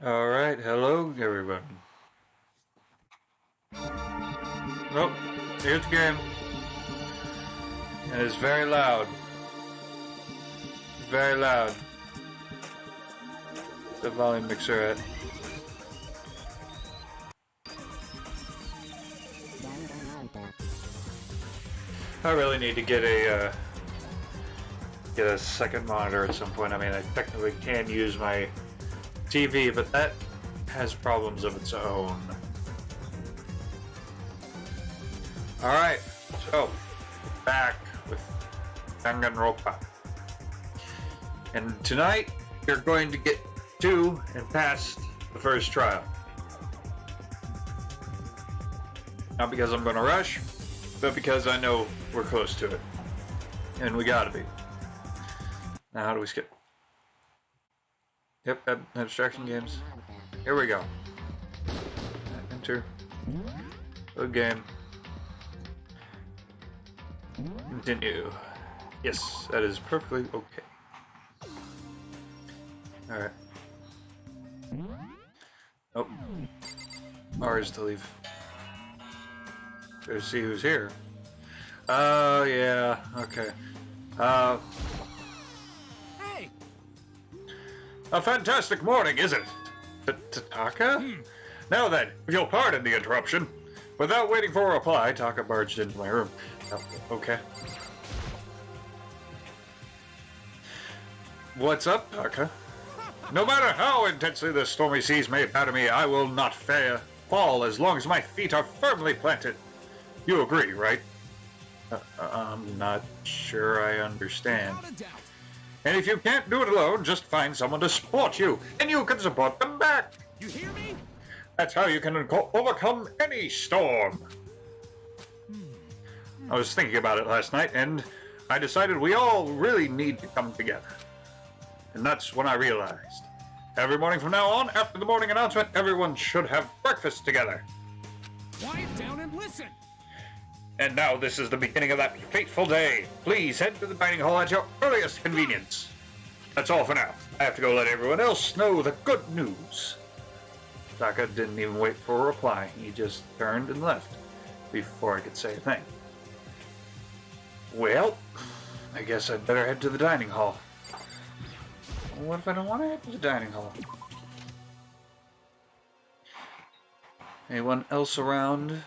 Alright, hello everyone. Oh, here's the game. And it's very loud. Very loud. The volume mixer at. I really need to get a second monitor at some point. I mean, I technically can use my TV, but that has problems of its own. Alright, so back with Danganronpa. And tonight we're going to get to and past the first trial. Not because I'm going to rush, but because I know we're close to it. And we gotta be. Now how do we skip? Yep, abstraction games. Here we go. Enter. Load game. Continue. Yes, that is perfectly okay. Alright. Nope. Ours to leave. Let's see who's here. Oh, yeah. Okay. Hey! A fantastic morning, isn't it? Taka? Now then, if you'll pardon the interruption. Without waiting for a reply, Taka barged into my room. Oh, okay. What's up, Taka? No matter how intensely the stormy seas may batter me, I will not fall as long as my feet are firmly planted. You agree, right? I'm not sure I understand. Without a doubt. And if you can't do it alone, just find someone to support you, and you can support them back. You hear me? That's how you can overcome any storm. I was thinking about it last night, and I decided we all really need to come together. And that's when I realized. Every morning from now on, after the morning announcement, everyone should have breakfast together. Quiet down and listen. And now this is the beginning of that fateful day. Please head to the dining hall at your earliest convenience. That's all for now. I have to go let everyone else know the good news. Taka didn't even wait for a reply. He just turned and left before I could say a thing. Well, I guess I'd better head to the dining hall. What if I don't want to head to the dining hall? Anyone else around?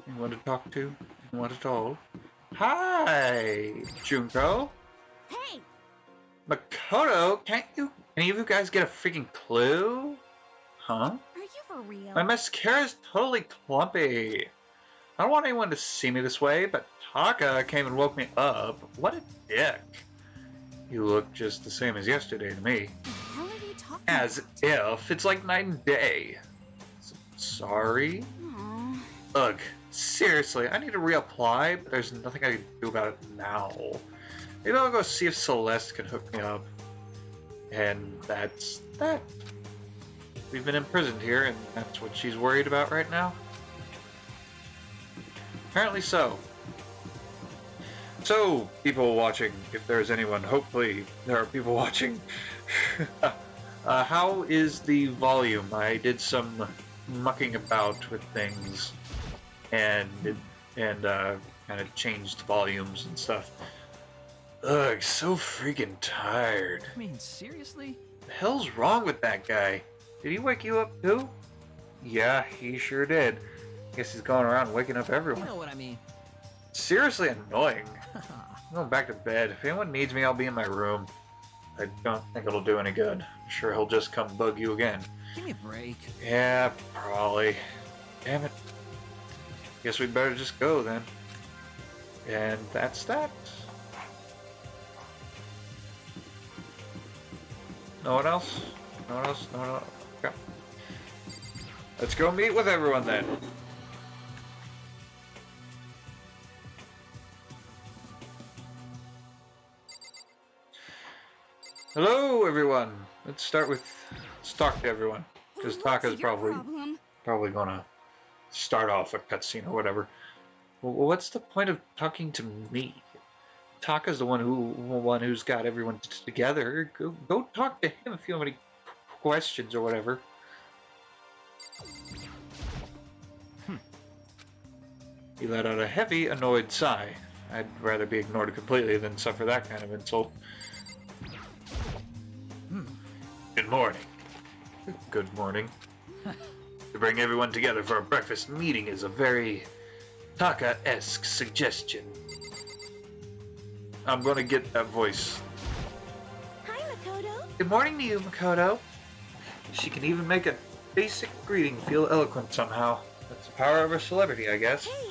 Anyone to talk to? Anyone at all? Hi, Junko. Hey! Makoto, can't any of you guys get a freaking clue? Huh? Are you for real? My mascara's totally clumpy. I don't want anyone to see me this way, but Taka came and woke me up. What a dick. You look just the same as yesterday to me. What the hell are you talking As about? if. It's like night and day. Sorry? Aw. Ugh. Seriously, I need to reapply, but there's nothing I can do about it now. Maybe I'll go see if Celeste can hook me up. And that's that. We've been imprisoned here, and that's what she's worried about right now? Apparently so. So, people watching, if there's anyone, hopefully there are people watching. How is the volume? I did some mucking about with things and kind of changed volumes and stuff. Ugh, so freaking tired. I mean, seriously? The hell's wrong with that guy? Did he wake you up too? Yeah, he sure did. Guess he's going around waking up You everyone. know what I mean. Seriously annoying. I'm going back to bed. If anyone needs me, I'll be in my room. I don't think it'll do any good. I'm sure he'll just come bug you again. Give me a break. Yeah, probably. Damn it. Guess we'd better just go then. And that's that. No one else? No one else? No one else? Okay. Let's go meet with everyone then. Hello, everyone. Let's talk to everyone, because What's Taka's your problem? probably gonna start off a cutscene or whatever. Well, what's the point of talking to me? Taka's the one who's got everyone together. Go talk to him if you have any questions or whatever. He let out a heavy, annoyed sigh. I'd rather be ignored completely than suffer that kind of insult. Good morning. Good morning. To bring everyone together for a breakfast meeting is a very Taka-esque suggestion. I'm gonna get that voice. Hi, Makoto. Good morning to you, Makoto. She can even make a basic greeting feel eloquent somehow. That's the power of a celebrity, I guess. Hey,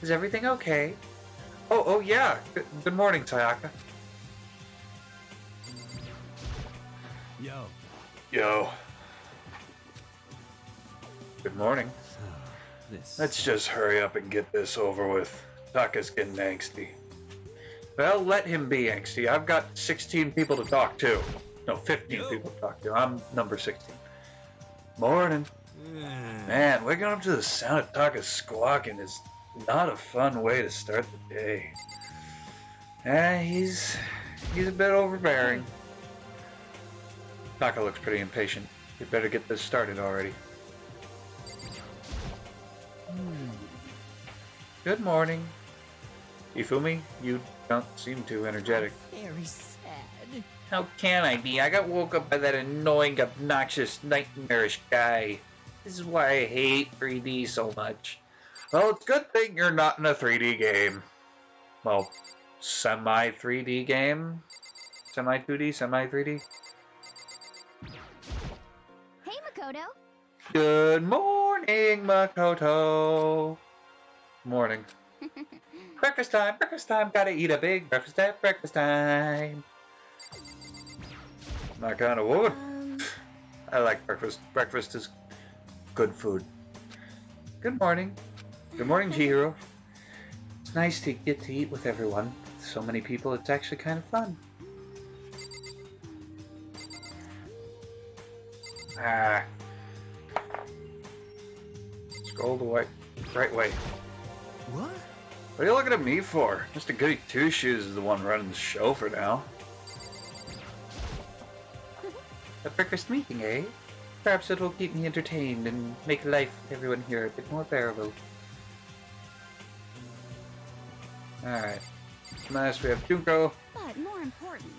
Is everything okay? Oh yeah. Good morning, Sayaka. Yo. Good morning. Let's just hurry up and get this over with. Taka's getting angsty. Well, let him be angsty. I've got 16 people to talk to. No, 15 people to talk to. I'm number 16. Morning. Man, waking up to the sound of Taka squawking is not a fun way to start the day. He's a bit overbearing. Taka looks pretty impatient. We better get this started already. Good morning. Ifumi, you don't seem too energetic. Very sad. How can I be? I got woke up by that annoying, obnoxious, nightmarish guy. This is why I hate 3D so much. Well, it's a good thing you're not in a 3D game. Well, semi-3D game? Semi-2D, semi-3D? hey, Makoto. Good morning, Makoto. Morning. Breakfast time, gotta eat a big breakfast at breakfast time. My kind of woman. I like breakfast. Breakfast is good food. Good morning. Good morning, Chihiro. It's nice to get to eat with everyone. So many people, it's actually kind of fun. Scroll the right way. What? What are you looking at me for? Mr. Goody Two Shoes is the one running the show for now. A breakfast meeting, eh? Perhaps it'll keep me entertained and make life with everyone here a bit more bearable. Alright. Last we have Junko. But more important.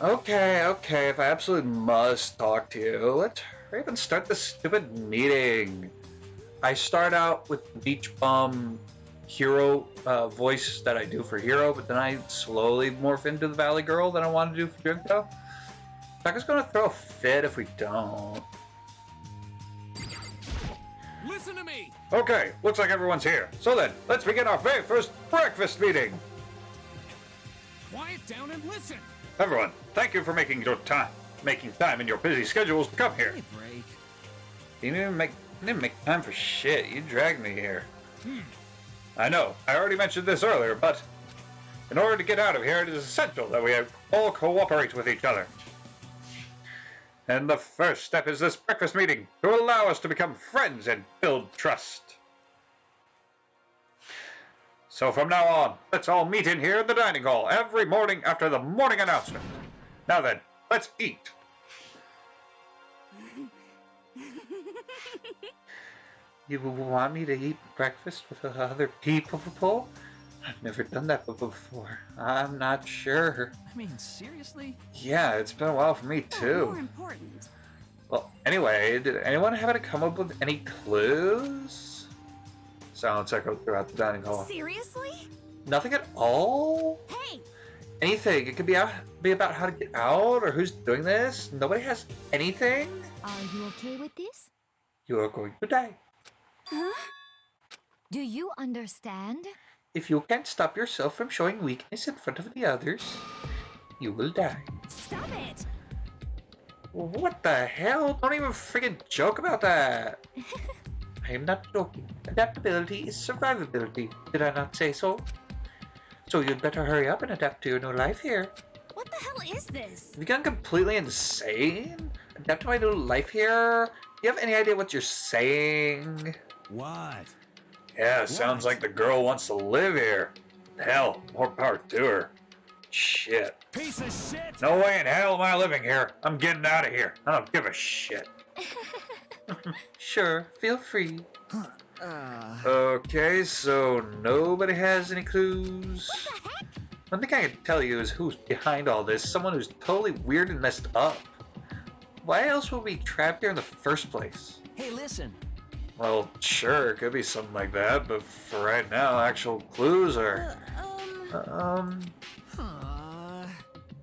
Okay, if I absolutely must talk to you, let's hurry up and start this stupid meeting. I start out with the Beach Bum hero voice that I do for Hero, but then I slowly morph into the Valley Girl that I want to do for Junko. Taka's gonna throw a fit if we don't. Listen to me. Okay, looks like everyone's here. So then, let's begin our very first breakfast meeting. Quiet down and listen. Everyone, thank you for making time in your busy schedules to come here. Give me a break. You didn't make time for shit. You dragged me here. I know, I already mentioned this earlier, but in order to get out of here, it is essential that we all cooperate with each other. And the first step is this breakfast meeting to allow us to become friends and build trust. So from now on, let's all meet in here in the dining hall every morning after the morning announcement. Now then, let's eat. You want me to eat breakfast with other people? I've never done that before. I'm not sure. I mean, seriously? Yeah, it's been a while for me too. More important. Well, anyway, did anyone happen to come up with any clues? Silence echoed throughout the dining hall. Seriously? Nothing at all? Hey! Anything. It could be about how to get out or who's doing this. Nobody has anything. Are you okay with this? You are going to die. Huh? Do you understand? If you can't stop yourself from showing weakness in front of the others, you will die. Stop it! What the hell? Don't even friggin' joke about that. I am not joking. Adaptability is survivability. Did I not say so? So you'd better hurry up and adapt to your new life here. What the hell is this? Have you gone completely insane? Adapt to my new life here? Do you have any idea what you're saying? What? Yeah, sounds like the girl wants to live here. Hell, more power to her. Shit. Piece of shit! No way in hell am I living here. I'm getting out of here. I don't give a shit. Sure, feel free. Okay, so nobody has any clues? One thing I can tell you is who's behind all this. Someone who's totally weird and messed up. Why else would we be trapped here in the first place? Hey, listen. Well, sure, it could be something like that, but for right now, actual clues are...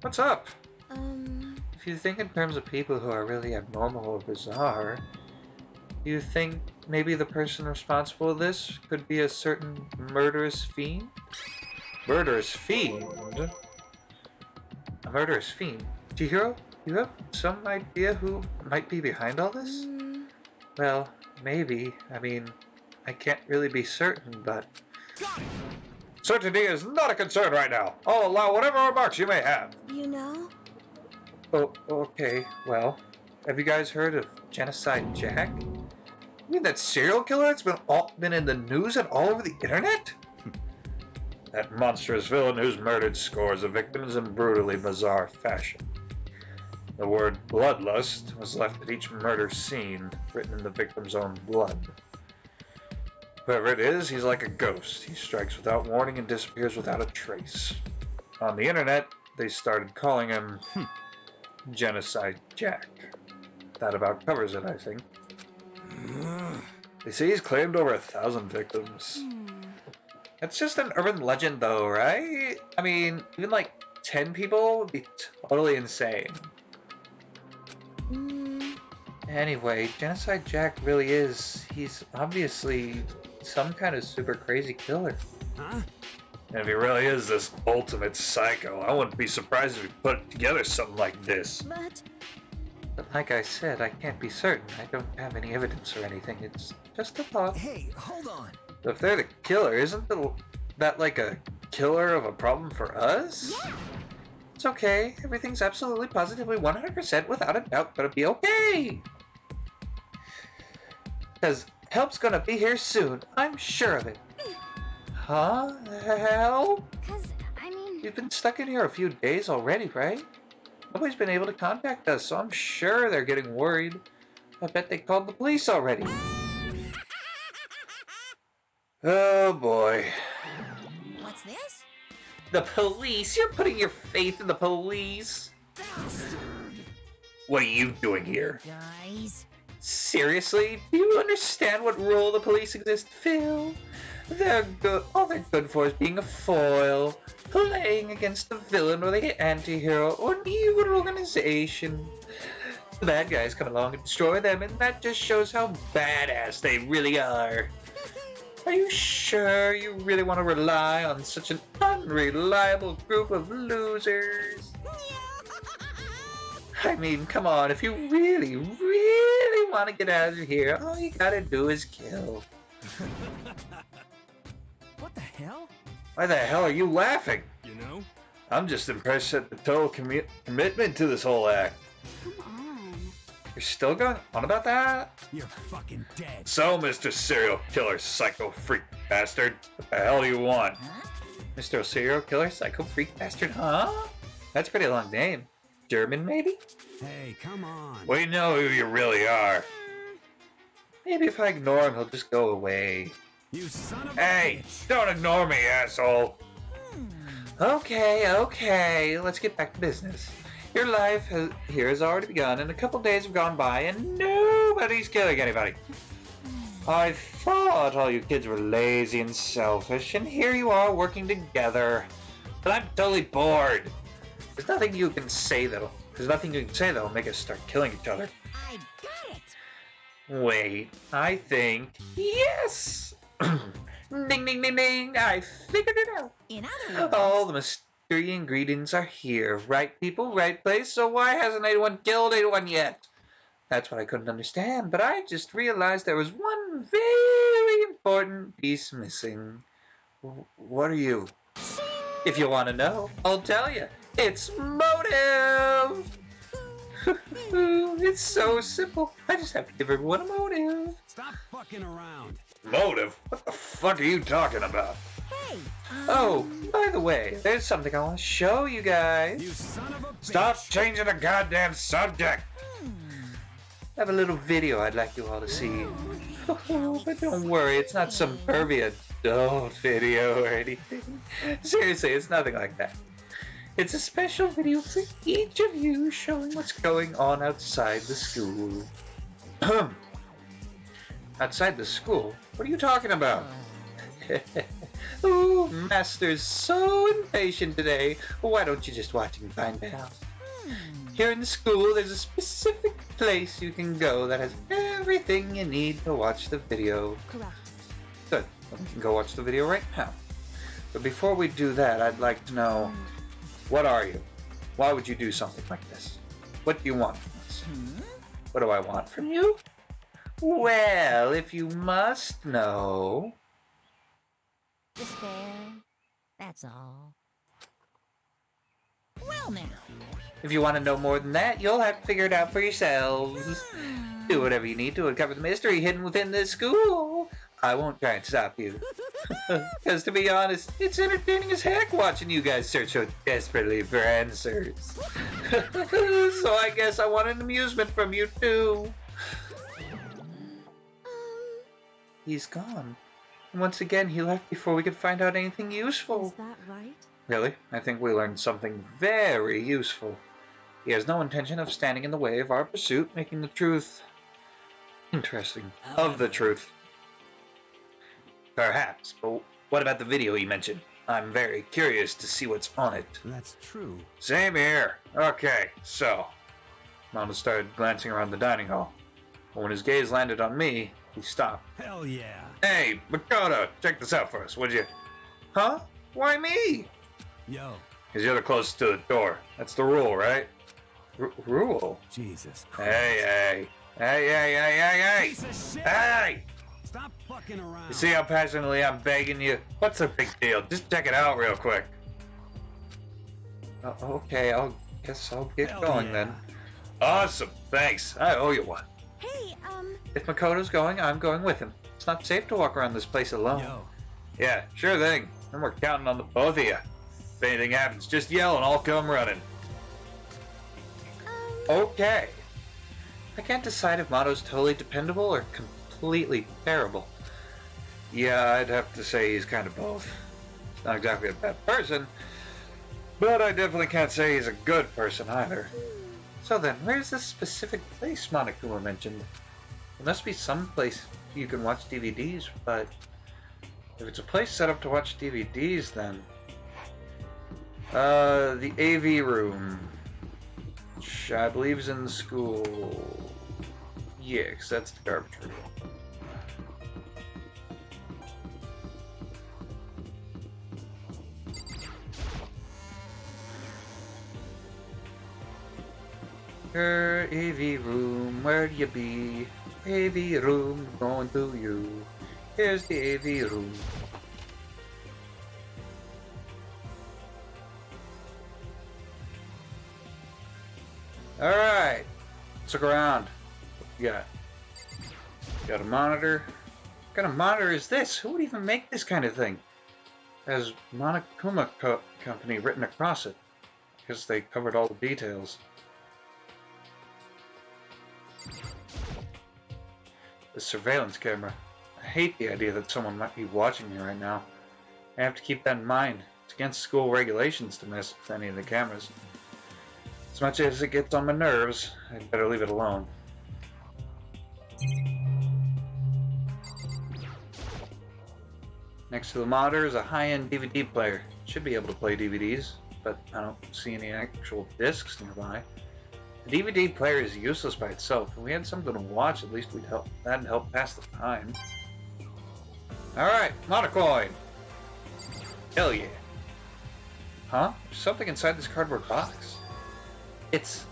What's up? If you think in terms of people who are really abnormal or bizarre, do you think maybe the person responsible for this could be a certain murderous fiend? Murderous fiend? A murderous fiend? Chihiro, you have some idea who might be behind all this? Well, maybe. I mean, I can't really be certain, but... Certainty is not a concern right now. I'll allow whatever remarks you may have. You know? Oh, okay. Well, have you guys heard of Genocide Jack? You mean that serial killer that's been in the news and all over the internet? That monstrous villain who's murdered scores of victims in brutally bizarre fashion. The word bloodlust was left at each murder scene, written in the victim's own blood. Whoever it is, he's like a ghost. He strikes without warning and disappears without a trace. On the internet, they started calling him Genocide Jack. That about covers it, I think. They say he's claimed over 1,000 victims. That's just an urban legend though, right? I mean, even like 10 people would be totally insane. Anyway, Genocide Jack really he's obviously some kind of super crazy killer. Huh? And if he really is this ultimate psycho, I wouldn't be surprised if he put together something like this. But like I said, I can't be certain. I don't have any evidence or anything. It's just a thought. Hey, hold on. So if they're the killer, isn't that like a killer of a problem for us? Yeah. It's okay. Everything's absolutely positively 100% without a doubt gonna be okay. Because help's gonna be here soon. I'm sure of it. Huh? Help? Cause, I mean... We've been stuck in here a few days already, right? Nobody's been able to contact us, so I'm sure they're getting worried. I bet they called the police already. Oh boy. What's this? The police? You're putting your faith in the police? What are you doing here? Guys. Seriously? Do you understand what role the police exist to fill? They're good. All they're good for is being a foil, playing against the villain or the anti-hero or an evil organization. The bad guys come along and destroy them, and that just shows how badass they really are. Are you sure you really want to rely on such an unreliable group of losers? I mean, come on, if you really, really want to get out of here, all you gotta do is kill. What the hell? Why the hell are you laughing? You know? I'm just impressed at the total commitment to this whole act. Come on. You're still going on about that? You're fucking dead. So, Mr. Serial Killer Psycho Freak Bastard, what the hell do you want? Huh? Mr. Serial Killer Psycho Freak Bastard, huh? That's a pretty long name. German, maybe? Hey, come on. We know who you really are. Maybe if I ignore him, he'll just go away. You son of a Hey, bitch. don't ignore me, asshole. Okay, let's get back to business. Your life here has already begun, and a couple days have gone by, and nobody's killing anybody. I thought all you kids were lazy and selfish, and here you are working together. But I'm totally bored. There's nothing you can say that'll make us start killing each other. I got it. Wait, I think yes. Ding, ding, ding, ding! I figured it out. In other words, All the mystery ingredients are here. Right people, right place, so why hasn't anyone killed anyone yet? That's what I couldn't understand, but I just realized there was one very important piece missing. What are you? If you want to know, I'll tell you. It's motive! It's so simple. I just have to give everyone a motive. Stop fucking around. Motive? What the fuck are you talking about? Hey. Oh, by the way, there's something I want to show you guys. You son of a bitch. Stop changing the goddamn subject. Hmm. I have a little video I'd like you all to see. But don't worry, it's not some pervy adult video or anything. Seriously, it's nothing like that. It's a special video for each of you showing what's going on outside the school. Outside the school? What are you talking about? Ooh, Master's so impatient today. Why don't you just watch and find out? Here in the school, there's a specific place you can go that has everything you need to watch the video. Correct. Good. Well, we can go watch the video right now. But before we do that, I'd like to know, what are you? Why would you do something like this? What do you want from us? What do I want from you? Well, if you must know... Despair. That's all. Well now. If you want to know more than that, you'll have to figure it out for yourselves. Do whatever you need to uncover the mystery hidden within this school. I won't try and stop you. Because to be honest, it's entertaining as heck watching you guys search so desperately for answers. So I guess I want an amusement from you too. He's gone. And once again, he left before we could find out anything useful. Is that right? Really? I think we learned something very useful. He has no intention of standing in the way of our pursuit, making the truth interesting. Of the truth. Perhaps, but what about the video he mentioned? I'm very curious to see what's on it. That's true. Same here. Okay, so... Mama started glancing around the dining hall. But when his gaze landed on me, he stopped. Hell yeah. Hey, Makoto, check this out for us, would you? Huh? Why me? Yo. Because you're the closest to the door. That's the rule, right? Rule? Jesus Christ. Hey, hey. Piece of shit. Hey! Stop fucking around. You see how passionately I'm begging you? What's the big deal? Just check it out real quick. Okay, guess I'll get Hell going yeah. then. Awesome, thanks. I owe you one. Hey, If Makoto's going, I'm going with him. It's not safe to walk around this place alone. Yo. Yeah, sure thing. And we're counting on the both of you. If anything happens, just yell and I'll come running. Okay. I can't decide if Mato's totally dependable or completely terrible. Yeah, I'd have to say he's kind of both. He's not exactly a bad person, but I definitely can't say he's a good person either. So then, where's this specific place Monokuma mentioned? There must be some place you can watch DVDs, but if it's a place set up to watch DVDs, then... the AV room, which I believe is in the school. Yeah, 'cause that's the garbage room. AV room, where'd you be? AV room, going to you. Here's the AV room. Alright, let's look around. What you got? Got a monitor. What kind of monitor is this? Who would even make this kind of thing? It has Monokuma Company written across it. Because they covered all the details. The surveillance camera. I hate the idea that someone might be watching me right now. I have to keep that in mind. It's against school regulations to mess with any of the cameras. As much as it gets on my nerves, I'd better leave it alone. Next to the monitor is a high-end DVD player. Should be able to play DVDs, but I don't see any actual discs nearby. The DVD player is useless by itself. If we had something to watch, at least that'd help pass the time. Alright, Monocoin! Hell yeah. Huh? There's something inside this cardboard box. It's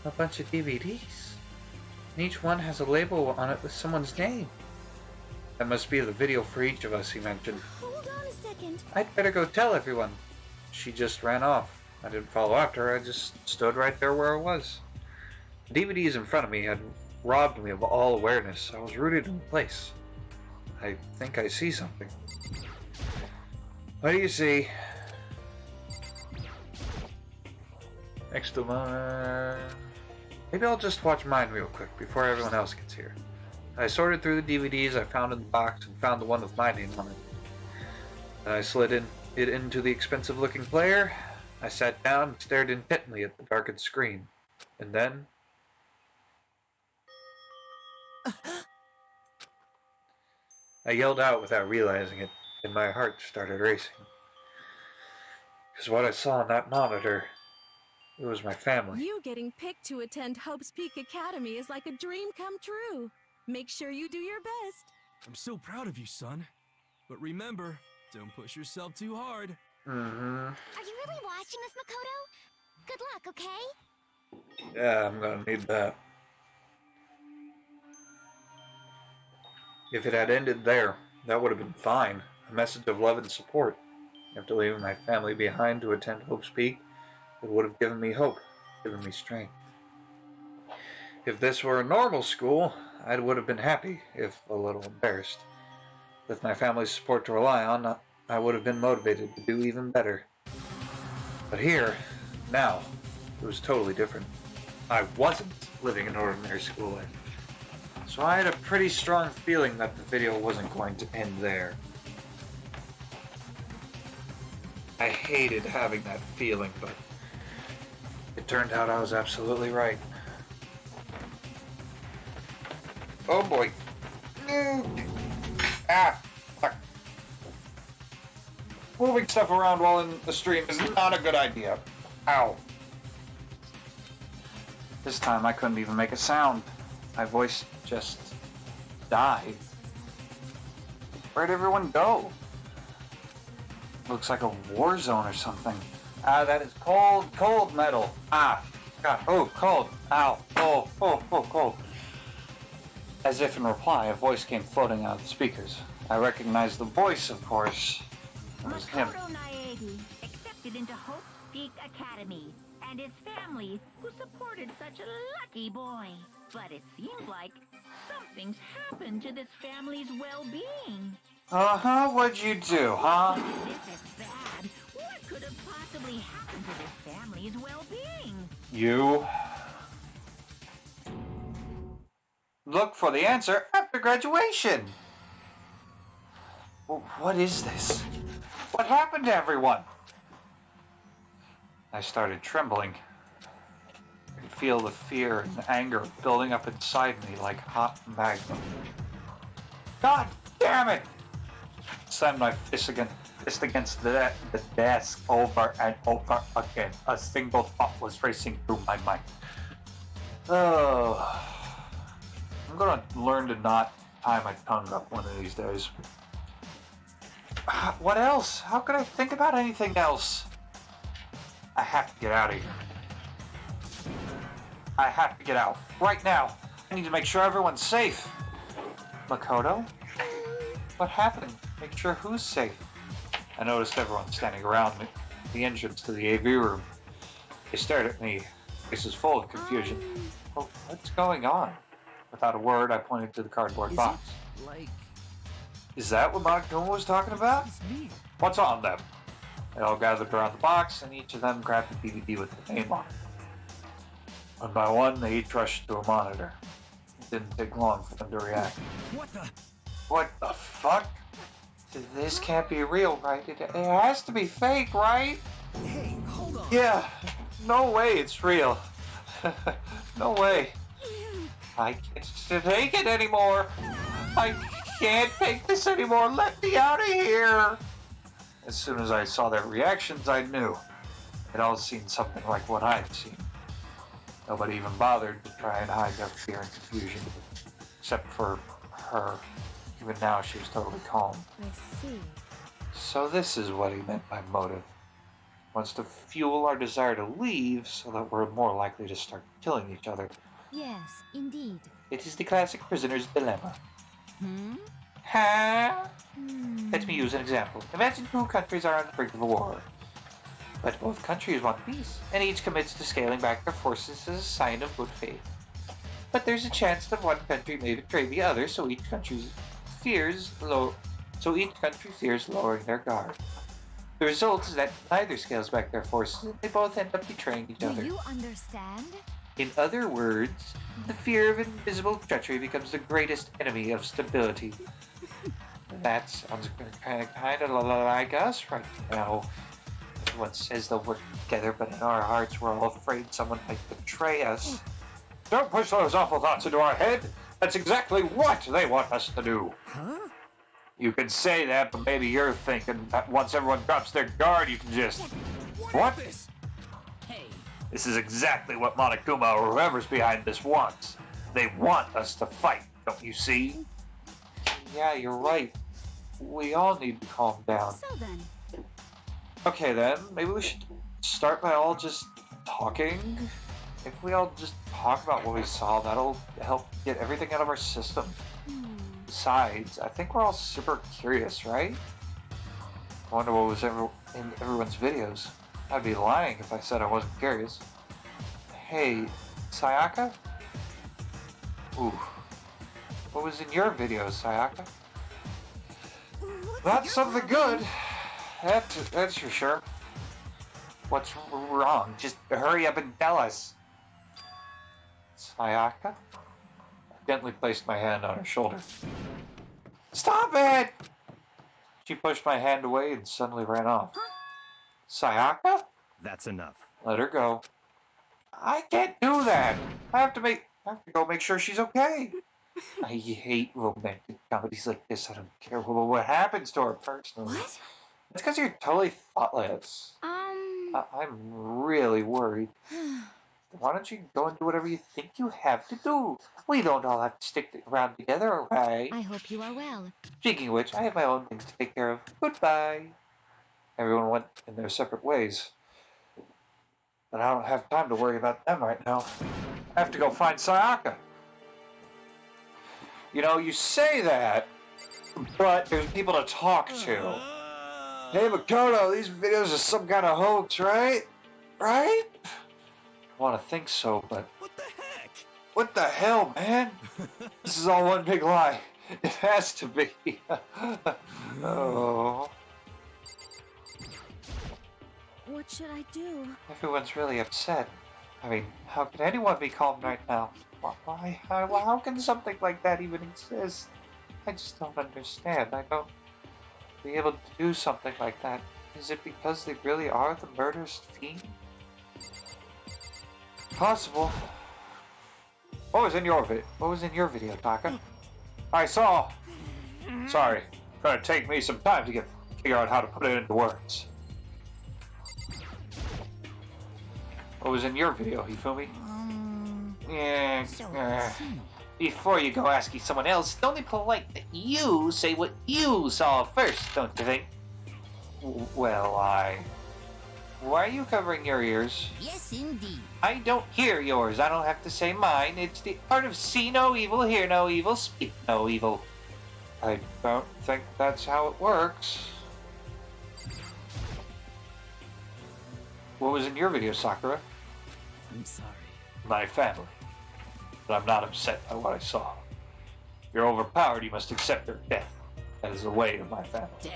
a bunch of DVDs. And each one has a label on it with someone's name. That must be the video for each of us, he mentioned. hold on a second. I'd better go tell everyone. She just ran off. I didn't follow after her, I just stood right there where I was. The DVDs in front of me had robbed me of all awareness. I was rooted in place. I think I see something. What do you see? Next to mine. Maybe I'll just watch mine real quick before everyone else gets here. I sorted through the DVDs I found in the box and found the one with my name on it. Then I slid it into the expensive-looking player. I sat down and stared intently at the darkened screen. And then... I yelled out without realizing it, and my heart started racing. Because what I saw on that monitor, it was my family. You getting picked to attend Hope's Peak Academy is like a dream come true. Make sure you do your best. I'm so proud of you, son. But remember, don't push yourself too hard. Mm-hmm. Are you really watching this, Makoto? Good luck, okay? Yeah, I'm gonna need that. If it had ended there, that would have been fine. A message of love and support. After leaving my family behind to attend Hope's Peak, it would have given me hope, given me strength. If this were a normal school, I would have been happy, if a little embarrassed. With my family's support to rely on, I would have been motivated to do even better. But here, now, it was totally different. I wasn't living an ordinary school life. So I had a pretty strong feeling that the video wasn't going to end there. I hated having that feeling, but it turned out I was absolutely right. Oh boy. Ah, fuck. Moving stuff around while in the stream is not a good idea. Ow. This time I couldn't even make a sound. My voice just died. Where'd everyone go? Looks like a war zone or something. Ah, that is cold metal. Ah, God, oh, cold. Ow, cold. As if in reply, a voice came floating out of the speakers. I recognized the voice, of course. It was him. Makoto Naegi accepted into Hope's Peak Academy, and his family, who supported such a lucky boy. But it seems like something's happened to this family's well-being. Uh-huh, what'd you do, huh? This is bad. What could have possibly happened to this family's well-being? You look for the answer after graduation. What is this? What happened to everyone? I started trembling. I could feel the fear and anger building up inside me like hot magma. God damn it! I slammed my fist against the desk over and over again. A single thought was racing through my mind. Oh, I'm gonna learn to not tie my tongue up one of these days. What else? How could I think about anything else? I have to get out of here. I have to get out. Right now. I need to make sure everyone's safe. Makoto? What happened? Make sure who's safe? I noticed everyone standing around me, the entrance to the AV room. They stared at me, faces full of confusion. Oh, what's going on? Without a word, I pointed to the cardboard box. Like... Is that what Makoto was talking about? It's me. What's on them? They all gathered around the box, and each of them grabbed the DVD with the name on it. One by one, they each rushed to a monitor. It didn't take long for them to react. What the... What the fuck? This can't be real, right? It has to be fake, right? Hey, hold on. Yeah, no way it's real. No way. I can't take it anymore. I can't take this anymore. Let me out of here. As soon as I saw their reactions, I knew. They'd all seen something like what I'd seen. Nobody even bothered to try and hide their fear and confusion. Except for her. Even now, she was totally calm. I see. So this is what he meant by motive. Wants to fuel our desire to leave so that we're more likely to start killing each other. Yes, indeed. It is the classic prisoner's dilemma. Hmm? Huh? Let me use an example. Imagine two countries are on the brink of a war. But both countries want peace, and each commits to scaling back their forces as a sign of good faith. But there's a chance that one country may betray the other, so each country fears lowering their guard. The result is that neither scales back their forces, and they both end up betraying each Do other. you understand? In other words, the fear of invisible treachery becomes the greatest enemy of stability. That sounds kind of like us right now. Everyone says they'll work together, but in our hearts we're all afraid someone might betray us. Don't push those awful thoughts into our head. That's exactly what they want us to do. Huh? You can say that, but maybe you're thinking that once everyone drops their guard, you can just... What? This? Hey. This is exactly what Monokuma or whoever's behind this wants. They want us to fight, don't you see? Yeah, you're right. We all need to calm down. So then, Okay then, maybe we should start by all just talking. If we all just talk about what we saw, that'll help get everything out of our system. Besides, I think we're all super curious, right? I wonder what was in everyone's videos. I'd be lying if I said I wasn't curious. Hey, Sayaka? Ooh. What was in your videos, Sayaka? That's something good. That's for sure. What's wrong? Just hurry up and tell us. Sayaka? I gently placed my hand on her shoulder. Stop it! She pushed my hand away and suddenly ran off. Sayaka? That's enough. Let her go. I can't do that. I have to go make sure she's okay. I hate romantic comedies like this. I don't care what happens to her personally. what? It's because you're totally thoughtless. I'm really worried. Why don't you go and do whatever you think you have to do? We don't all have to stick around together, right? I hope you are well. Speaking of which, I have my own things to take care of. Goodbye. Everyone went in their separate ways. But I don't have time to worry about them right now. I have to go find Sayaka. You know, you say that, but there's people to talk to. Hey, Makoto, these videos are some kind of hoax, right? Right? I want to think so, but... What the heck? What the hell, man? This is all one big lie. It has to be. Oh. What should I do? Everyone's really upset. I mean, how can anyone be calm right now? Why? How can something like that even exist? I just don't understand. I don't be able to do something like that. Is it because they really are the murderous fiend? Possible. What was in your video, Taka? I saw. Sorry, it's gonna take me some time to figure out how to put it into words. What was in your video, Hifumi? Yeah. Before you go asking someone else, it's only polite that you say what you saw first, don't you think? Well, why are you covering your ears? Yes, indeed. I don't hear yours. I don't have to say mine. It's the art of see no evil, hear no evil, speak no evil. I don't think that's how it works. What was in your video, Sakura? I'm sorry. My family. But I'm not upset by what I saw. If you're overpowered, you must accept their death. That is the way of my family. Damn.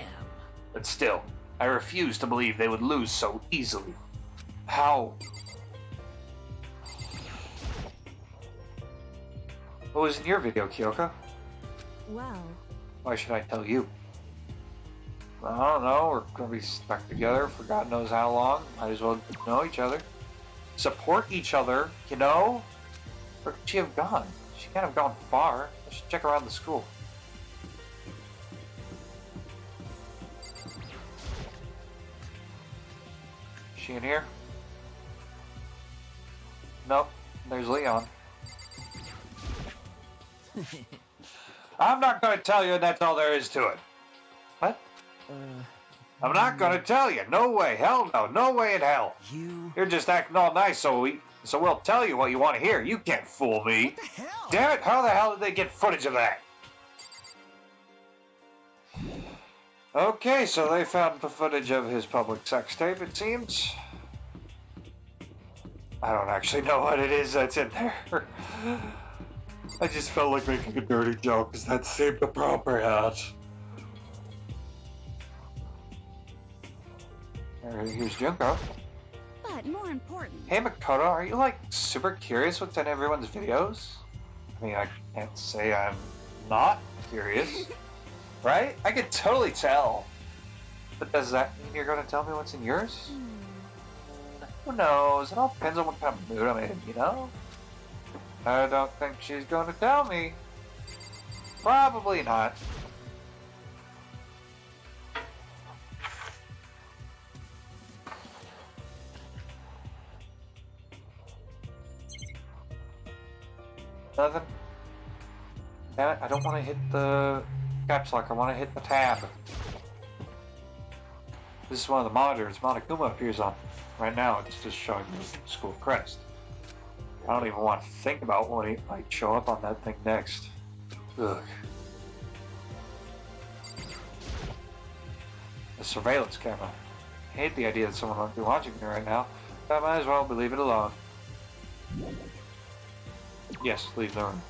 But still, I refuse to believe they would lose so easily. How? What was in your video, Kyoko? Well, Why should I tell you? I don't know, we're gonna be stuck together for God knows how long. Might as well know each other. Support each other, you know? Where could she have gone? She can't have gone far. I should check around the school. Is she in here? Nope, there's Leon. I'm not gonna tell you, and that's all there is to it. What? I'm not gonna tell you. No way. Hell no. No way in hell. You're just acting all nice, so we'll tell you what you want to hear. You can't fool me. What the hell? Damn it! How the hell did they get footage of that? Okay, so they found the footage of his public sex tape, it seems. I don't actually know what it is that's in there. I just felt like making a dirty joke because that seemed appropriate. Here's Junko. But more important, Hey Makoto, are you like super curious what's in everyone's videos? I mean, I can't say I'm not curious, right? I could totally tell. But does that mean you're gonna tell me what's in yours? Who knows? It all depends on what kind of mood I'm in, you know? I don't think she's going to tell me. Probably not. Nothing? Damn it, I don't want to hit the caps lock, I want to hit the tab. This is one of the monitors Monokuma appears on. Right now, it's just showing the school crest. I don't even want to think about what it might show up on that thing next. Ugh. The surveillance camera. I hate the idea that someone might be watching me right now, but I might as well leave it alone. Yes, leave the room.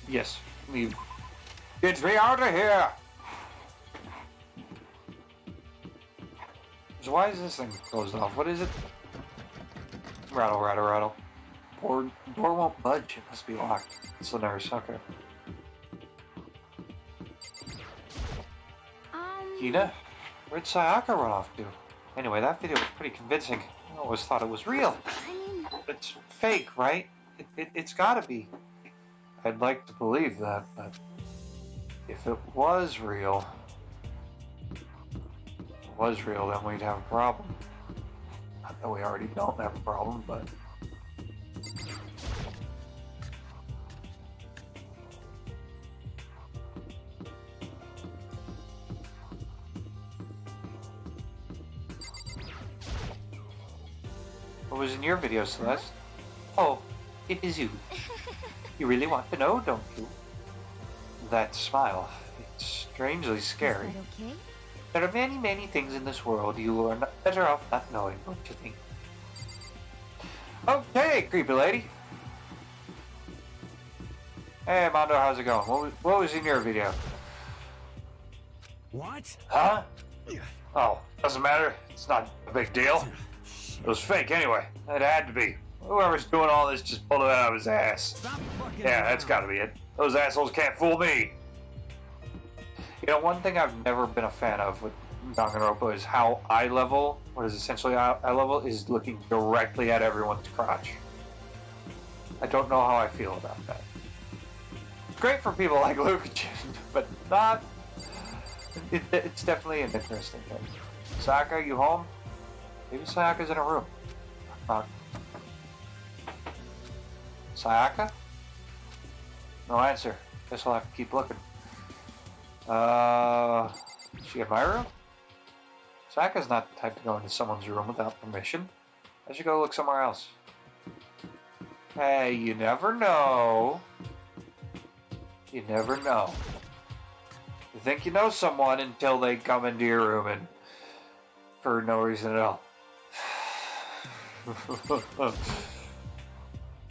Yes, leave. Get me out of here! So why is this thing closed off? What is it? Rattle, rattle, rattle. Door won't budge. It must be locked. It's the nurse. Okay. Hina? Where'd Sayaka run off to? Anyway, that video was pretty convincing. I always thought it was real. I mean, It's fake, right? It's gotta be. I'd like to believe that, but if it was real, then we'd have a problem. Not that we already don't have a problem, but... What was in your video, Celeste? Oh, it is you. You really want to know, don't you? That smile. It's strangely scary. is that okay? There are many, many things in this world you are better off not knowing, don't you think? Okay, creepy lady. Hey, Mondo, how's it going? What was in your video? What? Huh? Oh, doesn't matter. It's not a big deal. It was fake anyway. It had to be. Whoever's doing all this just pulled it out of his ass. Stop fucking Yeah, that's gotta be it. Those assholes can't fool me. You know, one thing I've never been a fan of with Danganronpa is how eye level, what is essentially eye level, is looking directly at everyone's crotch. I don't know how I feel about that. It's great for people like Luke, but not... It's definitely an interesting thing. Sayaka, you home? Maybe Sayaka's in a room. Sayaka? No answer. Guess I'll have to keep looking. Is she in my room? Sayaka's not the type to go into someone's room without permission. I should go look somewhere else. Hey, you never know. You never know. You think you know someone until they come into your room and for no reason at all.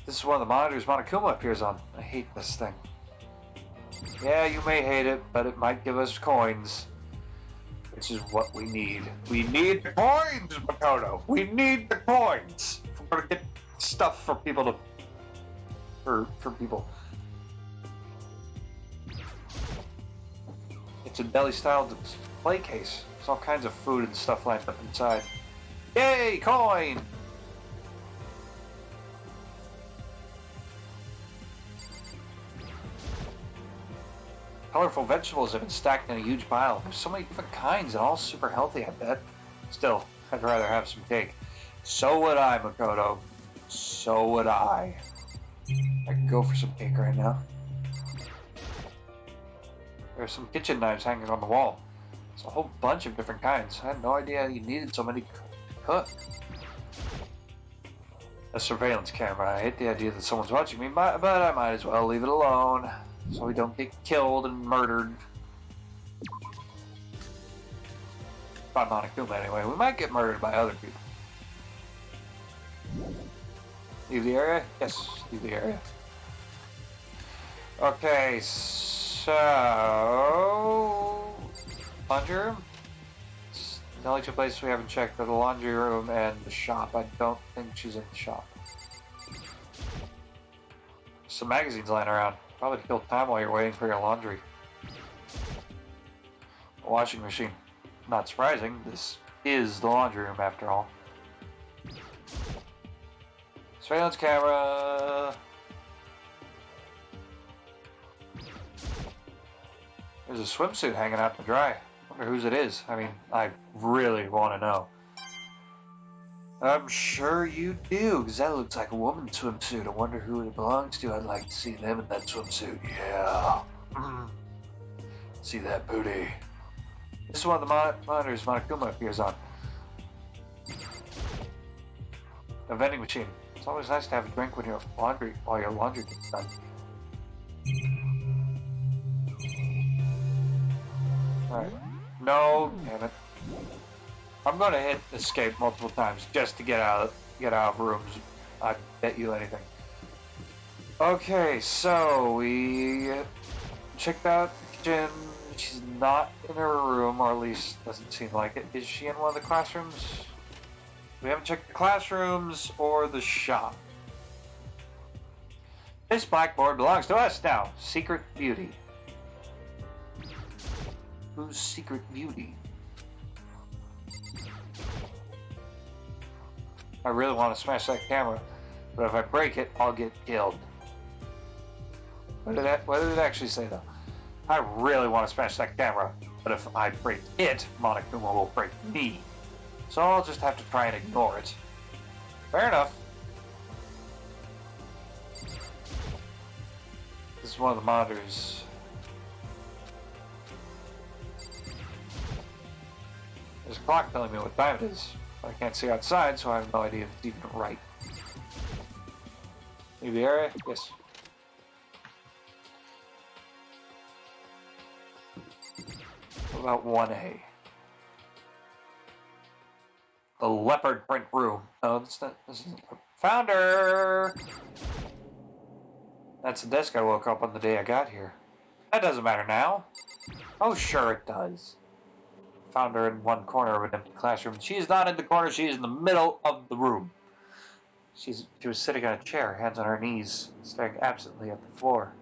This is one of the monitors Monokuma appears on. I hate this thing. Yeah, you may hate it, but it might give us coins. Which is what we need. We need the coins, Makoto! We need the coins! We're gonna get stuff for people to... For people. It's a deli-style display case. There's all kinds of food and stuff lined up inside. Yay! Coin! Colorful vegetables have been stacked in a huge pile. There's so many different kinds and all super healthy, I bet. Still, I'd rather have some cake. So would I, Makoto. So would I. I could go for some cake right now. There's some kitchen knives hanging on the wall. It's a whole bunch of different kinds. I had no idea you needed so many to cook. A surveillance camera. I hate the idea that someone's watching me, but I might as well leave it alone. So we don't get killed and murdered. By Monokuma anyway. We might get murdered by other people. Leave the area? Yes, leave the area. Okay, So... laundry room? It's the only two places we haven't checked are the laundry room and the shop. I don't think she's in the shop. Some magazines lying around. Probably to kill time while you're waiting for your laundry. A washing machine. Not surprising, this is the laundry room after all. Surveillance camera. There's a swimsuit hanging out to dry. Wonder whose it is. I mean, I really want to know. I'm sure you do, because that looks like a woman's swimsuit. I wonder who it belongs to. I'd like to see them in that swimsuit. Yeah. See that booty. This is one of the monitors Monokuma appears on. A vending machine. It's always nice to have a drink when your laundry gets done. Alright. No, damn it. I'm gonna hit escape multiple times just to get out of rooms. I bet you anything. Okay, so we checked out the kitchen. She's not in her room, or at least doesn't seem like it. Is she in one of the classrooms? We haven't checked the classrooms or the shop. This blackboard belongs to us now. Secret Beauty. Who's Secret Beauty? I really want to smash that camera, but if I break it, I'll get killed. What did it actually say, though? I really want to smash that camera, but if I break it, Monokuma will break me. So I'll just have to try and ignore it. Fair enough. This is one of the monitors. There's a clock telling me what time it is. I can't see outside, so I have no idea if it's even right. Leave the area? Yes. What about 1A? The leopard print room. Oh, this isn't. Found her! That's the desk I woke up on the day I got here. That doesn't matter now. Oh, sure it does. Found her in one corner of an empty classroom. She's not in the corner, she's in the middle of the room. She was sitting on a chair, hands on her knees, staring absently at the floor.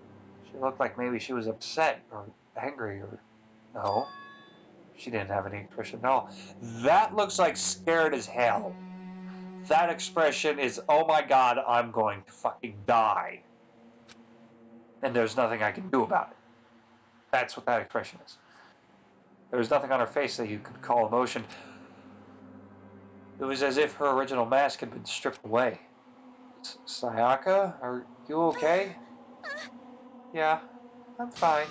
She looked like maybe she was upset or angry or... No. She didn't have any expression at all. That looks like scared as hell. That expression is, oh my god, I'm going to fucking die. And there's nothing I can do about it. That's what that expression is. There was nothing on her face that you could call emotion. It was as if her original mask had been stripped away. Sayaka, are you okay? Yeah, I'm fine.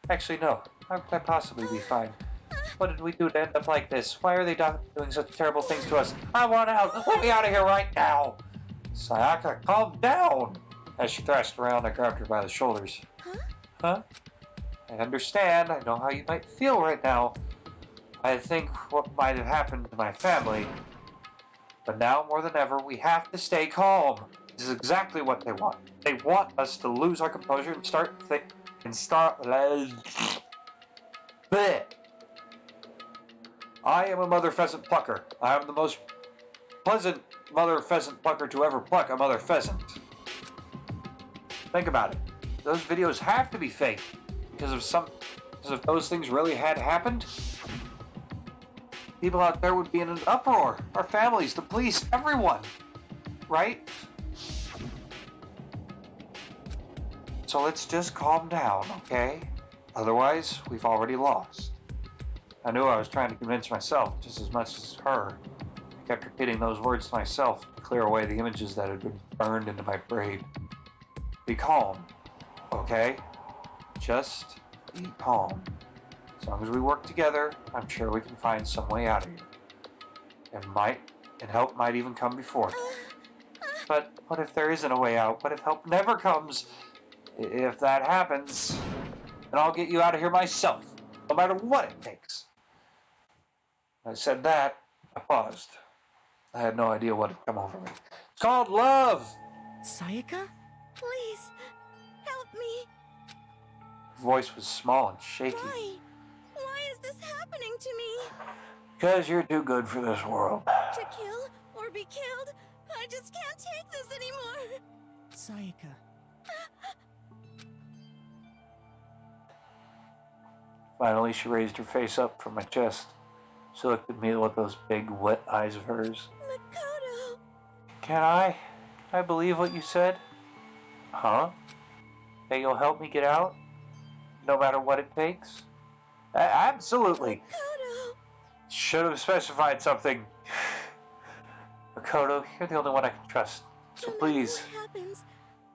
Actually, no. How could I possibly be fine? What did we do to end up like this? Why are they doing such terrible things to us? I want out! Let me out of here right now! Sayaka, calm down! As she thrashed around, I grabbed her by the shoulders. Huh? I understand. I know how you might feel right now. I think what might have happened to my family. But now, more than ever, we have to stay calm. This is exactly what they want. They want us to lose our composure and start... Bleh. I am a mother pheasant plucker. I am the most pleasant mother pheasant plucker to ever pluck a mother pheasant. Think about it. Those videos have to be fake. Because if those things really had happened, people out there would be in an uproar. Our families, the police, everyone. Right? So let's just calm down, okay? Otherwise, we've already lost. I knew I was trying to convince myself just as much as her. I kept repeating those words to myself to clear away the images that had been burned into my brain. Be calm, okay? Just be calm. As long as we work together, I'm sure we can find some way out of here. And help might even come before. But what if there isn't a way out? What if help never comes? If that happens, then I'll get you out of here myself, no matter what it takes. I said that, I paused. I had no idea what had come over me. It's called love! Sayaka? Please, help me. Her voice was small and shaky. Why? Why is this happening to me? Because you're too good for this world. To kill or be killed? I just can't take this anymore. Sayaka. Finally, she raised her face up from my chest. She looked at me with those big, wet eyes of hers. Makoto. Can I? I believe what you said? Huh? That you'll help me get out? No matter what it takes? Absolutely. Makoto. Should have specified something. Makoto, you're the only one I can trust. So No please. matter what happens,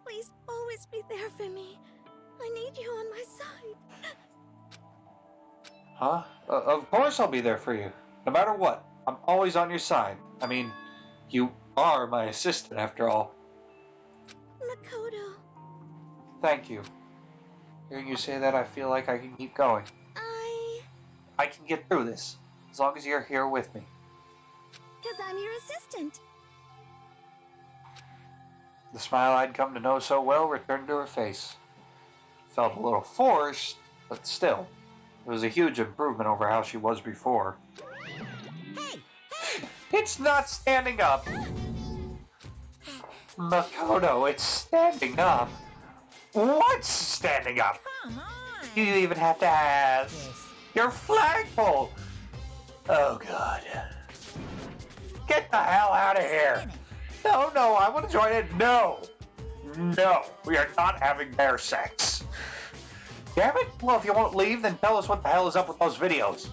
please always be there for me. I need you on my side. Huh? Of course I'll be there for you. No matter what. I'm always on your side. I mean, you are my assistant after all. Makoto. Thank you. Hearing you say that, I feel like I can keep going. I can get through this, as long as you're here with me. Because I'm your assistant. The smile I'd come to know so well returned to her face. Felt a little forced, but still. It was a huge improvement over how she was before. Hey! It's not standing up! Makoto, it's standing up! What's standing up? Come on! You even have to ask. Your flagpole! Oh, God. Get the hell out of here! No, I want to join it. No, we are not having bear sex. Damn it! Well, if you won't leave, then tell us what the hell is up with those videos.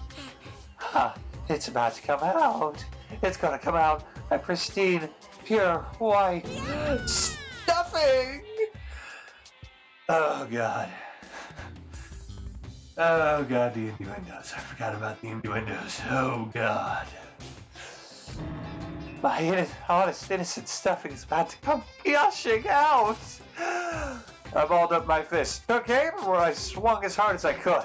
Huh, it's about to come out. It's gonna come out a pristine, pure white stuffing! Oh, God. Oh, God, the innuendos. I forgot about the innuendos. Oh, God. My honest, innocent stuffing is about to come gushing out. I balled up my fist, took aim, where I swung as hard as I could.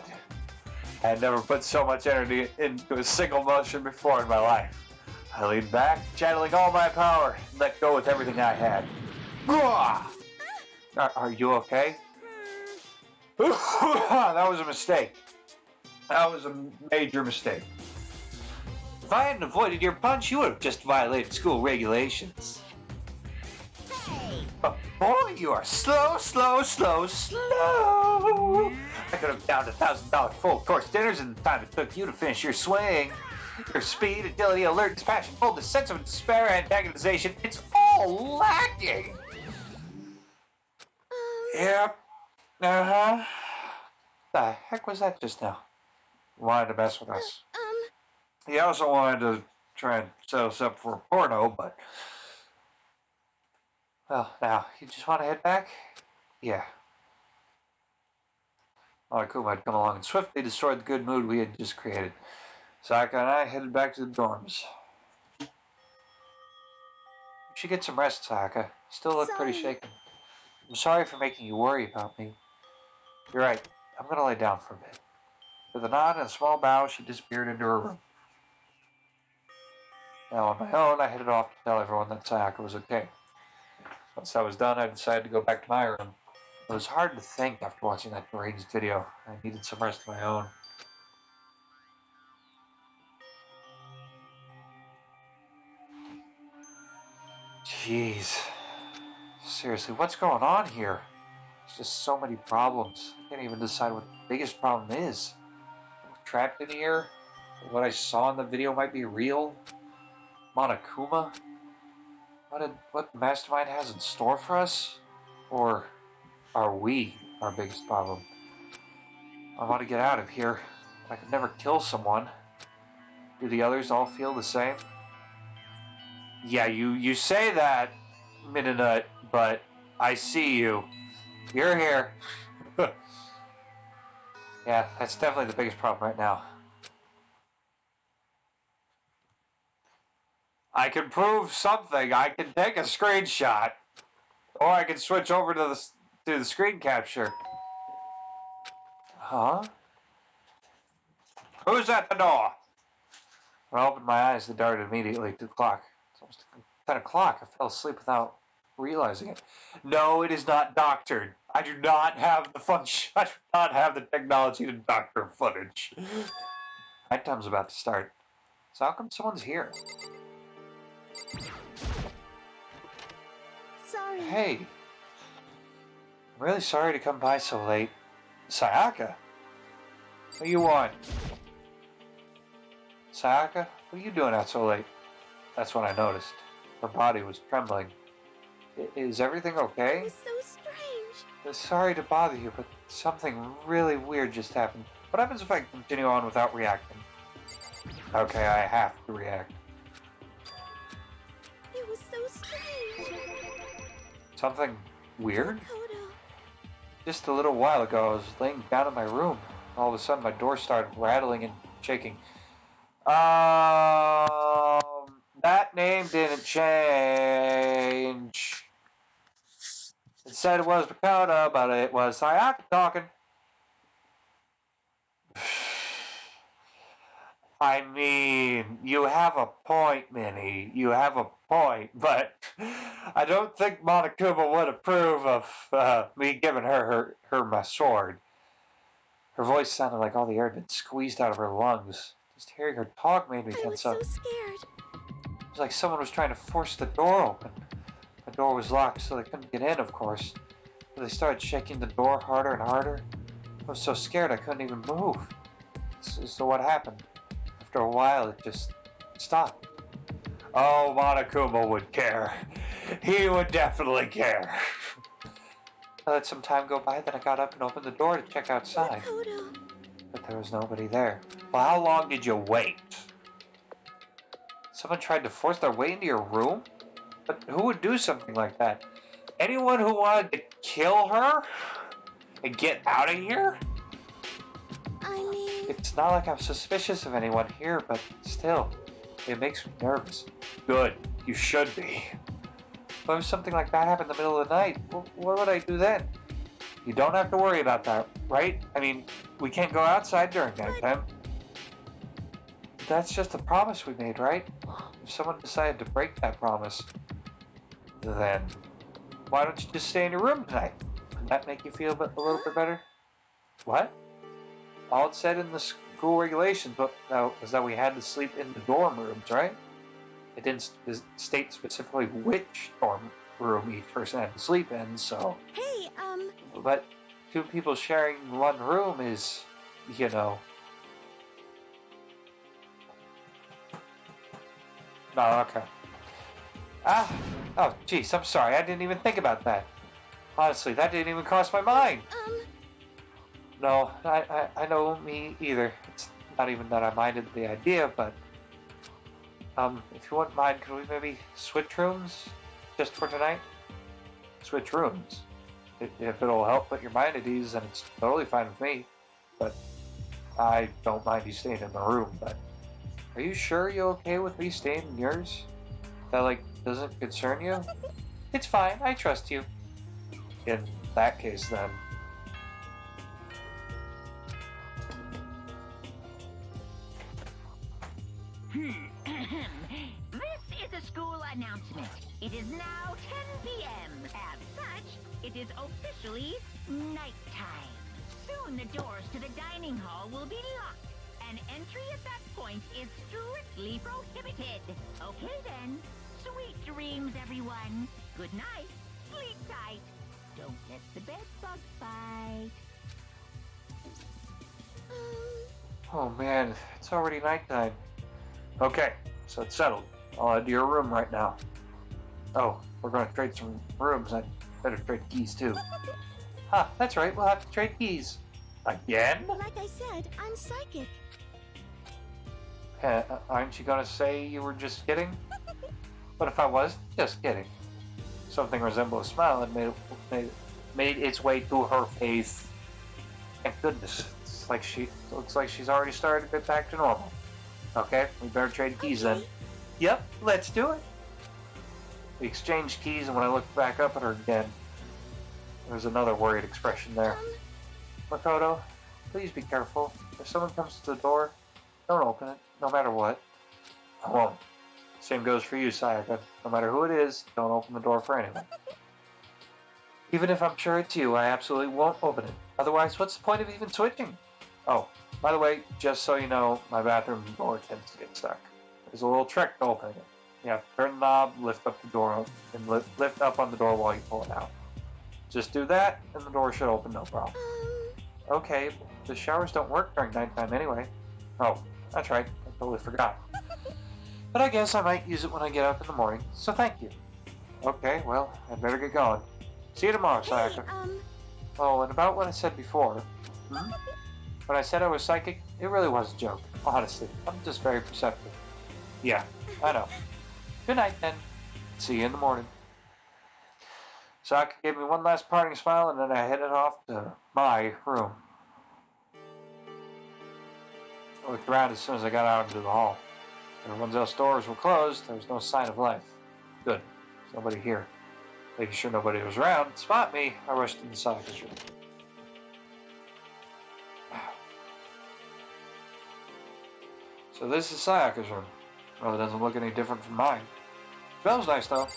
I had never put so much energy into a single motion before in my life. I leaned back, channeling all my power, and let go with everything I had. Are you okay? That was a mistake. That was a major mistake. If I hadn't avoided your punch, you would have just violated school regulations. Hey! But boy, you are slow. I could have downed $1,000 full course dinners in the time it took you to finish your swing. Your speed, agility, alertness, passion, boldness, sense of despair, antagonization, it's all lacking. Yep. Uh-huh. The heck was that just now? Wanted to mess with us. He also wanted to try and set us up for a porno, but... Well, now, you just want to head back? Yeah. Akuma had come along and swiftly destroyed the good mood we had just created. Sayaka and I headed back to the dorms. You should get some rest, Sayaka. You still look pretty shaken. I'm sorry for making you worry about me. You're right. I'm going to lay down for a bit. With a nod and a small bow, she disappeared into her room. Now, on my own, I headed off to tell everyone that Sayaka was okay. Once that was done, I decided to go back to my room. It was hard to think after watching that deranged video. I needed some rest of my own. Jeez. Seriously, what's going on here? There's just so many problems. I can't even decide what the biggest problem is. We're trapped in here? What I saw in the video might be real? Monokuma? What the Mastermind has in store for us? Or are we our biggest problem? I want to get out of here. I could never kill someone. Do the others all feel the same? Yeah, you say that, Minanut, but I see you. You're here. Yeah, that's definitely the biggest problem right now. I can prove something. I can take a screenshot. Or I can switch over to the screen capture. Huh? Who's at the door? When I opened my eyes, they darted immediately to the clock. It's almost 10 o'clock. I fell asleep without realizing it. No, it is not doctored. I do not have the function. I do not have the technology to doctor footage. Nighttime's about to start. So how come someone's here? Sorry. Hey. I'm really sorry to come by so late. Sayaka? What do you want? Sayaka? What are you doing out so late? That's when I noticed. Her body was trembling. Is everything okay? It was so strange. I'm sorry to bother you, but something really weird just happened. What happens if I continue on without reacting? Okay, I have to react. It was so strange. Something weird? Makoto. Just a little while ago, I was laying down in my room. All of a sudden, my door started rattling and shaking. That name didn't change. It said it was Makoto, but it was Sayaka talking. I mean, you have a point, Minnie. You have a point, but I don't think Monokuma would approve of me giving her my sword. Her voice sounded like all the air had been squeezed out of her lungs. Just hearing her talk made me I was tense up. so scared. It was like someone was trying to force the door open. The door was locked, so they couldn't get in, of course. But they started shaking the door harder and harder. I was so scared I couldn't even move. So what happened? After a while, it just stopped. Oh, Monokuma would care. He would definitely care. I let some time go by, then I got up and opened the door to check outside. Makoto. But there was nobody there. Well, how long did you wait? Someone tried to force their way into your room? But who would do something like that? Anyone who wanted to kill her? And get out of here? I mean, It's not like I'm suspicious of anyone here, but still, it makes me nervous. Good. You should be. But if something like that happened in the middle of the night, what would I do then? You don't have to worry about that, right? I mean, we can't go outside during nighttime. That's just a promise we made, right? If someone decided to break that promise, then why don't you just stay in your room tonight? Would that make you feel a little bit better? What? All it said in the school regulations was that we had to sleep in the dorm rooms, right? It didn't state specifically which dorm room each person had to sleep in, so... hey, But two people sharing one room is, you know... No, okay. Oh, jeez, I'm sorry. I didn't even think about that. Honestly, that didn't even cross my mind. No, I know me either. It's not even that I minded the idea, but... if you wouldn't mind, could we maybe switch rooms? Just for tonight? Switch rooms. If it'll help put your mind at ease, then it's totally fine with me. But I don't mind you staying in my room, but... Are you sure you're okay with me staying in yours? That, like, doesn't concern you? It's fine, I trust you. In that case, then... This is a school announcement. It is now 10 p.m. As such, it is officially nighttime. Soon the doors to the dining hall will be locked, and entry at that point is strictly prohibited. Okay then. Sweet dreams, everyone. Good night. Sleep tight. Don't let the bed bug bite. Oh man, it's already nighttime. Okay, so it's settled. I'll head to your room right now. Oh, we're going to trade some rooms. I better trade keys too. Huh, that's right, we'll have to trade keys. Again? like I said, I'm psychic. Aren't you going to say you were just kidding? What if I was just kidding? Something resembling a smile had made its way to her face. Thank goodness. Looks like she's already started to get back to normal. Okay, we better trade keys then. Yep, let's do it. We exchanged keys, and when I looked back up at her again, there was another worried expression there. Makoto, please be careful. If someone comes to the door, don't open it, no matter what. I won't. Same goes for you, Sayaka. No matter who it is, don't open the door for anyone. Even if I'm sure it's you, I absolutely won't open it. Otherwise, what's the point of even switching? Oh, by the way, just so you know, my bathroom door tends to get stuck. There's a little trick to opening it. You have to turn the knob, lift up the door, and lift up on the door while you pull it out. Just do that, and the door should open no problem. Okay, the showers don't work during nighttime anyway. Oh, that's right, I totally forgot. But I guess I might use it when I get up in the morning, so thank you. Okay, well, I'd better get going. See you tomorrow, Sayaka. Oh, and about what I said before. When I said I was psychic, it really was a joke. Honestly, I'm just very perceptive. Yeah, I know. Good night, then. See you in the morning. Sayaka gave me one last parting smile, and then I headed off to my room. I looked around as soon as I got out into the hall. Everyone's else doors were closed. There was no sign of life. Good. There's nobody here. Making sure nobody was around to spot me, I rushed into Sayaka's room. So this is Sayaka's room. Well, it doesn't look any different from mine. Smells nice, though.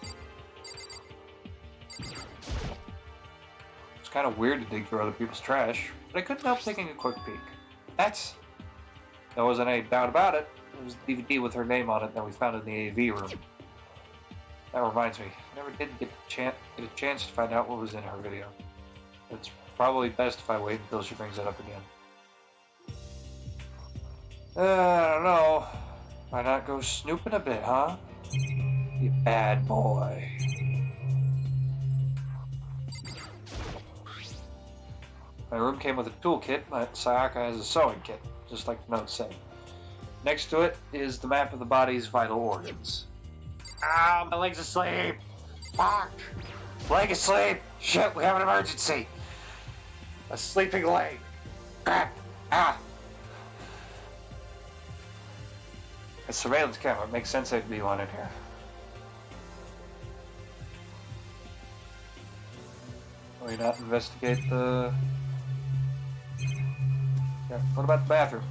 It's kind of weird to dig through other people's trash, but I couldn't help taking a quick peek. There wasn't any doubt about it. It was the DVD with her name on it that we found in the AV room. That reminds me, I never did get a chance to find out what was in her video. It's probably best if I wait until she brings it up again. I don't know. Why not go snooping a bit, huh? You bad boy. My room came with a toolkit, but Sayaka has a sewing kit, just like the note said. Next to it is the map of the body's vital organs. Ah, my leg's asleep! Fuck! Leg asleep! Shit, we have an emergency! A sleeping leg! Crap! Ah! A surveillance camera. It makes sense there'd be one in here. Why not investigate the... Yeah, what about the bathroom?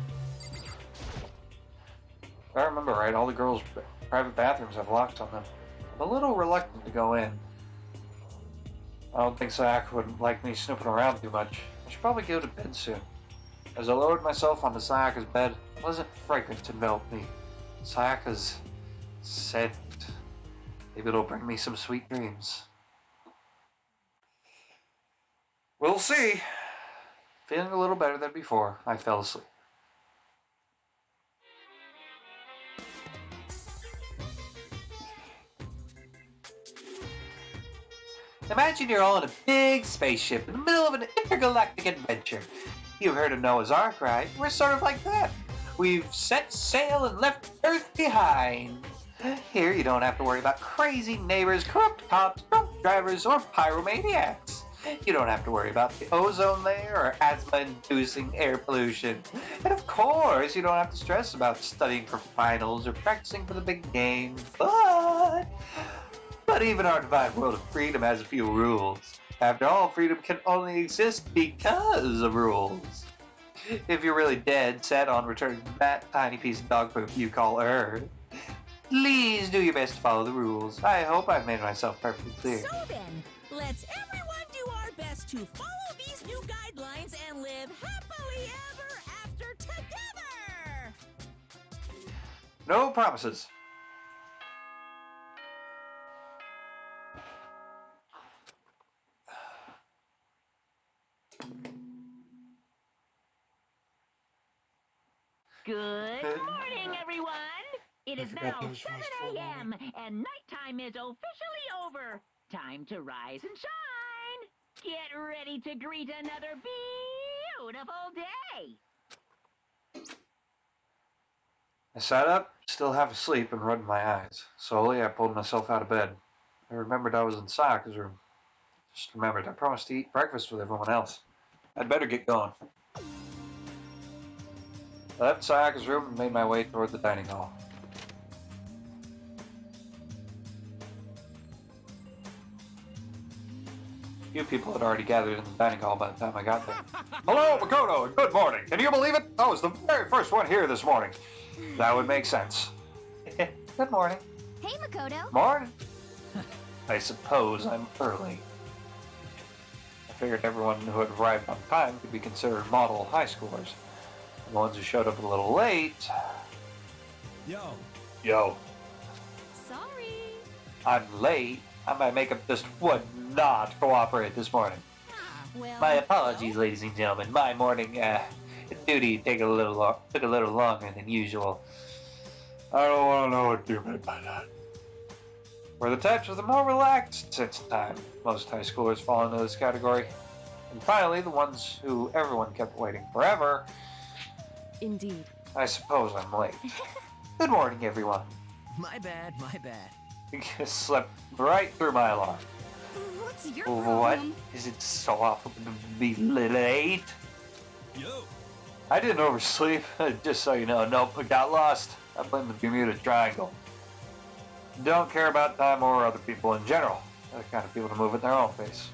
If I remember right, all the girls' private bathrooms have locks on them. I'm a little reluctant to go in. I don't think Sayaka would like me snooping around too much. I should probably go to bed soon. As I lowered myself onto Sayaka's bed, a pleasant fragrance enveloped me. Sayaka's scent. Maybe it'll bring me some sweet dreams. We'll see. Feeling a little better than before, I fell asleep. Imagine you're all in a big spaceship in the middle of an intergalactic adventure. You've heard of Noah's Ark, right? We're sort of like that. We've set sail and left Earth behind. Here you don't have to worry about crazy neighbors, corrupt cops, drunk drivers, or pyromaniacs. You don't have to worry about the ozone layer or asthma-inducing air pollution. And of course, you don't have to stress about studying for finals or practicing for the big game. But even our divine world of freedom has a few rules. After all, freedom can only exist because of rules. If you're really dead set on returning to that tiny piece of dog poop you call Earth, please do your best to follow the rules. I hope I've made myself perfectly clear. So then, let's everyone do our best to follow these new guidelines and live happily ever after together! No promises. Good morning, everyone. It is now 7 a.m. and nighttime is officially over. Time to rise and shine. Get ready to greet another beautiful day. I sat up, still half asleep, and rubbed my eyes. Slowly, I pulled myself out of bed. I remembered I was in Sayaka's room. Just remembered I promised to eat breakfast with everyone else. I'd better get going. I left Sayaka's room and made my way toward the dining hall. A few people had already gathered in the dining hall by the time I got there. Hello, Makoto, and good morning. Can you believe it? I was the very first one here this morning. That would make sense. Good morning. Hey, Makoto. Morning. I suppose I'm early. figured everyone who had arrived on time could be considered model high schoolers. The ones who showed up a little late... Yo. Sorry. I'm late. I might make up just would not cooperate this morning. Well, My apologies, ladies and gentlemen. My morning duty took a little longer than usual. I don't want to know what you meant by that. We're the types with a more relaxed sense of time. Most high schoolers fall into this category. And finally, the ones who everyone kept waiting forever. Indeed. I suppose I'm late. Good morning, everyone. My bad, my bad. You slept right through my alarm. What's your What? problem? Is it so awful to be late? Yo! I didn't oversleep. Just so you know, nope, I got lost. I blame the Bermuda Triangle. Don't care about time or other people in general. They're the kind of people to move at their own pace.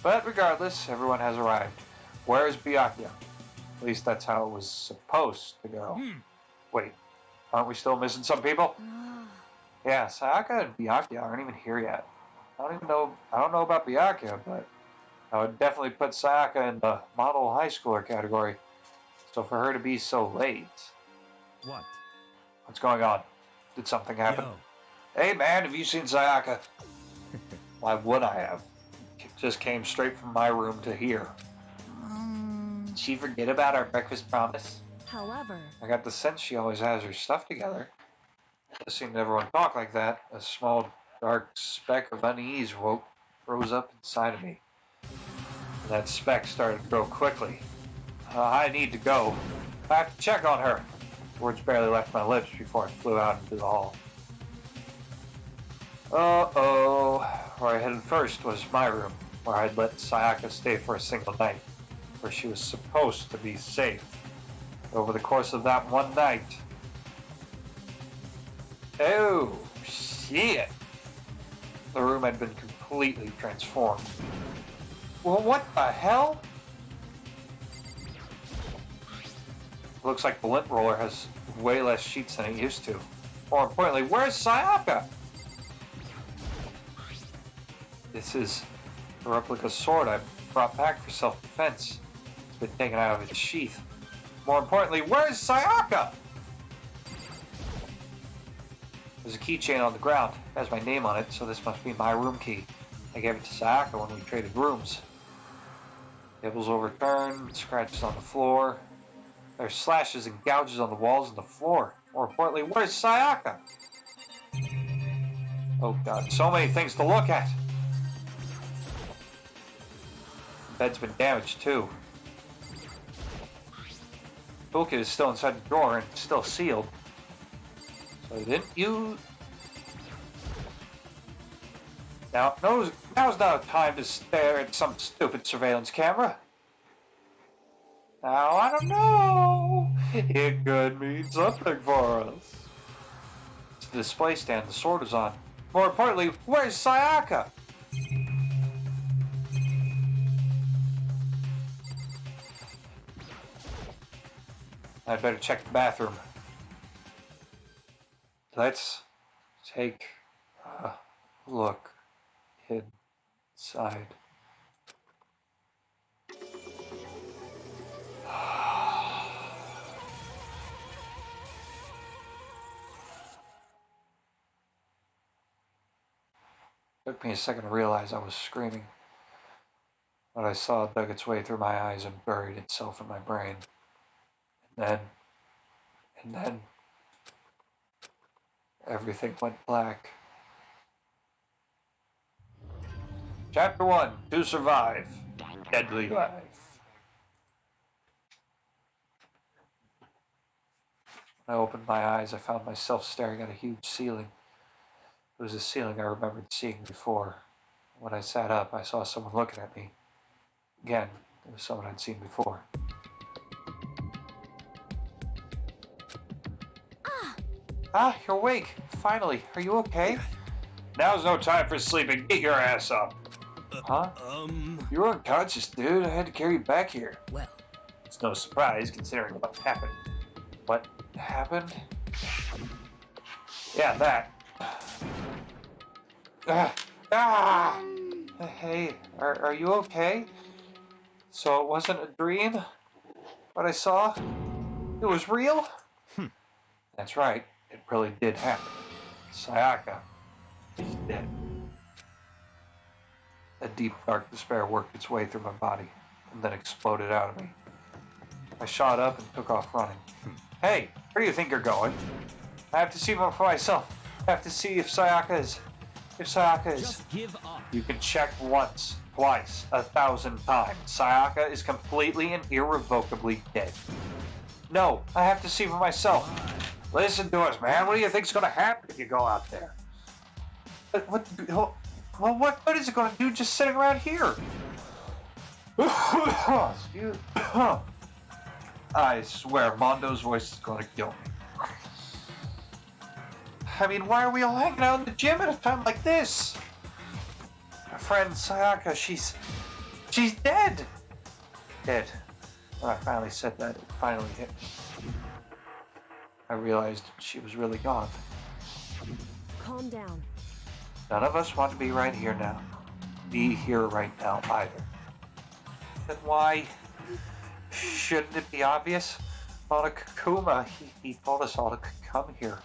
But regardless, everyone has arrived. Where is Byakuya? At least that's how it was supposed to go. Wait, aren't we still missing some people? Yeah, Sayaka and Byakuya aren't even here yet. I don't know about Byakuya, but I would definitely put Sayaka in the model high schooler category. So for her to be so late... What? What's going on? Did something happen? Yo. Hey man, have you seen Sayaka? Why would I have? Just came straight from my room to here. Did she forget about our breakfast promise? However, I got the sense she always has her stuff together. Listening to everyone talk like that, a small dark speck of unease rose up inside of me. And that speck started to grow quickly. I need to go. I have to check on her. Words barely left my lips before I flew out into the hall. Uh-oh. Where I headed first was my room, where I'd let Sayaka stay for a single night, where she was supposed to be safe. Over the course of that one night... Oh, shit! The room had been completely transformed. Well, what the hell? Looks like the lint roller has way less sheets than it used to. More importantly, where's Sayaka? This is a replica sword I brought back for self-defense. It's been taken out of its sheath. More importantly, where's Sayaka? There's a keychain on the ground. It has my name on it, so this must be my room key. I gave it to Sayaka when we traded rooms. Tables overturned, scratches on the floor. There's slashes and gouges on the walls and the floor. More importantly, where's Sayaka? Oh god, so many things to look at. The bed's been damaged too. The toolkit is still inside the drawer and still sealed. So didn't you... Now's not a time to stare at some stupid surveillance camera. Now, I don't know. It could mean something for us. It's the display stand the sword is on. More importantly, where's Sayaka? I'd better check the bathroom. Let's take a look inside. Took me a second to realize I was screaming. What I saw dug its way through my eyes and buried itself in my brain. And then, everything went black. Chapter 1, To Survive, Deadly Life. When I opened my eyes, I found myself staring at a huge ceiling. It was a ceiling I remembered seeing before. When I sat up, I saw someone looking at me. Again, it was someone I'd seen before. You're awake. Finally. Are you okay? Now's no time for sleeping. Get your ass up. Huh? You were unconscious, dude. I had to carry you back here. Well. It's no surprise, considering what happened. What happened? Yeah, that. Hey, are you okay? So it wasn't a dream? What I saw? It was real? That's right. It really did happen. Sayaka is dead. A deep, dark despair worked its way through my body and then exploded out of me. I shot up and took off running. Hey, where do you think you're going? I have to see for myself. I have to see if Sayaka is... Just give up. You can check once, twice, 1,000 times. Sayaka is completely and irrevocably dead. No, I have to see for myself. Listen to us, man. What do you think's gonna happen if you go out there? What good is it gonna do just sitting around here? Excuse. I swear, Mondo's voice is gonna kill me. I mean, why are we all hanging out in the gym at a time like this? My friend Sayaka, she's dead. Dead. When I finally said that, it finally hit me. I realized she was really gone. Calm down. None of us want to be right here now. Be here right now either. Then why shouldn't it be obvious? Monokuma, he told us all to come here.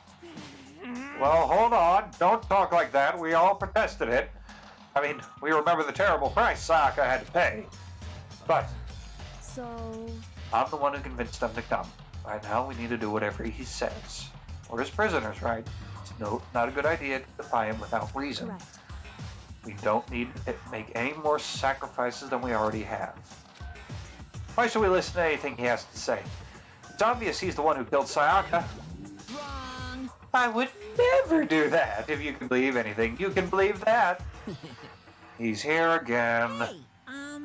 Well, hold on. Don't talk like that. We all protested it. I mean, we remember the terrible price Sayaka had to pay. But So... I'm the one who convinced them to come. Right now, we need to do whatever he says. We're his prisoners, right? It's not a good idea to defy him without reason. Correct. We don't need to make any more sacrifices than we already have. Why should we listen to anything he has to say? It's obvious he's the one who killed Sayaka. Wrong. I would never do that. If you can believe anything, you can believe that. He's here again. Hey,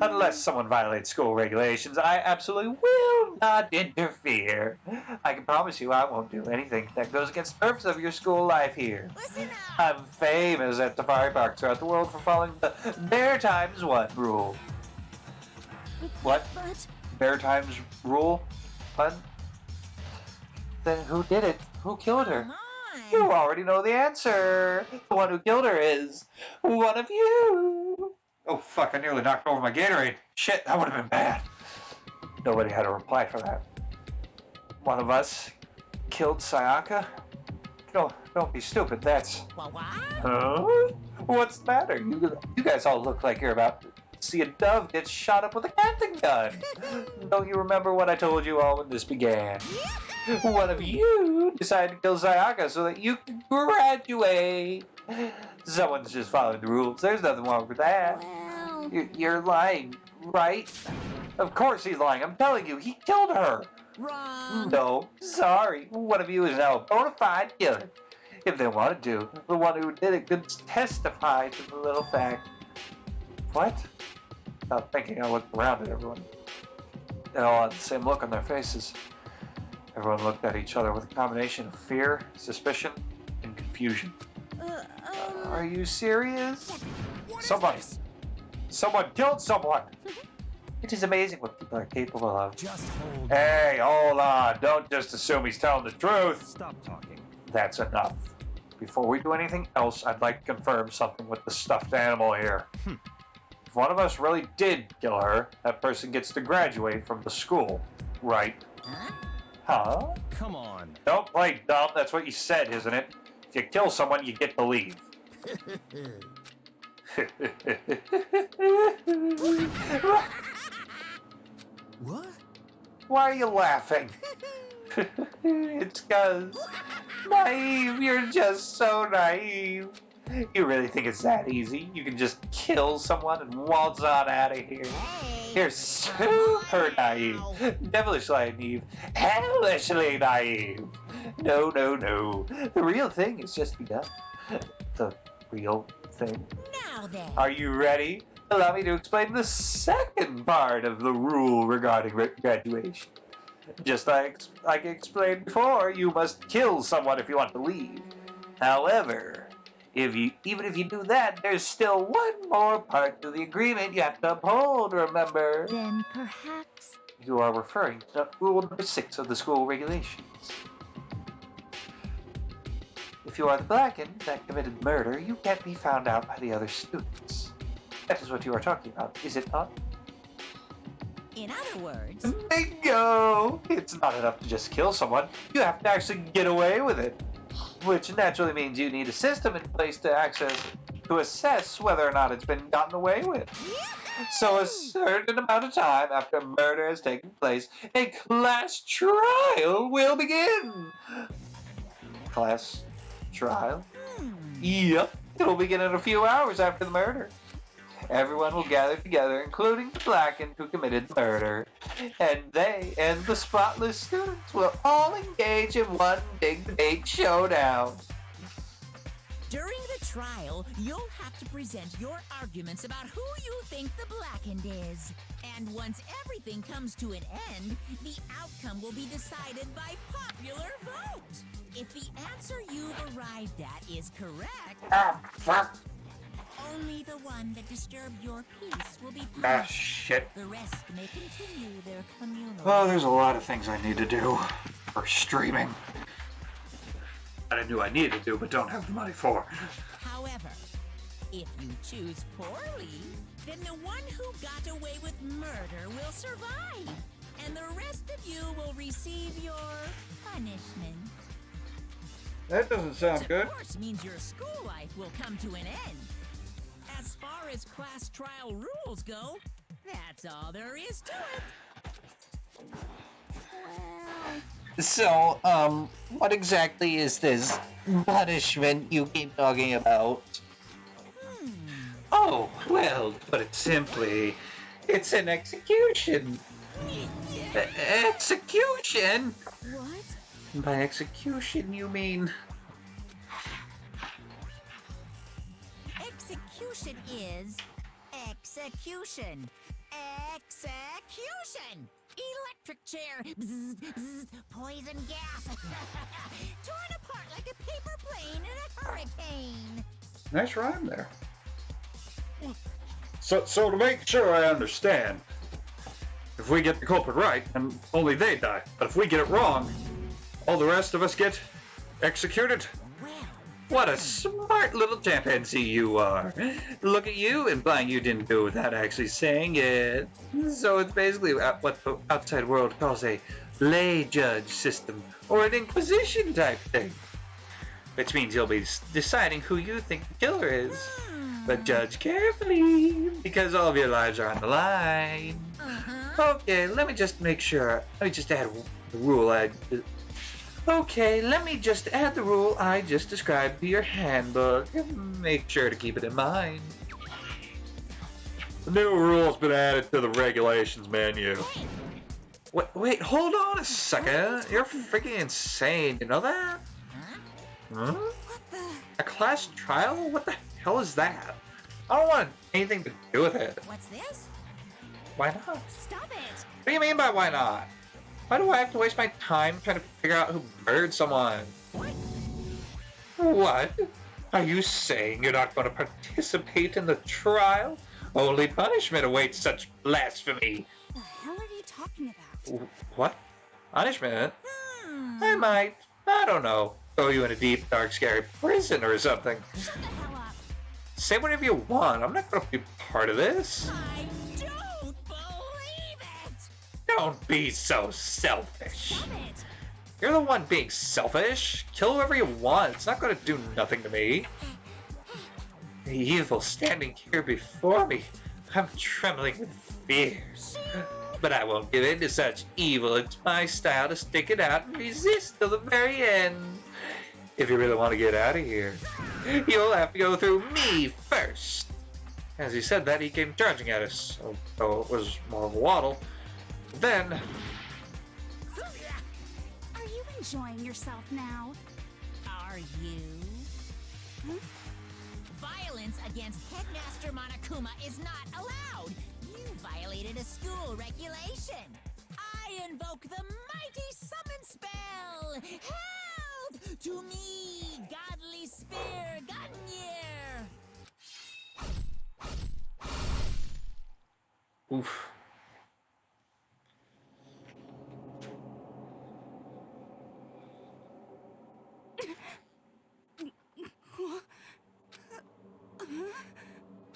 Unless someone violates school regulations, I absolutely will not interfere. I can promise you I won't do anything that goes against the purpose of your school life here. listen up. I'm famous at safari parks throughout the world for following the Bear Times What rule. What? But... Bear Times rule? What? Then who did it? Who killed her? Come on. You already know the answer. The one who killed her is one of you. Oh, fuck, I nearly knocked over my Gatorade. Shit, that would have been bad. Nobody had a reply for that. One of us killed Sayaka? Don't be stupid, that's... What? Huh? What's the matter? You guys all look like you're about to see a dove get shot up with a Gatling gun. Don't you remember what I told you all when this began? One of you decided to kill Sayaka so that you can graduate. Someone's just following the rules. There's nothing wrong with that. Well, You're lying, right? Of course he's lying. I'm telling you, he killed her. wrong. No, sorry. One of you is now a bona fide killer. If they wanted to, the one who did it could testify to the little fact. What? Without thinking, I looked around at everyone. They all had the same look on their faces. Everyone looked at each other with a combination of fear, suspicion, and confusion. Are you serious? Someone killed someone! It is amazing what people are capable of. Just hold. Hey, hold on. Don't just assume he's telling the truth. Stop talking. That's enough. Before we do anything else, I'd like to confirm something with the stuffed animal here. If one of us really did kill her, that person gets to graduate from the school, right? Huh? Huh? Come on. Don't play dumb, that's what you said, isn't it? If you kill someone, you get to leave. What? Why are you laughing? It's 'cause naive, you're just so naive. You really think it's that easy? You can just kill someone and waltz on out of here. Hey. You're super naive. Devilishly naive. Hellishly naive. No. The real thing is just begun. The real thing. Now then. Are you ready? Allow me to explain the second part of the rule regarding graduation. Just like I explained before, you must kill someone if you want to leave. However, even if you do that, there's still one more part to the agreement you have to uphold, remember? Then perhaps... You are referring to rule number 6 of the school regulations. If you are the Blackened that committed murder, you can't be found out by the other students. That is what you are talking about, is it not? In other words, Bingo! It's not enough to just kill someone. You have to actually get away with it. Which naturally means you need a system in place to assess whether or not it's been gotten away with. So a certain amount of time after a murder has taken place, a class trial will begin. Class trial? Yep, it'll begin in a few hours after the murder. Everyone will gather together, including the blackened who committed the murder. And they and the spotless students will all engage in one big debate showdown. during the trial, you'll have to present your arguments about who you think the blackened is. And once everything comes to an end, the outcome will be decided by popular vote. If the answer you've arrived at is correct, Fuck. only the one that disturbed your peace will be Ah, punished. shit. The rest may continue their communal. Oh, there's a lot of things I need to do for streaming. That I knew I needed to do, but don't have the money for. However, if you choose poorly, then the one who got away with murder will survive, and the rest of you will receive your punishment. That doesn't sound Which, good. of course, means your school life will come to an end. As far as class trial rules go, that's all there is to it. So, what exactly is this punishment you keep talking about? Oh, well, to put it simply, it's an execution. Execution? What? By execution, you mean... Execution is execution. Execution! Electric chair. Bzz, bzz, poison gas. Torn apart like a paper plane in a hurricane. Nice rhyme there. So to make sure I understand, if we get the culprit right, and only they die. But if we get it wrong, all the rest of us get executed? Well, What a smart little chimpanzee you are. Look at you, implying you didn't go without actually saying it. So it's basically what the outside world calls a lay judge system, or an inquisition type thing. Which means you'll be deciding who you think the killer is. But judge carefully, because all of your lives are on the line. Okay, let me just make sure. Let me just add the rule Okay, let me just add the rule I just described to your handbook. Make sure to keep it in mind. The new rule's been added to the regulations menu. Wait, hold on a second. You're freaking insane. You know that? Huh? A class trial? What the hell is that? I don't want anything to do with it. what's this? Why not? Stop it! What do you mean by why not? Why do I have to waste my time trying to figure out who murdered someone? What? What? Are you saying you're not going to participate in the trial? Only punishment awaits such blasphemy. The hell are you talking about? What? Punishment? I might. I don't know. Throw you in a deep, dark, scary prison or something. Shut the hell up. Say whatever you want. I'm not going to be part of this. I don't believe it! Don't be so selfish. Stop it! You're the one being selfish. Kill whoever you want. It's not going to do nothing to me. The evil standing here before me. I'm trembling with fear. But I won't give in to such evil. It's my style to stick it out and resist till the very end. If you really want to get out of here, you'll have to go through me first. As he said that, he came charging at us, although it was more of a waddle. Then, Are you enjoying yourself now? Are you? Violence against Headmaster Monokuma is not allowed. You violated a school regulation. I invoke the mighty summon spell. Help to me, godly spear, Gunyear. oof.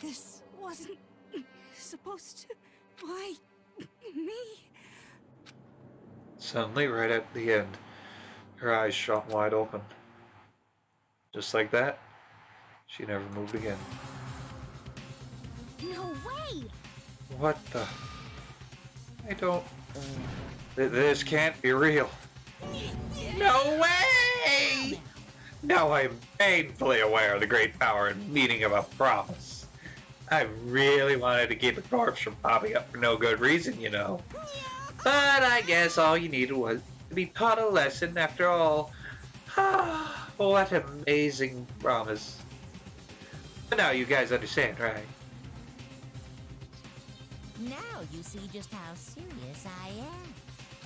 This wasn't supposed to. Why me? Suddenly, right at the end, her eyes shot wide open. Just like that, she never moved again. No way! What the? I don't... This can't be real. No way! Now I'm painfully aware of the great power and meaning of a promise. I really wanted to keep a corpse from popping up for no good reason, you know. But I guess all you needed was to be taught a lesson after all. What an amazing promise. But now you guys understand, right? Now you see just how serious I am.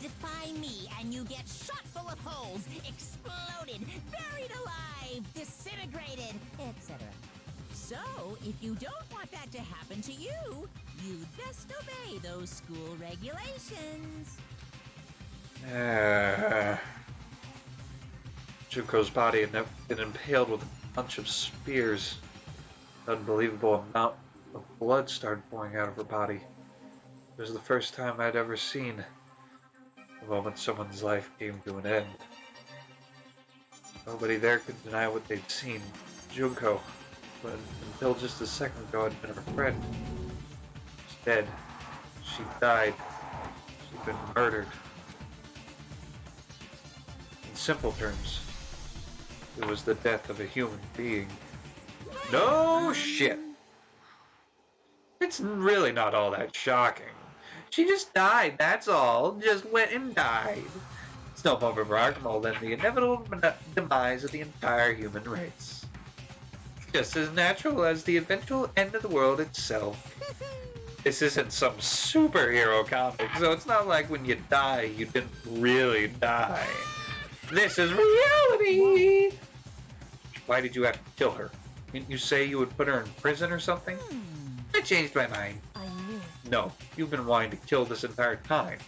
Defy me and you get shot full of holes, exploded, buried alive, disintegrated, etc. So, if you don't want that to happen to you, you'd best obey those school regulations. Junko's body had been impaled with a bunch of spears. An unbelievable amount of blood started pouring out of her body. It was the first time I'd ever seen the moment someone's life came to an end. Nobody there could deny what they'd seen. Junko, but until just a second ago, had been her friend. She's dead. She died. She'd been murdered. In simple terms, it was the death of a human being. No shit! It's really not all that shocking. She just died, that's all. Just went and died. It's no more remarkable than the inevitable demise of the entire human race. Just as natural as the eventual end of the world itself. This isn't some superhero comic, so it's not like when you die, you didn't really die. This is reality! Why did you have to kill her? Didn't you say you would put her in prison or something? I changed my mind. I knew. No, you've been wanting to kill this entire time.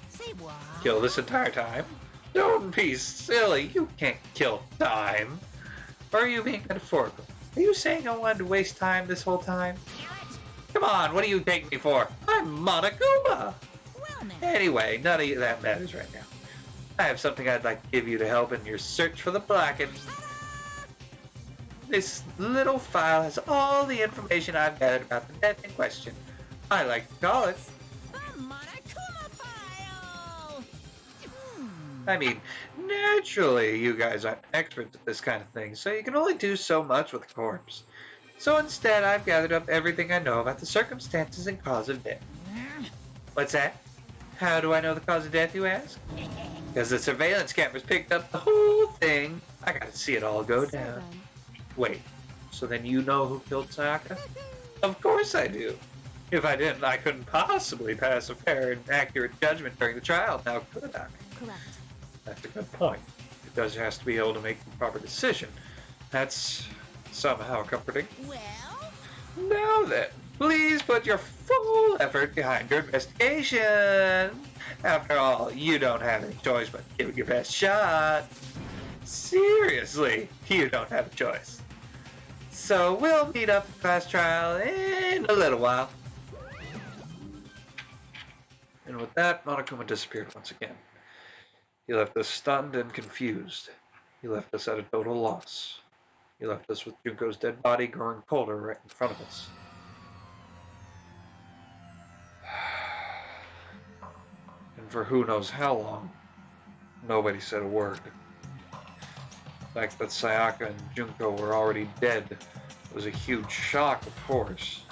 Say what? Kill this entire time? Don't be silly. You can't kill time. Or are you being metaphorical? Are you saying I wanted to waste time this whole time? Come on, what do you take me for? I'm Monokuma! Well, now. Anyway, none of that matters right now. I have something I'd like to give you to help in your search for the Blackened. This little file has all the information I've gathered about the death in question. I like to call it... The Monokuma File! I mean, naturally, you guys aren't experts at this kind of thing, so you can only do so much with a corpse. So instead, I've gathered up everything I know about the circumstances and cause of death. What's that? How do I know the cause of death, you ask? Because the surveillance cameras picked up the whole thing. I gotta see it all go down. Wait, so then you know who killed Sayaka? Of course I do. If I didn't, I couldn't possibly pass a fair and accurate judgment during the trial, now could I? Correct. That's a good point. The judge has to be able to make the proper decision. That's somehow comforting. Well? Now then, please put your full effort behind your investigation. After all, you don't have any choice but give it your best shot. Seriously, you don't have a choice. So we'll meet up at class trial in a little while. And with that, Monokuma disappeared once again. He left us stunned and confused. He left us at a total loss. He left us with Junko's dead body growing colder right in front of us. And for who knows how long, nobody said a word. The fact that Sayaka and Junko were already dead was a huge shock, of course.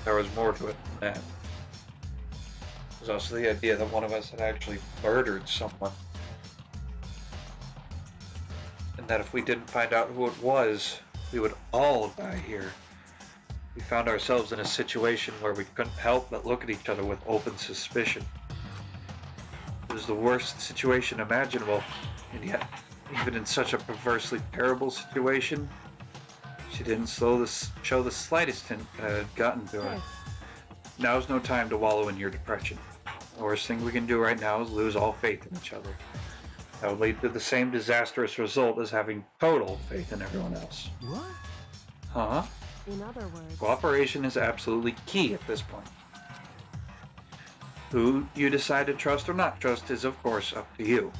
There was more to it than that. There was also the idea that one of us had actually murdered someone. And that if we didn't find out who it was, we would all die here. We found ourselves in a situation where we couldn't help but look at each other with open suspicion. It was the worst situation imaginable, and yet, even in such a perversely terrible situation, she didn't show the slightest hint that it had gotten to her. Now's no time to wallow in your depression. The worst thing we can do right now is lose all faith in each other. That would lead to the same disastrous result as having total faith in everyone else. What? Huh? In other words, Cooperation is absolutely key at this point. Who you decide to trust or not trust is, of course, up to you.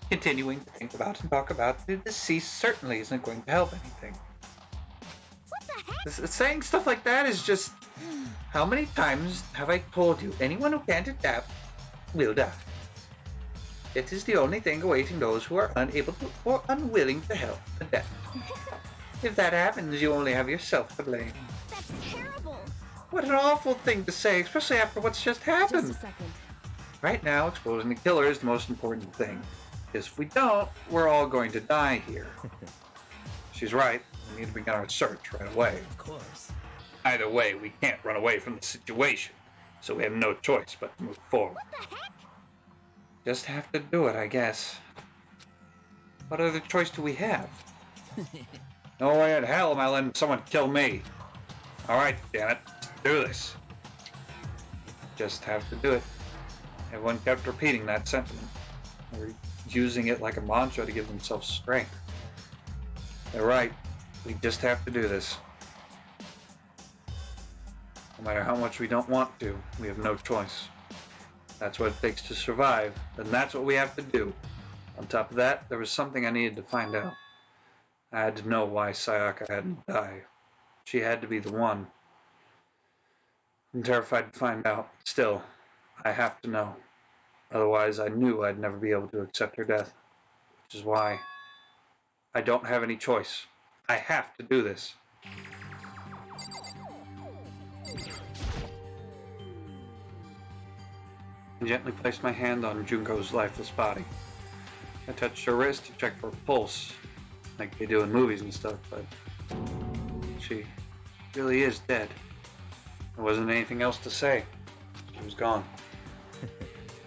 Continuing to think about and talk about the deceased certainly isn't going to help anything. What the heck? Saying stuff like that is just... How many times have I told you anyone who can't adapt will die? It is the only thing awaiting those who are unable to or unwilling to help adapt. If that happens, you only have yourself to blame. That's terrible. What an awful thing to say, especially after what's just happened. just a second. Right now, exposing the killer is the most important thing. Because if we don't, we're all going to die here. She's right. We need to begin our search right away. Of course. Either way, we can't run away from the situation. So we have no choice but to move forward. What the heck? Just have to do it, I guess. What other choice do we have? No way in hell am I letting someone kill me. Alright, damn it. Let's do this. Just have to do it. Everyone kept repeating that sentiment. Or using it like a mantra to give themselves strength. They're right. We just have to do this. No matter how much we don't want to, we have no choice. That's what it takes to survive, and that's what we have to do. On top of that, there was something I needed to find out. I had to know why Sayaka hadn't died. She had to be the one. I'm terrified to find out. Still, I have to know. Otherwise, I knew I'd never be able to accept her death. Which is why I don't have any choice. I have to do this. I gently placed my hand on Junko's lifeless body. I touched her wrist to check for a pulse, like they do in movies and stuff, but she really is dead. There wasn't anything else to say. She was gone.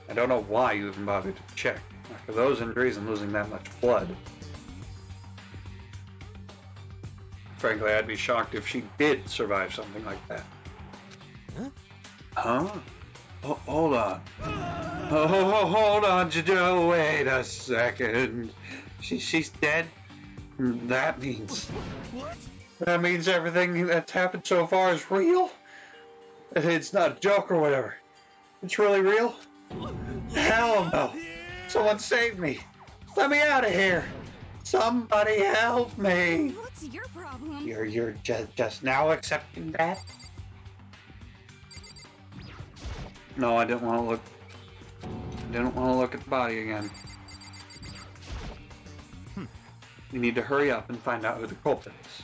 I don't know why you even bothered to check. After those injuries and losing that much blood. Frankly, I'd be shocked if she did survive something like that. Huh? Oh, hold on. Oh, hold on, Joe. Wait a second. She's dead? That means... What? That means everything that's happened so far is real? It's not a joke or whatever. It's really real? Hell no. Someone save me. Let me out of here. Somebody help me. What's your problem? You're just now accepting that? No, I didn't want to look. Didn't want to look at the body again. We need to hurry up and find out who the culprit is.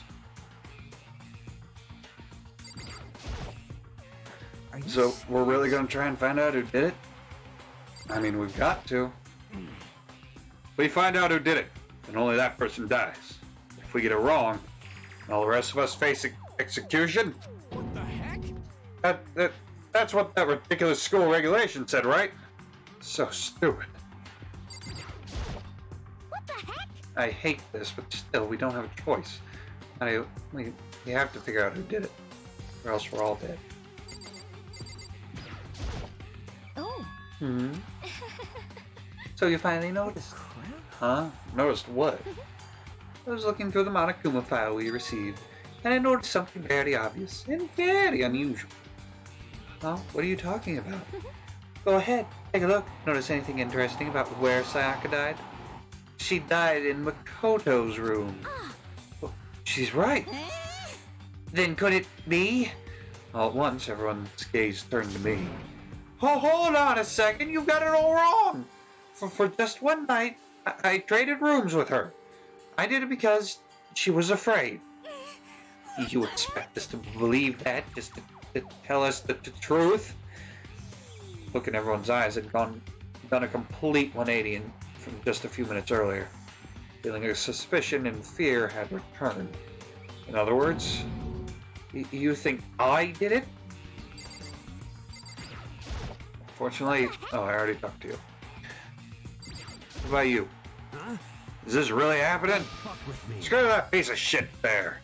So, we're really going to try and find out who did it? I mean, we've got to. We find out who did it, and only that person dies. If we get it wrong, all the rest of us face execution. What the heck? That's what that ridiculous school regulation said, right? So stupid. What the heck? I hate this, but still, we don't have a choice. We have to figure out who did it, or else we're all dead. Oh. So you finally noticed? Huh? Noticed what? I was looking through the Monokuma file we received, and I noticed something very obvious and very unusual. Huh? What are you talking about? Go ahead, take a look. Notice anything interesting about where Sayaka died? She died in Makoto's room. Well, she's right. Then could it be? All at once, everyone's gaze turned to me. Oh, hold on a second, you got it all wrong. For just one night, I traded rooms with her. I did it because she was afraid. You expect us to believe that just to tell us the truth? Look in everyone's eyes had done a complete 180 from just a few minutes earlier. Feeling of suspicion and fear had returned. In other words, you think I did it? Fortunately, oh, I already talked to you. What about you? Huh? Is this really happening? Fuck with me. Screw that piece of shit there.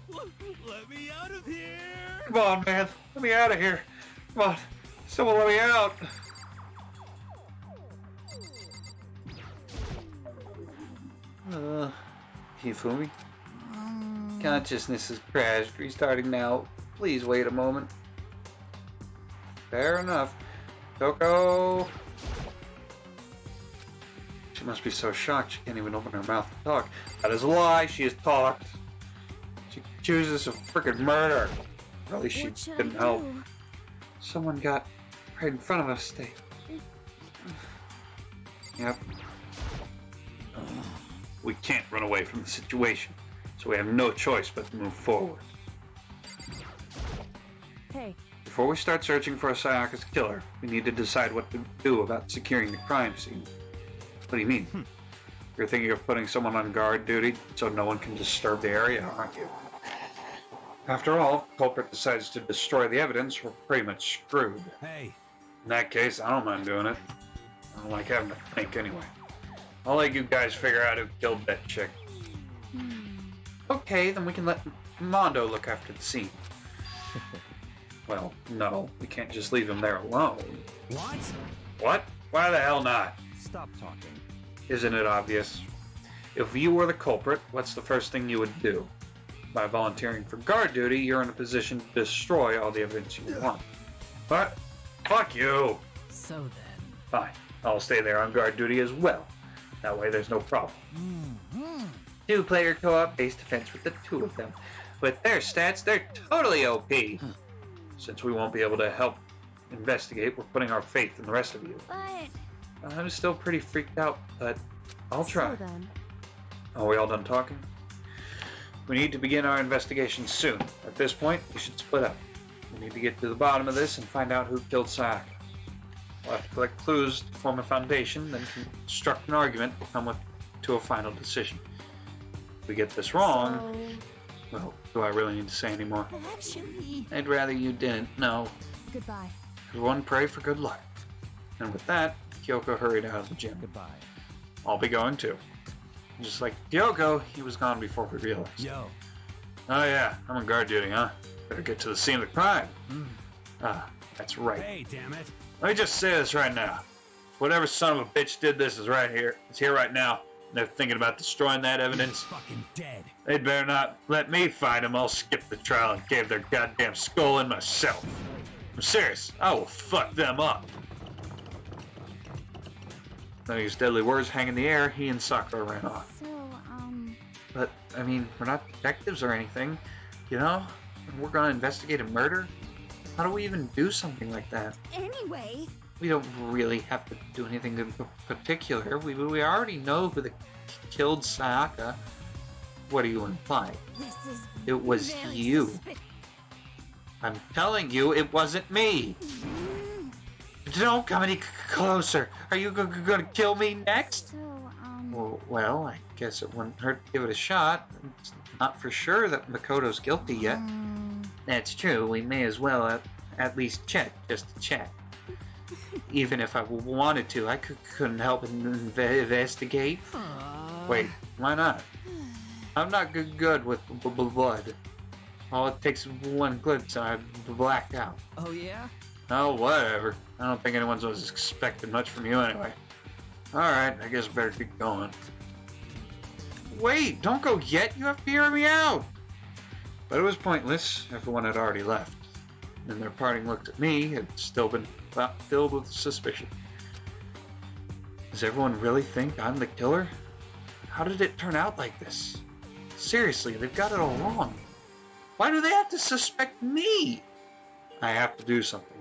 Let me out of here! Come on, man. Let me out of here. Come on. Someone let me out. Hifumi? Consciousness has crashed. Restarting now. Please wait a moment. Fair enough. Coco! She must be so shocked she can't even open her mouth to talk. That is a lie. She has talked. She accuses of frickin' murder. Really, she What should didn't I help. do? Someone got right in front of us. Yep. We can't run away from the situation, so we have no choice but to move forward. Hey, Before we start searching for Sayaka's killer, we need to decide what to do about securing the crime scene. What do you mean? You're thinking of putting someone on guard duty so no one can disturb the area, aren't you? After all, if the culprit decides to destroy the evidence, we're pretty much screwed. Hey, In that case, I don't mind doing it. I don't like having to think anyway. I'll let you guys figure out who killed that chick. Okay, then we can let Mondo look after the scene. Well, no, we can't just leave him there alone. what? What? Why the hell not? Stop talking. Isn't it obvious? If you were the culprit, what's the first thing you would do? By volunteering for guard duty, you're in a position to destroy all the evidence you want. But, fuck you! So then. Fine, I'll stay there on guard duty as well. That way there's no problem. two-player co-op base defense with the two of them. With their stats, they're totally OP. Since we won't be able to help investigate, we're putting our faith in the rest of you. But I'm still pretty freaked out, but I'll try. so then. Are we all done talking? We need to begin our investigation soon. At this point, we should split up. We need to get to the bottom of this and find out who killed Sayaka. We'll have to collect clues to form a foundation, then construct an argument to come to a final decision. If we get this wrong, well, do I really need to say any more? Actually. I'd rather you didn't. No. Goodbye. Everyone pray for good luck. And with that, Kyoko hurried out of the gym. Goodbye. I'll be going too. Just like Kyoko, he was gone before we realized. Yo. Oh yeah, I'm on guard duty, huh? Better get to the scene of the crime. Ah, that's right. Hey, damn it. Let me just say this right now. Whatever son of a bitch did this is right here. It's here right now. They're thinking about destroying that evidence. Fucking dead. They'd better not let me find him. I'll skip the trial and cave their goddamn skull in myself. I'm serious. I will fuck them up. Then his deadly words hang in the air. He and Sakura ran off. so, But, I mean, we're not detectives or anything, you know? We're gonna investigate a murder? How do we even do something like that? Anyway, We don't really have to do anything in particular. We already know who killed Sayaka. What do you imply? this is It was very you. suspicious. I'm telling you, it wasn't me. Don't come any closer. Are you gonna kill me next? so, Well, I guess it wouldn't hurt to give it a shot. It's not for sure that Makoto's guilty yet. That's true. We may as well at least check, just to check. Even if I wanted to, I couldn't help but investigate. Wait, why not? I'm not good with blood. All it takes is one glimpse and I blacked out. Oh, yeah? Oh, whatever. I don't think anyone was expecting much from you anyway. Alright, I guess I better keep going. Wait, don't go yet. You have to hear me out. But it was pointless. Everyone had already left. And their parting look at me had still been filled with suspicion. Does everyone really think I'm the killer? How did it turn out like this? Seriously, they've got it all wrong. Why do they have to suspect me? I have to do something.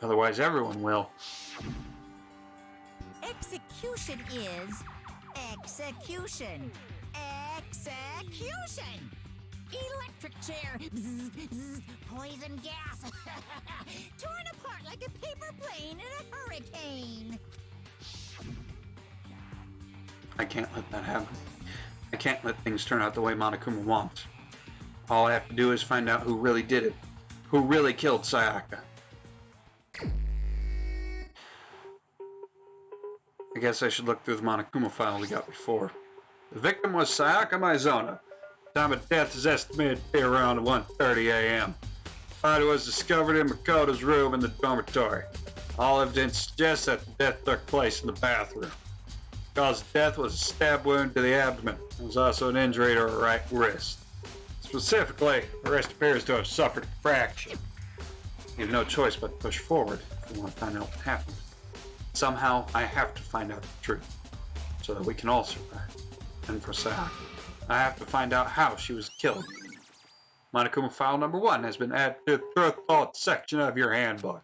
Otherwise everyone will. Execution is execution. Execution! Electric chair. Bzz, bzz, poison gas. Torn apart like a paper plane in a hurricane. I can't let that happen. I can't let things turn out the way Monokuma wants. All I have to do is find out who really did it. Who really killed Sayaka. I guess I should look through the Monokuma file we got before. The victim was Sayaka Maizona. Time of death is estimated to be around 1:30 a.m. Body was discovered in Makoto's room in the dormitory. All evidence suggests that the death took place in the bathroom. Cause of death was a stab wound to the abdomen. There was also an injury to her right wrist. As Specifically, the wrist appears to have suffered a fracture. You have no choice but to push forward if you want to find out what happened. Somehow, I have to find out the truth, so that we can all survive. And for Sayaka, I have to find out how she was killed. Monokuma file number 1 has been added to the thought section of your handbook.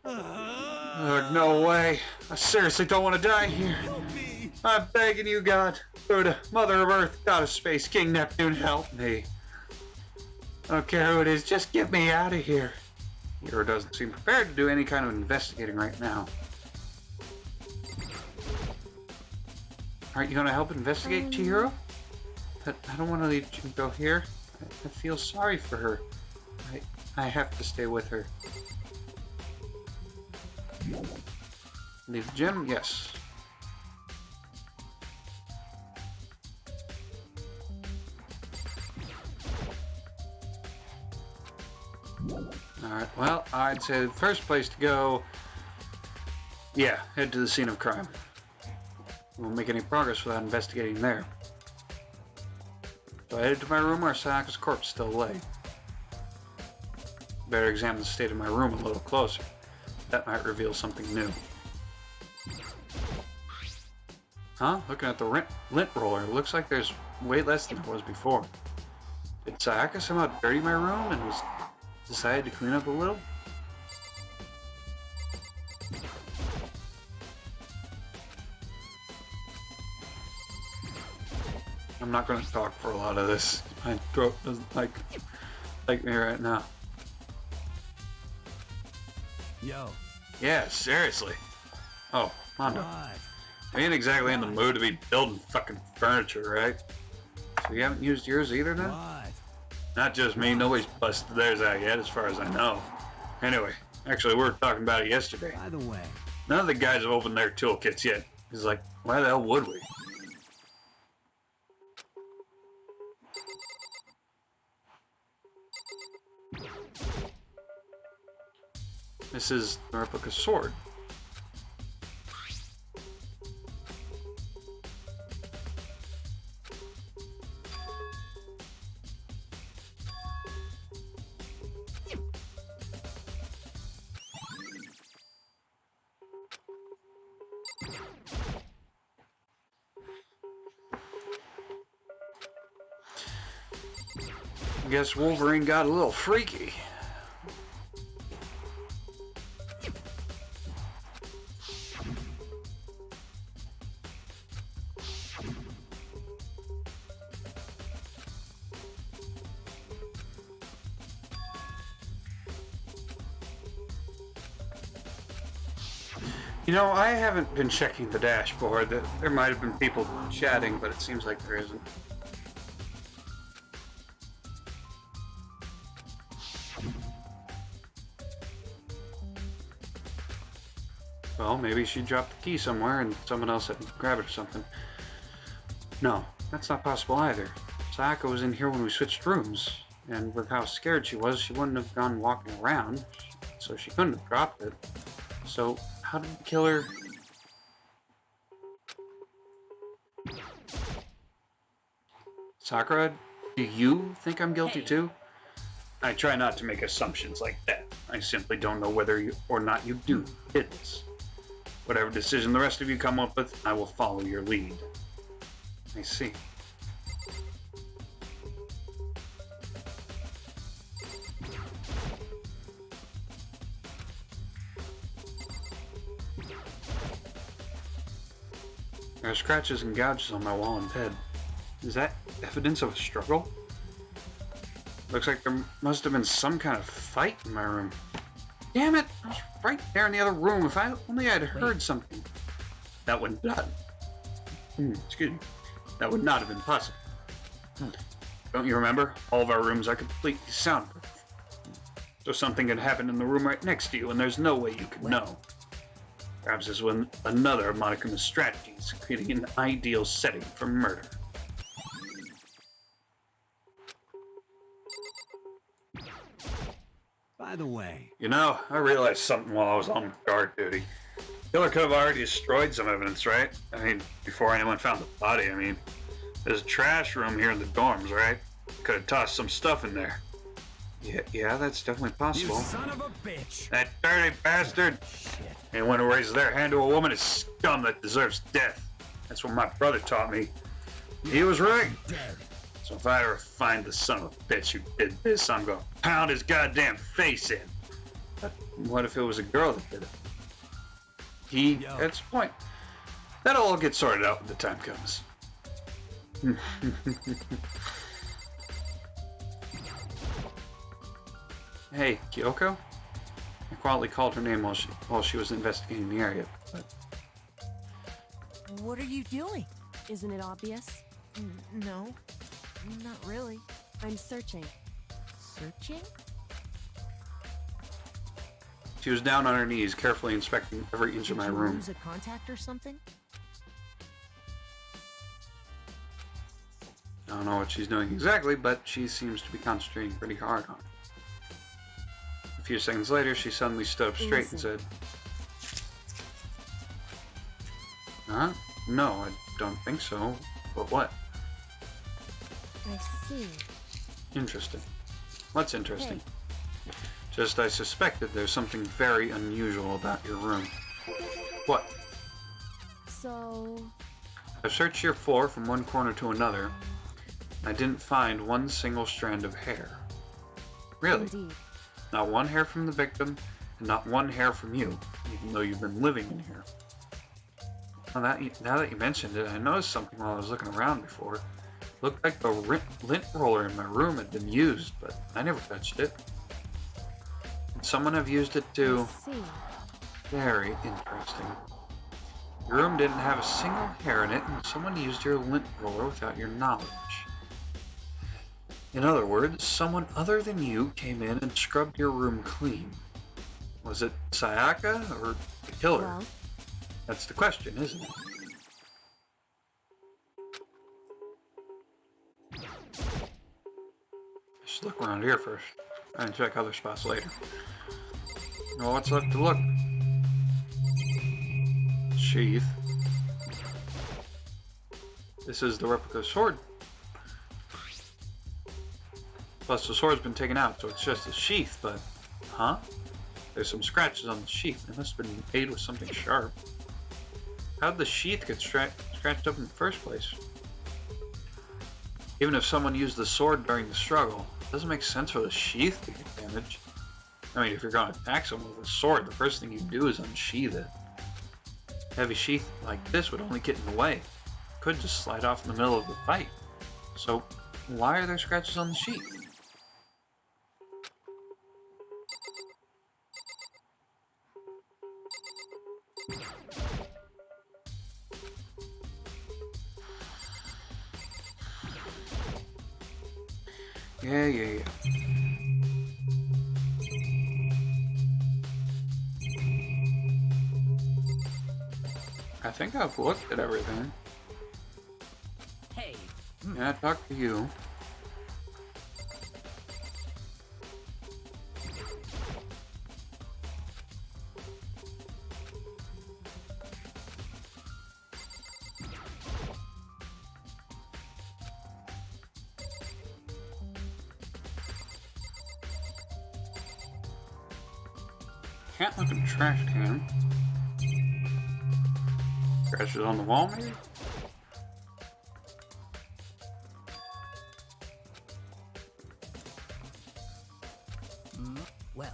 No way. I seriously don't want to die here. I'm begging you, God. Buddha, Mother of Earth, God of Space, King Neptune, help me. I don't care who it is, just get me out of here. Hiro doesn't seem prepared to do any kind of investigating right now. Aren't you going to help investigate, Chihiro? But I don't want to leave Junko here. I feel sorry for her. I have to stay with her. Leave the gym? Yes. Alright, well, I'd say the first place to go... Yeah, head to the scene of crime. We won't make any progress without investigating there. So I headed to my room where Sayaka's corpse still lay. Better examine the state of my room a little closer. That might reveal something new. Huh? Looking at the lint roller, it looks like there's way less than there was before. Did Sayaka somehow dirty my room and decided to clean up a little? I'm not going to talk for a lot of this. My throat doesn't like me right now. Yo. Yeah, seriously. Oh, Mondo. What? I ain't exactly in the mood to be building fucking furniture, right? So you haven't used yours either then? What? Not just me, nobody's busted theirs out yet as far as I know. Anyway, actually we were talking about it yesterday. By the way. None of the guys have opened their toolkits yet. He's like, why the hell would we? This is the replica sword. I guess Wolverine got a little freaky. You know, I haven't been checking the dashboard. There might have been people chatting, but it seems like there isn't. Well, maybe she dropped the key somewhere and someone else had to grab it or something. No, that's not possible either. Sayaka was in here when we switched rooms, and with how scared she was, she wouldn't have gone walking around, so she couldn't have dropped it. So, how did the killer... Sakura, do you think I'm guilty too? I try not to make assumptions like that. I simply don't know whether or not you do did this. Whatever decision the rest of you come up with, I will follow your lead. I see. There are scratches and gouges on my wall and bed. Is that evidence of a struggle? Looks like there must have been some kind of fight in my room. Damn it! I was right there in the other room. If I only had heard something. That would not... excuse me. That would not have been possible. Don't you remember? All of our rooms are completely soundproof. So something could happen in the room right next to you, and there's no way you could know. Perhaps this was another of Monokuma's strategies, creating an ideal setting for murder. By the way. You know, I realized something while I was on guard duty. Killer could have already destroyed some evidence, right? I mean, before anyone found the body, I mean. There's a trash room here in the dorms, right? Could have tossed some stuff in there. Yeah, that's definitely You possible. son of a bitch! That dirty bastard! Shit. Anyone who raises their hand to a woman is scum that deserves death. That's what my brother taught me. He was right. Dead. So if I ever find the son of a bitch who did this, I'm gonna pound his goddamn face in. But what if it was a girl that did it? That's the point. That'll all get sorted out when the time comes. Hey, Kyoko? I quietly called her name while she was investigating the area, but... What are you doing? Isn't it obvious? No, not really. I'm searching. Searching? She was down on her knees, carefully inspecting every inch of my room. Lose a contact or something? I don't know what she's doing exactly, but she seems to be concentrating pretty hard on it. A few seconds later, she suddenly stood up straight and said, "Huh? No, I don't think so. But what?" I see. Interesting. What's interesting? Just I suspected there's something very unusual about your room. What? So... I've searched your floor from one corner to another. I didn't find one single strand of hair. Really? Indeed. Not one hair from the victim, and not one hair from you, even though you've been living in here. Now that you mentioned it, I noticed something while I was looking around before. It looked like the lint roller in my room had been used, but I never touched it. Could someone have used it to... I see. Very interesting. Your room didn't have a single hair in it, and someone used your lint roller without your knowledge. In other words, someone other than you came in and scrubbed your room clean. Was it Sayaka or the killer? Well, That's the question, isn't it? Just look around here first. And check other spots later. Well, what's left to look? Sheath. This is the replica sword. Plus, the sword's been taken out, so it's just a sheath, but... Huh? There's some scratches on the sheath. It must have been made with something sharp. How did the sheath get scratched up in the first place? Even if someone used the sword during the struggle, it doesn't make sense for the sheath to get damaged. I mean, if you're going to attack someone with a sword, the first thing you do is unsheath it. A heavy sheath like this would only get in the way. It could just slide off in the middle of the fight. So, why are there scratches on the sheath? Yeah. I think I've looked at everything. Hey, Yeah, talk to you. Can't look at the trash can. Scratches on the wall, maybe? well,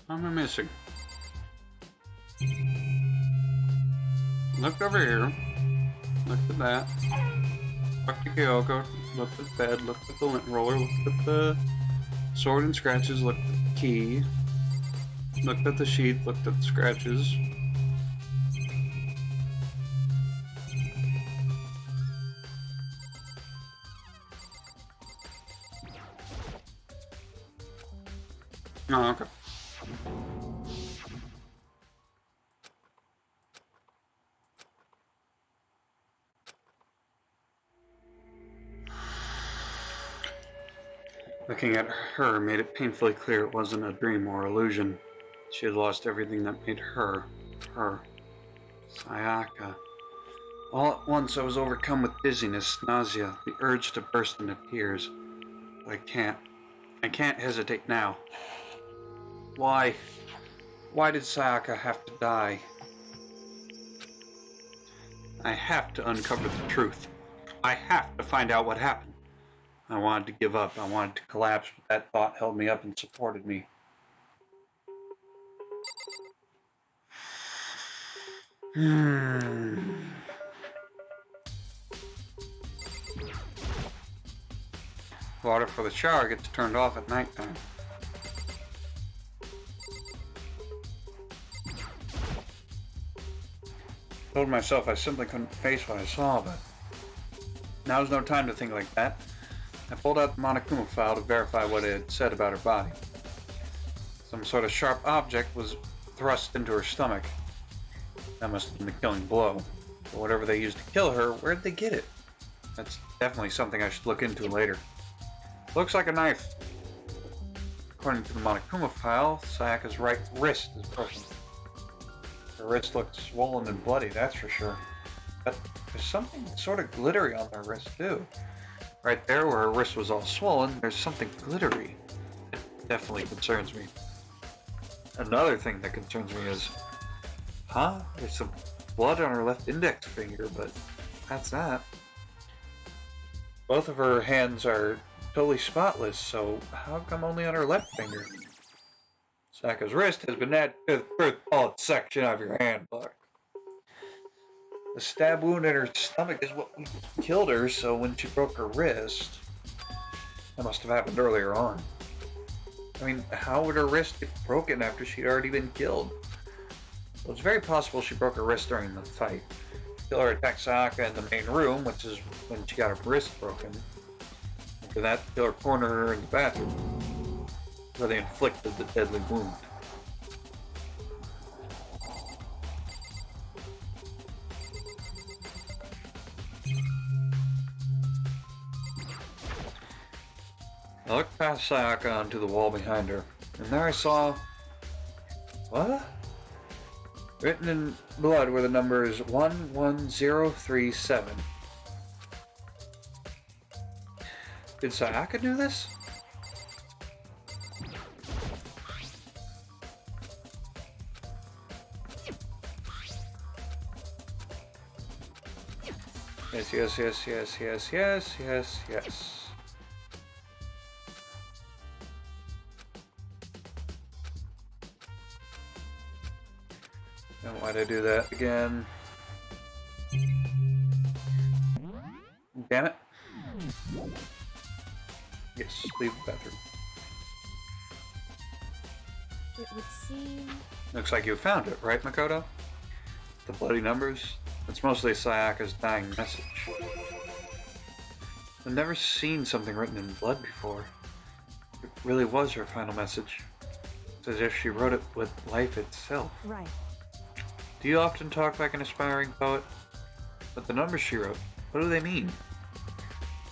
What am I missing? Look over here. Look at that. Talk to Kyoko. Look at the bed. Look at the lint roller. Look at the sword and scratches. Look at the key. Looked at the sheath. Looked at the scratches. Oh, okay. Looking at her made it painfully clear it wasn't a dream or illusion. She had lost everything that made her, her. Sayaka. All at once I was overcome with dizziness, nausea, the urge to burst into tears. But I can't hesitate now. Why? Why did Sayaka have to die? I have to uncover the truth. I have to find out what happened. I wanted to give up. I wanted to collapse, but that thought held me up and supported me. Water for the shower gets turned off at nighttime. Told myself I simply couldn't face what I saw, but now's no time to think like that. I pulled out the Monokuma file to verify what it had said about her body. Some sort of sharp object was thrust into her stomach. That must have been the killing blow. But whatever they used to kill her, where'd they get it? That's definitely something I should look into later. Looks like a knife. According to the Monokuma file, Sayaka's right wrist is broken. Her wrist looked swollen and bloody, that's for sure. But there's something sort of glittery on her wrist, too. Right there where her wrist was all swollen, there's something glittery. It definitely concerns me. Another thing that concerns me is, there's some blood on her left index finger, but that's that. Both of her hands are totally spotless, so how come only on her left finger? Sayaka's wrist has been added to the first bullet section of your handbook. The stab wound in her stomach is what killed her, so when she broke her wrist, that must have happened earlier on. I mean, how would her wrist get broken after she'd already been killed? Well, it's very possible she broke her wrist during the fight. Killer attacked Sayaka in the main room, which is when she got her wrist broken. After that, the killer cornered her in the bathroom, where they inflicted the deadly wound. I looked past Sayaka onto the wall behind her, and there I saw... What? Written in blood were the numbers 11037. Did Sayaka do this? Yes, yes, yes, yes, yes, yes, yes, yes. And why'd I do that again? Damn it. Yes, leave the bathroom. It would seem... Looks like you found it, right, Makoto? The bloody numbers? It's mostly Sayaka's dying message. I've never seen something written in blood before. It really was her final message. It's as if she wrote it with life itself. Right. Do you often talk like an aspiring poet? But the numbers she wrote, what do they mean?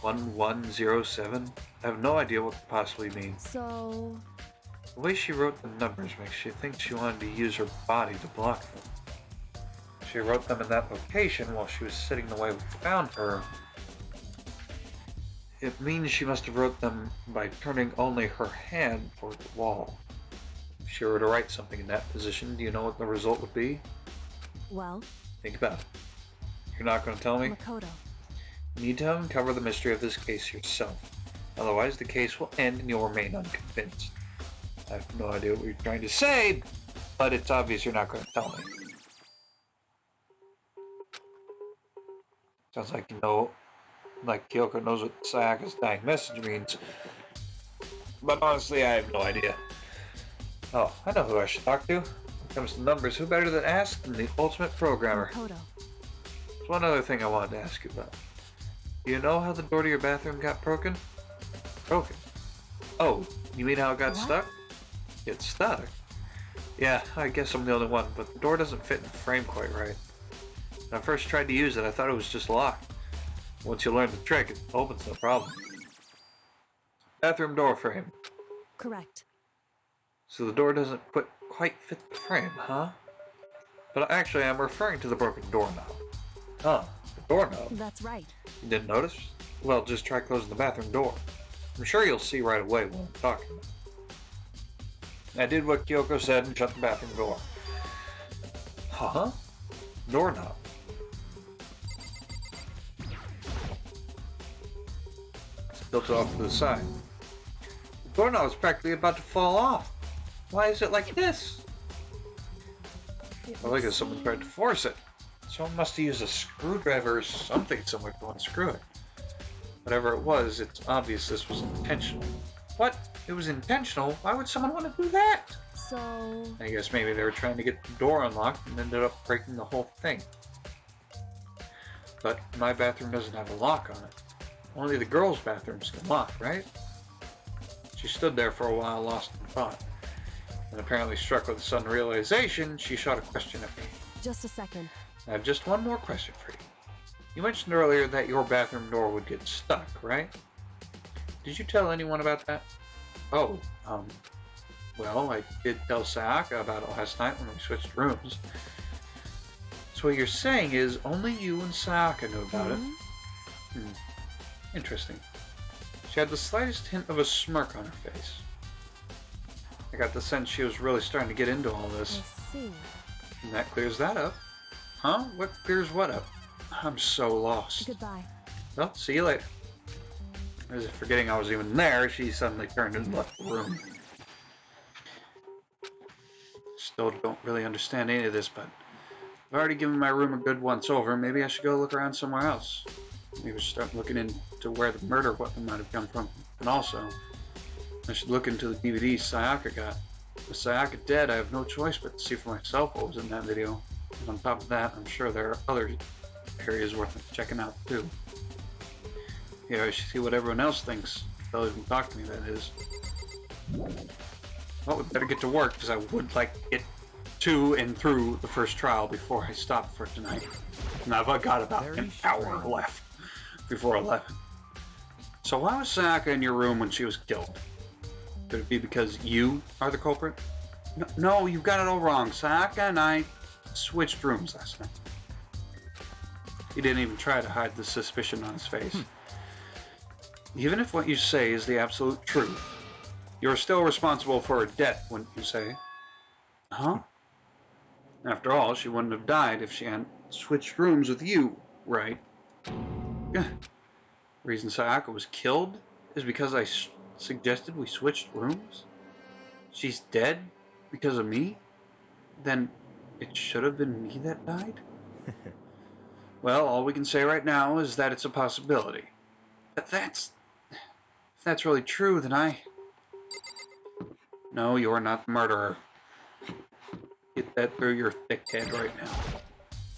1107? I have no idea what could possibly mean. So... The way she wrote the numbers makes you think she wanted to use her body to block them. She wrote them in that location while she was sitting the way we found her. It means she must have wrote them by turning only her hand toward the wall. If she were to write something in that position, do you know what the result would be? Well... Think about it. You're not going to tell me? Makoto. You need to uncover the mystery of this case yourself. Otherwise, the case will end and you'll remain unconvinced. I have no idea what you're trying to say, but it's obvious you're not going to tell me. Sounds like you know, like Kyoko knows what Sayaka's dying message means. But honestly, I have no idea. Oh, I know who I should talk to. When it comes to numbers, who better than ask than the ultimate programmer? Makoto. There's one other thing I wanted to ask you about. Do you know how the door to your bathroom got broken? Broken? Oh, you mean how it got stuck? It's stuck? Yeah, I guess I'm the only one, but the door doesn't fit in the frame quite right. When I first tried to use it, I thought it was just locked. Once you learn the trick, it opens no problem. bathroom door frame. Correct. So the door doesn't quite fit the frame, huh? But actually, I'm referring to the broken doorknob. Huh, the doorknob? That's right. You didn't notice? Well, just try closing the bathroom door. I'm sure you'll see right away what I'm talking about. I did what Kyoko said and shut the bathroom door. Huh? Doorknob. It's tilted off to the side. The doorknob is practically about to fall off. Why is it like this? Well, because someone tried to force it. Someone must have used a screwdriver or something similar to unscrew it. Whatever it was, it's obvious this was intentional. What? It was intentional? Why would someone want to do that? So... I guess maybe they were trying to get the door unlocked and ended up breaking the whole thing. But my bathroom doesn't have a lock on it. Only the girls' bathrooms can lock, right? She stood there for a while, lost in thought. And apparently struck with a sudden realization, she shot a question at me. Just a second. I have just one more question for you. You mentioned earlier that your bathroom door would get stuck, right? Did you tell anyone about that? Oh, well, I did tell Sayaka about it last night when we switched rooms. So what you're saying is only you and Sayaka knew about it? Interesting. She had the slightest hint of a smirk on her face. I got the sense she was really starting to get into all this. I see. And that clears that up. Huh? What clears what up? I'm so lost. Goodbye. Well, see you later. As if forgetting I was even there, she suddenly turned and left the room. Still don't really understand any of this, but I've already given my room a good once over. Maybe I should go look around somewhere else. Maybe start looking into where the murder weapon might have come from. And also, I should look into the DVDs Sayaka got. With Sayaka dead, I have no choice but to see for myself what was in that video. And on top of that, I'm sure there are other areas worth checking out too. Yeah, I should see what everyone else thinks. They'll even talk to me, that is. Well, we better get to work, because I would like to get to and through the first trial before I stop for tonight. And I've got about an hour left before 11. So why was Sayaka in your room when she was killed? Could it be because you are the culprit? No, you've got it all wrong. Sayaka and I switched rooms last night. He didn't even try to hide the suspicion on his face. Even if what you say is the absolute truth, you're still responsible for her death, wouldn't you say? Huh? After all, she wouldn't have died if she hadn't switched rooms with you, right? Yeah. The reason Sayaka was killed is because I suggested we switched rooms? She's dead because of me? Then it should have been me that died? Well, all we can say right now is that it's a possibility. But if that's really true, then No, you're not the murderer. Get that through your thick head right now.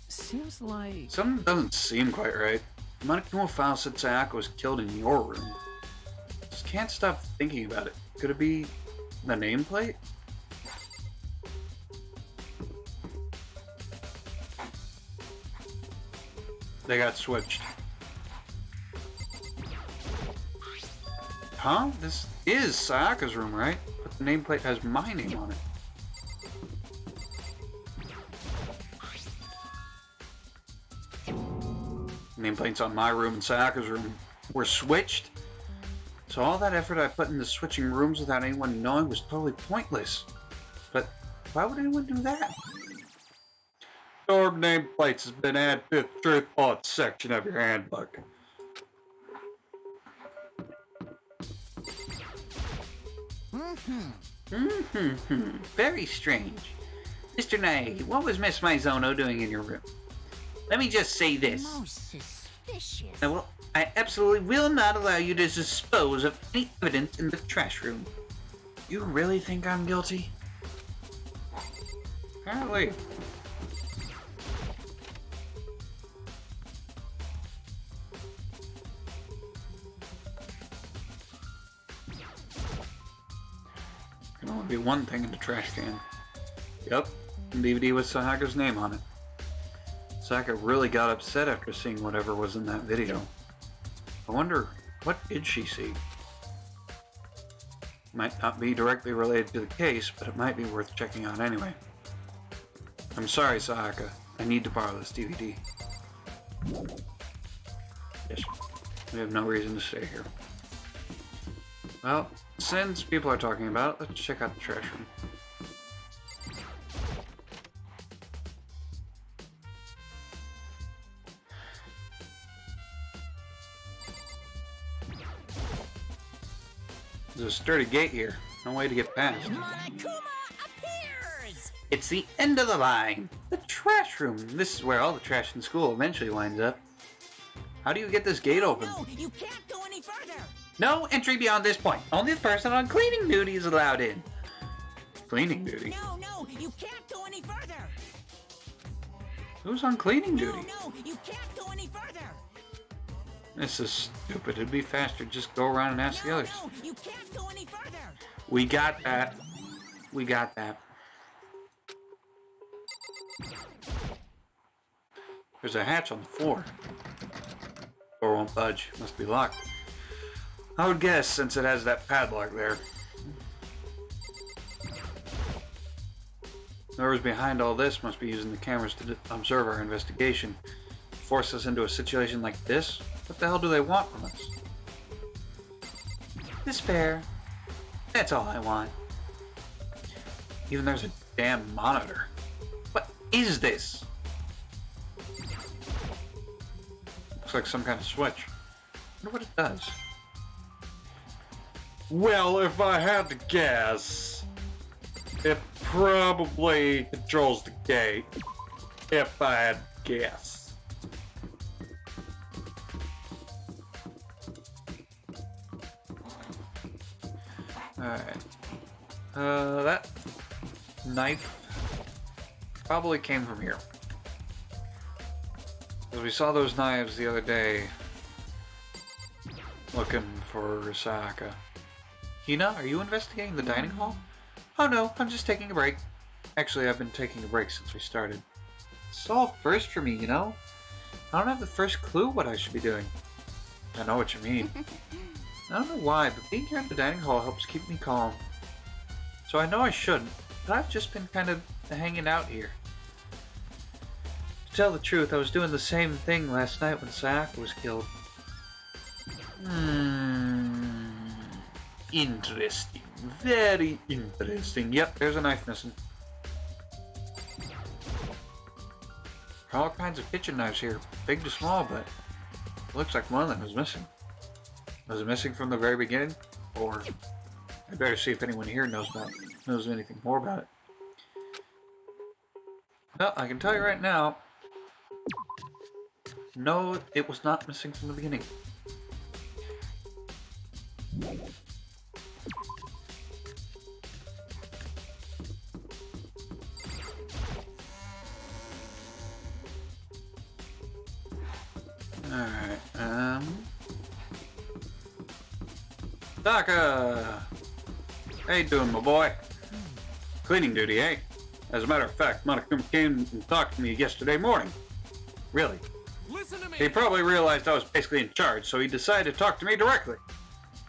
Seems like... Something doesn't seem quite right. The Monokuma file said Sayaka was killed in your room. Just can't stop thinking about it. Could it be the nameplate? They got switched. Huh? This is Sayaka's room, right? But the nameplate has my name on it. Nameplates on my room and Sayaka's room were switched. So all that effort I put into switching rooms without anyone knowing was totally pointless. But why would anyone do that? Door nameplates has been added to the truth bullet section of your handbook. Very strange. Mr. Naegi, what was Miss Maizono doing in your room? Let me just say this. Most suspicious. I absolutely will not allow you to dispose of any evidence in the trash room. You really think I'm guilty? Apparently. Can only be one thing in the trash can. Yep, a DVD with Sayaka's name on it. Sayaka really got upset after seeing whatever was in that video. I wonder, what did she see? Might not be directly related to the case, but it might be worth checking out anyway. I'm sorry, Sayaka. I need to borrow this DVD. Yes, we have no reason to stay here. Well, since people are talking about it, let's check out the trash room. There's a sturdy gate here. No way to get past. Monokuma appears! It's the end of the line. The trash room. This is where all the trash in school eventually winds up. How do you get this gate open? No, you can't go any further! No entry beyond this point. Only the person on cleaning duty is allowed in. Cleaning duty? No, you can't go any further! Who's on cleaning duty? No, you can't go any further! This is stupid. It'd be faster to just go around and ask the others. No, you can't go any further! We got that. We got that. There's a hatch on the floor. Door won't budge. Must be locked. I would guess, since it has that padlock there. Whoever's behind all this must be using the cameras to observe our investigation. Force us into a situation like this? What the hell do they want from us? Despair. That's all I want. Even there's a damn monitor. What is this? Looks like some kind of switch. I wonder what it does. Well, if I had to guess, it probably controls the gate. If I had to guess. Alright. That knife probably came from here. Because we saw those knives the other day looking for Sayaka. Hina, are you investigating the dining hall? Oh no, I'm just taking a break. Actually, I've been taking a break since we started. It's all first for me, you know? I don't have the first clue what I should be doing. I know what you mean. I don't know why, but being here at the dining hall helps keep me calm. So I know I shouldn't, but I've just been kind of hanging out here. To tell the truth, I was doing the same thing last night when Sayaka was killed. Interesting. Very interesting. Yep, there's a knife missing. There are all kinds of kitchen knives here, big to small, but it looks like one of them is missing. Was it missing from the very beginning? Or I better see if anyone here knows anything more about it. No, I can tell you right now. No, it was not missing from the beginning. Alright, Taka! How you doing, my boy? Cleaning duty, eh? As a matter of fact, Monokuma came and talked to me yesterday morning. Really? Listen to me. He probably realized I was basically in charge, so he decided to talk to me directly.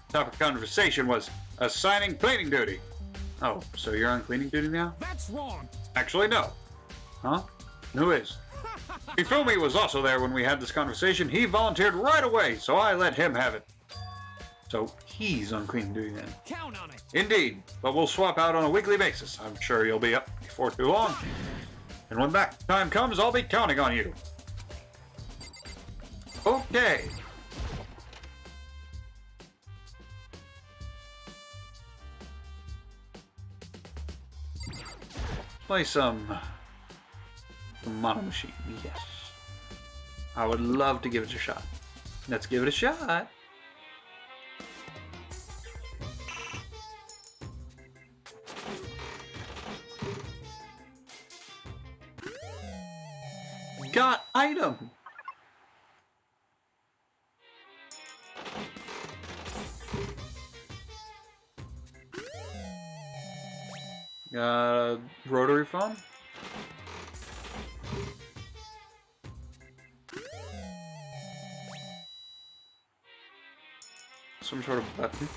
The topic of conversation was assigning cleaning duty. Oh, so you're on cleaning duty now? That's wrong. Actually, no. Huh? Who is? Ifumi was also there when we had this conversation. He volunteered right away, so I let him have it. So he's on cleaning duty then. Count on it. Indeed, but we'll swap out on a weekly basis. I'm sure you'll be up before too long. And when that time comes, I'll be counting on you. Okay. Play some Mono Machine, yes. I would love to give it a shot. Let's give it a shot. Got item. Rotary phone. Some sort of button.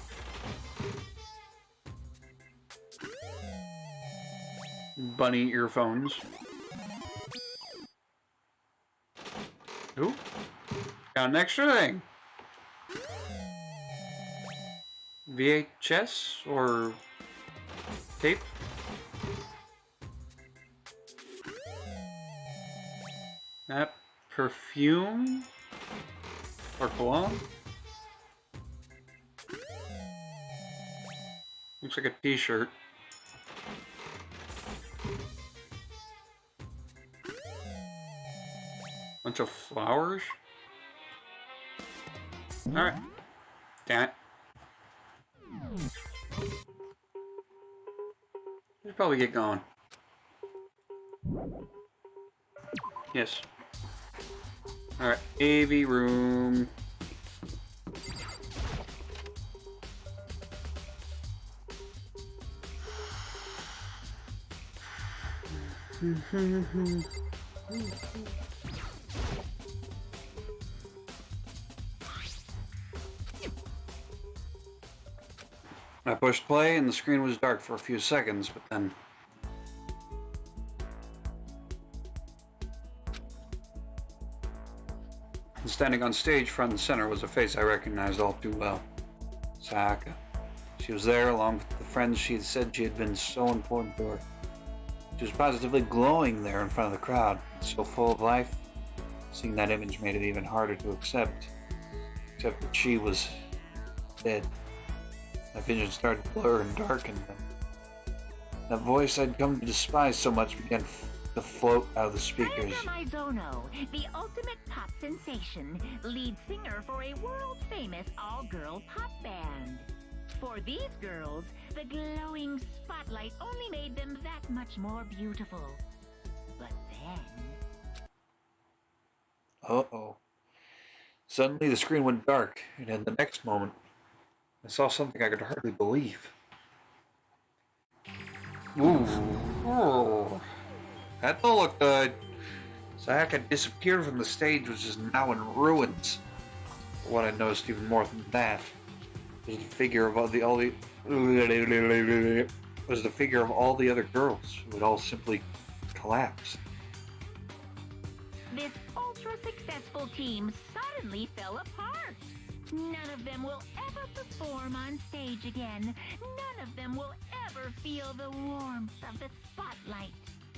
bunny earphones. Ooh, got an extra thing. VHS or tape? That perfume or cologne? Looks like a t-shirt. Bunch of flowers? Alright. Damn it. Should probably get going. Yes. Alright, AV room. I pushed play and the screen was dark for a few seconds, but then... Standing on stage front and center was a face I recognized all too well. Sayaka. She was there along with the friends she had said she had been so important to her. She was positively glowing there in front of the crowd, so full of life. Seeing that image made it even harder to accept. Except that she was dead. My vision started to blur and darken. That voice I'd come to despise so much began to float out of the speakers. Sayaka Maizono, the ultimate pop sensation, lead singer for a world-famous all-girl pop band. For these girls, the glowing spotlight only made them that much more beautiful. But then... Uh-oh. Suddenly the screen went dark, and in the next moment, I saw something I could hardly believe. Ooh. Oh. That don't look good. Sayaka had disappeared from the stage, which is now in ruins. But what I noticed even more than that was the figure of all the other girls who had all simply collapsed. This ultra-successful team suddenly fell apart. None of them will ever perform on stage again. None of them will ever feel the warmth of the spotlight.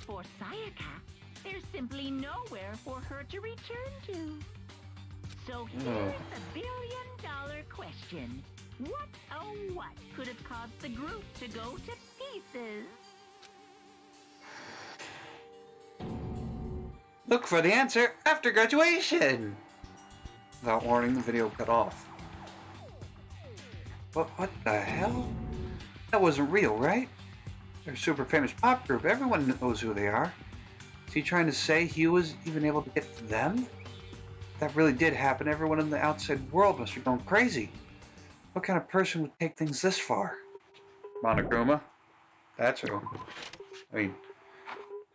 For Sayaka, there's simply nowhere for her to return to. So here's the billion-dollar question. What, oh what, could have caused the group to go to pieces? Look for the answer after graduation! Without warning, the video cut off. But what the hell? That wasn't real, right? They're a super famous pop group. Everyone knows who they are. Is he trying to say he was even able to get to them? If that really did happen, everyone in the outside world must be going crazy. What kind of person would take things this far? Monokuma? That's who. I mean,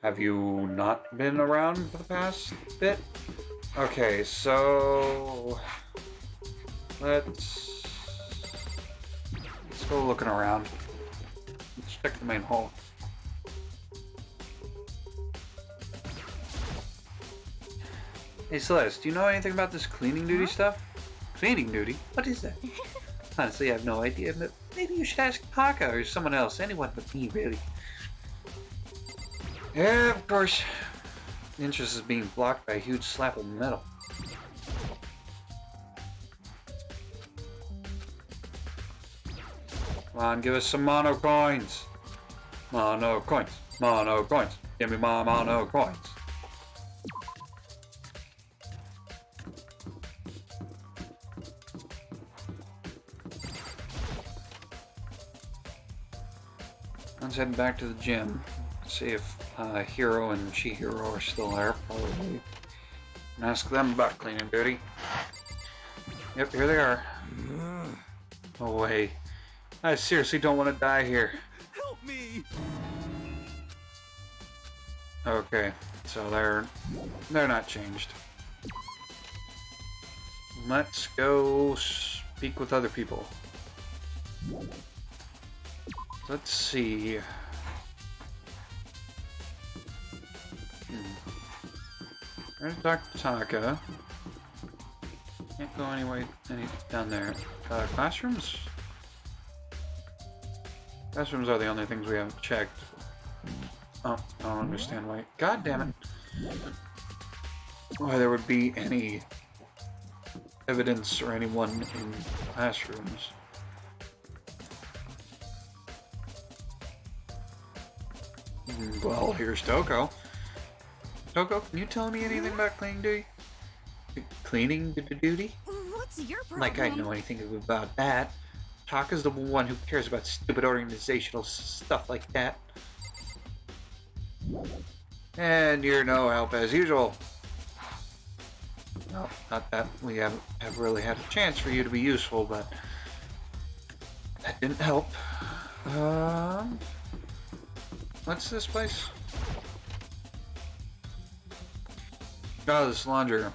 have you not been around for the past bit? Okay, so... Let's go looking around. Let's check the main hall. Hey Celeste, do you know anything about this cleaning duty stuff? Cleaning duty? What is that? Honestly, I have no idea, but maybe you should ask Taka or someone else. Anyone but me, really. Yeah, of course. The interest is being blocked by a huge slab of metal. Come on, give us some mono coins. Mono coins. Mono coins. Give me my mono coins. Let's head back to the gym. See if Hiro and Chihiro are still there, probably. And ask them about cleaning duty. Yep, here they are. No way. I seriously don't want to die here. Help me! Okay, so they're not changed. Let's go speak with other people. Let's see. There's Dr. Taka. Can't go any down there. Classrooms? Classrooms are the only things we haven't checked. Oh, I don't understand why. God damn it. Why there would be any evidence or anyone in classrooms. Well, here's Toko. Toko, can you tell me anything about cleaning duty? Cleaning duty? What's your problem? Like I know anything about that. Taka's the one who cares about stupid organizational stuff like that. And you're no help as usual. No, not that we haven't really had a chance for you to be useful, but that didn't help. What's this place? Oh, this laundry room.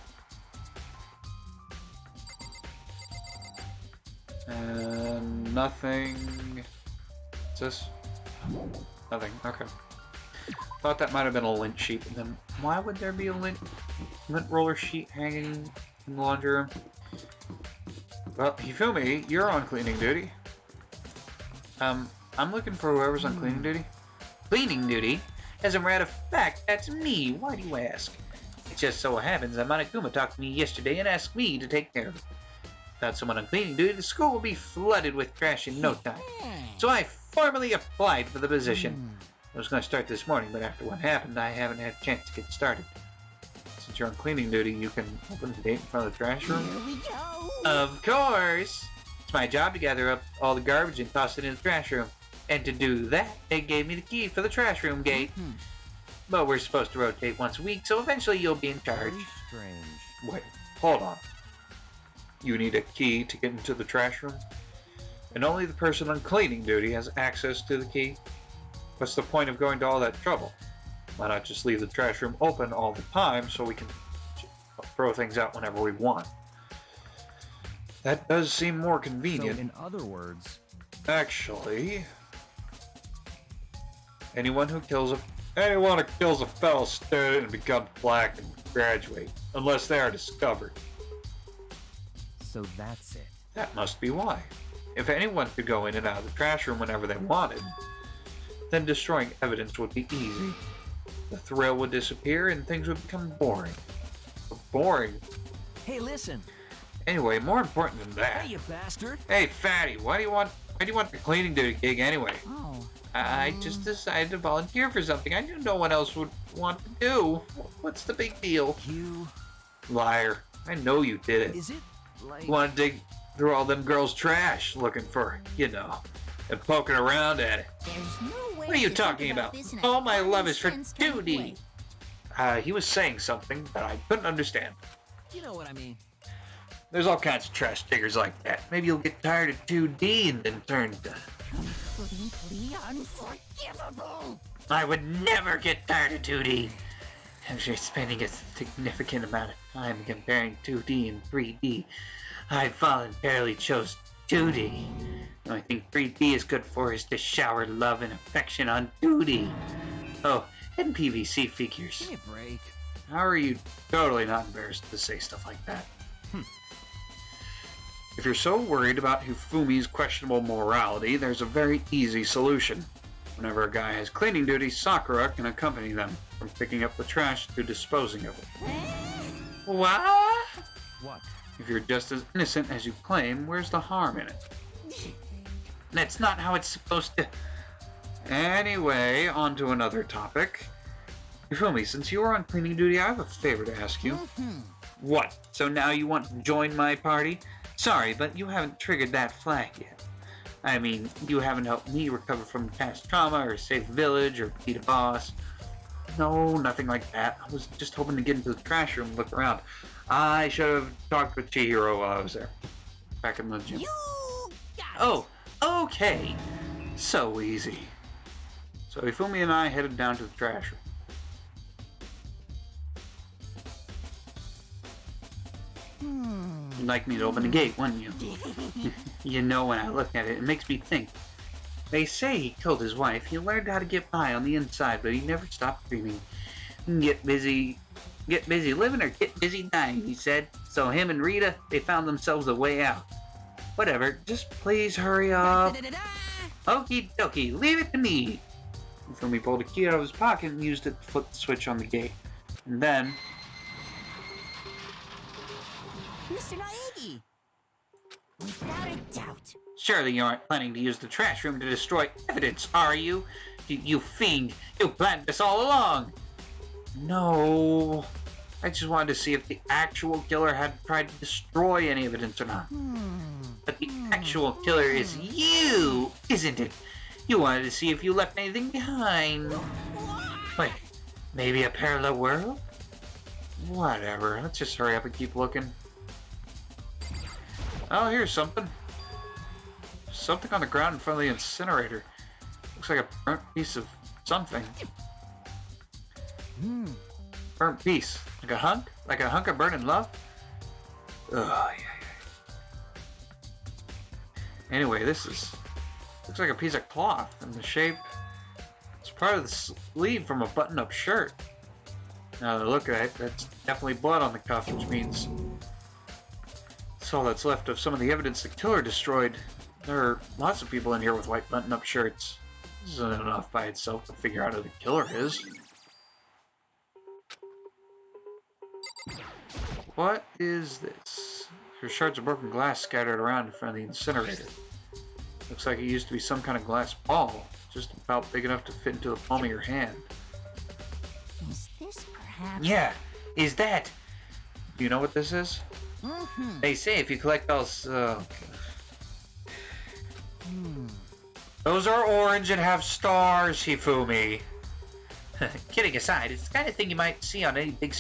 And nothing. What's this? Nothing. Okay. Thought that might have been a lint sheet. And then why would there be a lint roller sheet hanging in the laundry room? Well, Hifumi, you're on cleaning duty. I'm looking for whoever's on cleaning duty. Cleaning duty? As a matter of fact, that's me. Why do you ask? It just so happens that Monokuma talked to me yesterday and asked me to take care of it. Without someone on cleaning duty, the school will be flooded with trash in no time. So I formally applied for the position. I was going to start this morning, but after what happened, I haven't had a chance to get started. Since you're on cleaning duty, you can open the gate in front of the trash room? Here we go. Of course! It's my job to gather up all the garbage and toss it in the trash room. And to do that, they gave me the key for the trash room gate. But we're supposed to rotate once a week, so eventually you'll be in charge. Very strange. Wait, hold on. You need a key to get into the trash room? And only the person on cleaning duty has access to the key? What's the point of going to all that trouble? Why not just leave the trash room open all the time so we can throw things out whenever we want? That does seem more convenient. So, in other words, Actually, anyone who kills a fellow student and becomes black and graduate, unless they are discovered. So that's it. That must be why. If anyone could go in and out of the trash room whenever they wanted, then destroying evidence would be easy. The thrill would disappear and things would become boring. Boring? Hey, listen. Anyway, more important than that. Hey, you bastard. Hey, fatty, why do you want the cleaning duty gig anyway? Oh. I just decided to volunteer for something I knew no one else would want to do. What's the big deal? You... Liar. I know you did it. Is it like... You want to dig through all them girls' trash looking for, and poking around at it. There's no way What are you to talking think about? this in a All my love is for common sense kind of 2D. way. He was saying something that I couldn't understand. You know what I mean. There's all kinds of trash diggers like that. Maybe you'll get tired of 2D and then turn to... Completely unforgivable. I would never get tired of 2D. After spending a significant amount of time comparing 2D and 3D, I voluntarily chose 2D. The only thing 3D is good for is to shower love and affection on 2D. Oh, and PVC figures. Give me a break. How are you totally not embarrassed to say stuff like that? If you're so worried about Hifumi's questionable morality, there's a very easy solution. Whenever a guy has cleaning duty, Sakura can accompany them, from picking up the trash to disposing of it. What? What? If you're just as innocent as you claim, where's the harm in it? That's not how it's supposed to... Anyway, on to another topic. Hifumi, since you are on cleaning duty, I have a favor to ask you. What? So now you want to join my party? Sorry, but you haven't triggered that flag yet. I mean, you haven't helped me recover from past trauma, or save the village, or beat a boss. No, nothing like that. I was just hoping to get into the trash room and look around. I should have talked with Chihiro while I was there. Back in the gym. You got it. Oh, okay. So easy. So Hifumi and I headed down to the trash room. You'd like me to open the gate, wouldn't you? You know, when I look at it, it makes me think. They say he killed his wife. He learned how to get by on the inside, but he never stopped dreaming. Get busy get busy living or get busy dying, he said. So him and Rita, they found themselves a way out. Whatever, just please hurry up. Okie dokie, leave it to me. Fumi pulled a key out of his pocket and used it to flip the switch on the gate. And then... Mr. Naegi! Without a doubt. Surely you aren't planning to use the trash room to destroy evidence, are you? You fiend! You planned this all along! No... I just wanted to see if the actual killer had tried to destroy any evidence or not. But the actual killer is you, isn't it? You wanted to see if you left anything behind. Wait, maybe a parallel world? Whatever, let's just hurry up and keep looking. Oh, here's something. Something on the ground in front of the incinerator. Looks like a burnt piece of something. Burnt piece. Like a hunk? Like a hunk of burning love? Ugh, yeah. Anyway, this is... looks like a piece of cloth in the shape... it's part of the sleeve from a button-up shirt. Now that I look at it, that's definitely blood on the cuff, which means... that's all that's left of some of the evidence the killer destroyed. There are lots of people in here with white button-up shirts. This isn't enough by itself to figure out who the killer is. What is this? There's shards of broken glass scattered around in front of the incinerator. Looks like it used to be some kind of glass ball, just about big enough to fit into the palm of your hand. Is this perhaps... Yeah, is that? Do you know what this is? They say if you collect all... Those are orange and have stars, Hifumi. Kidding aside, it's the kind of thing you might see on any big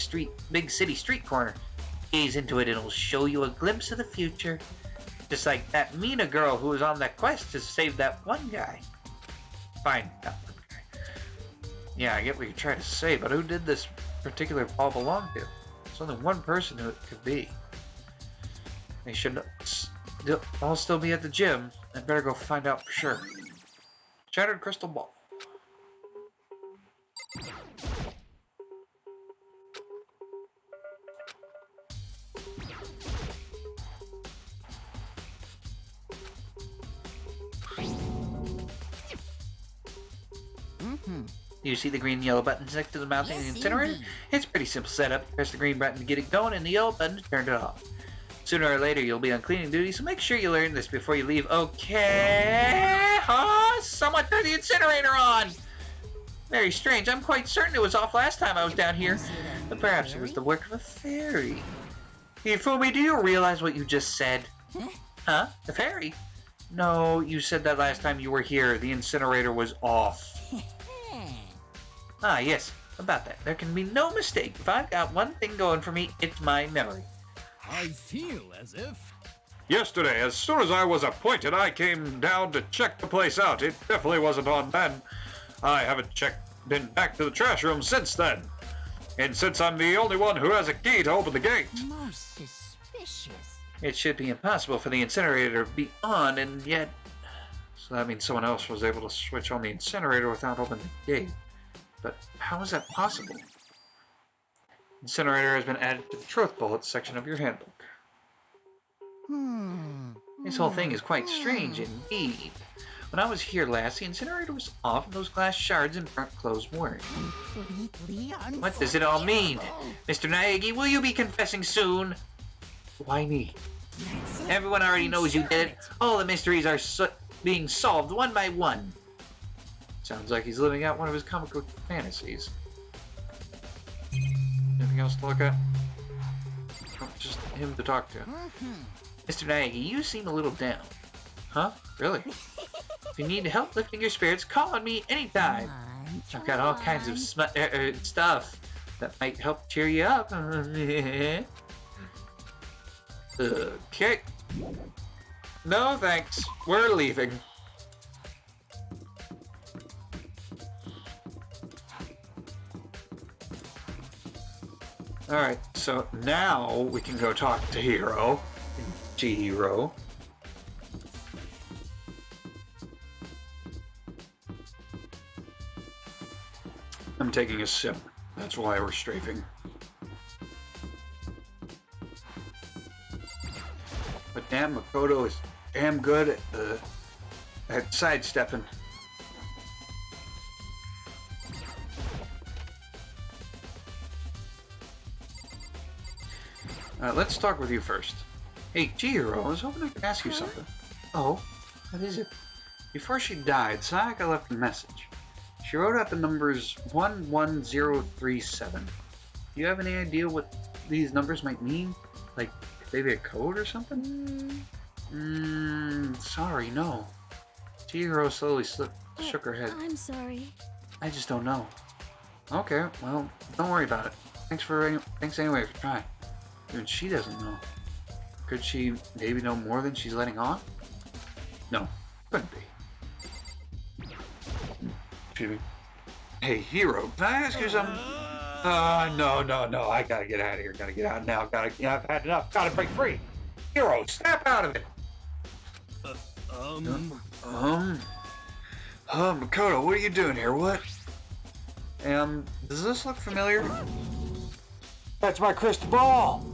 city street corner. Gaze into it and it'll show you a glimpse of the future. Just like that Mina girl who was on that quest to save that one guy. Fine, that one guy. Yeah, I get what you're trying to say, but who did this particular ball belong to? There's only one person who it could be. They should all still be at the gym. I'd better go find out for sure. Shattered crystal ball. You see the green and yellow buttons next to the mounting of the incinerator? It's a pretty simple setup. You press the green button to get it going and the yellow button to turn it off. Sooner or later you'll be on cleaning duty, so make sure you learn this before you leave. Okay? Huh? Someone turned the incinerator on! Very strange. I'm quite certain it was off last time I was down here. But perhaps it was the work of a fairy. Hifumi, do you realize what you just said? Huh? The fairy? No, you said that last time you were here. The incinerator was off. Ah, yes. About that. There can be no mistake. If I've got one thing going for me, it's my memory. I feel as if... Yesterday, as soon as I was appointed, I came down to check the place out. It definitely wasn't on then. I haven't been back to the trash room since then. And since I'm the only one who has a key to open the gate... Most suspicious. It should be impossible for the incinerator to be on, and yet... So that means someone else was able to switch on the incinerator without opening the gate. But how is that possible? Incinerator has been added to the Truth Bullets section of your handbook. This whole thing is quite strange indeed. When I was here last, the incinerator was off and those glass shards in front clothes weren't. What does it all mean? Mr. Naegi, will you be confessing soon? Why me? Everyone already knows you did it. All the mysteries are being solved one by one. Sounds like he's living out one of his comic book fantasies. Anything else to look at? Oh, just him to talk to. Mr. Naegi, you seem a little down. Huh? Really? If you need help lifting your spirits, call on me anytime. I've got all kinds of stuff that might help cheer you up. Okay. No, thanks. We're leaving. Alright, so now we can go talk to Hiro. Chihiro. I'm taking a sip. That's why we're strafing. damn, Makoto is damn good at sidestepping. Let's talk with you first. Hey, Chihiro, I was hoping I could ask you something. Oh, what is it? Before she died, Sayaka left a message. She wrote out the numbers 11037. Do you have any idea what these numbers might mean? Like, maybe a code or something? Sorry, no. Chihiro slowly shook her head. I'm sorry. I just don't know. Okay, well, don't worry about it. Thanks anyway for trying. Even she doesn't know. Could she maybe know more than she's letting on? No, couldn't be. Excuse me. Hey, Hero, can I ask you something? No. I gotta get out of here. Gotta get out now. I've had enough. Gotta break free. Hero, snap out of it. Makoto, what are you doing here? What? Does this look familiar? That's my crystal ball.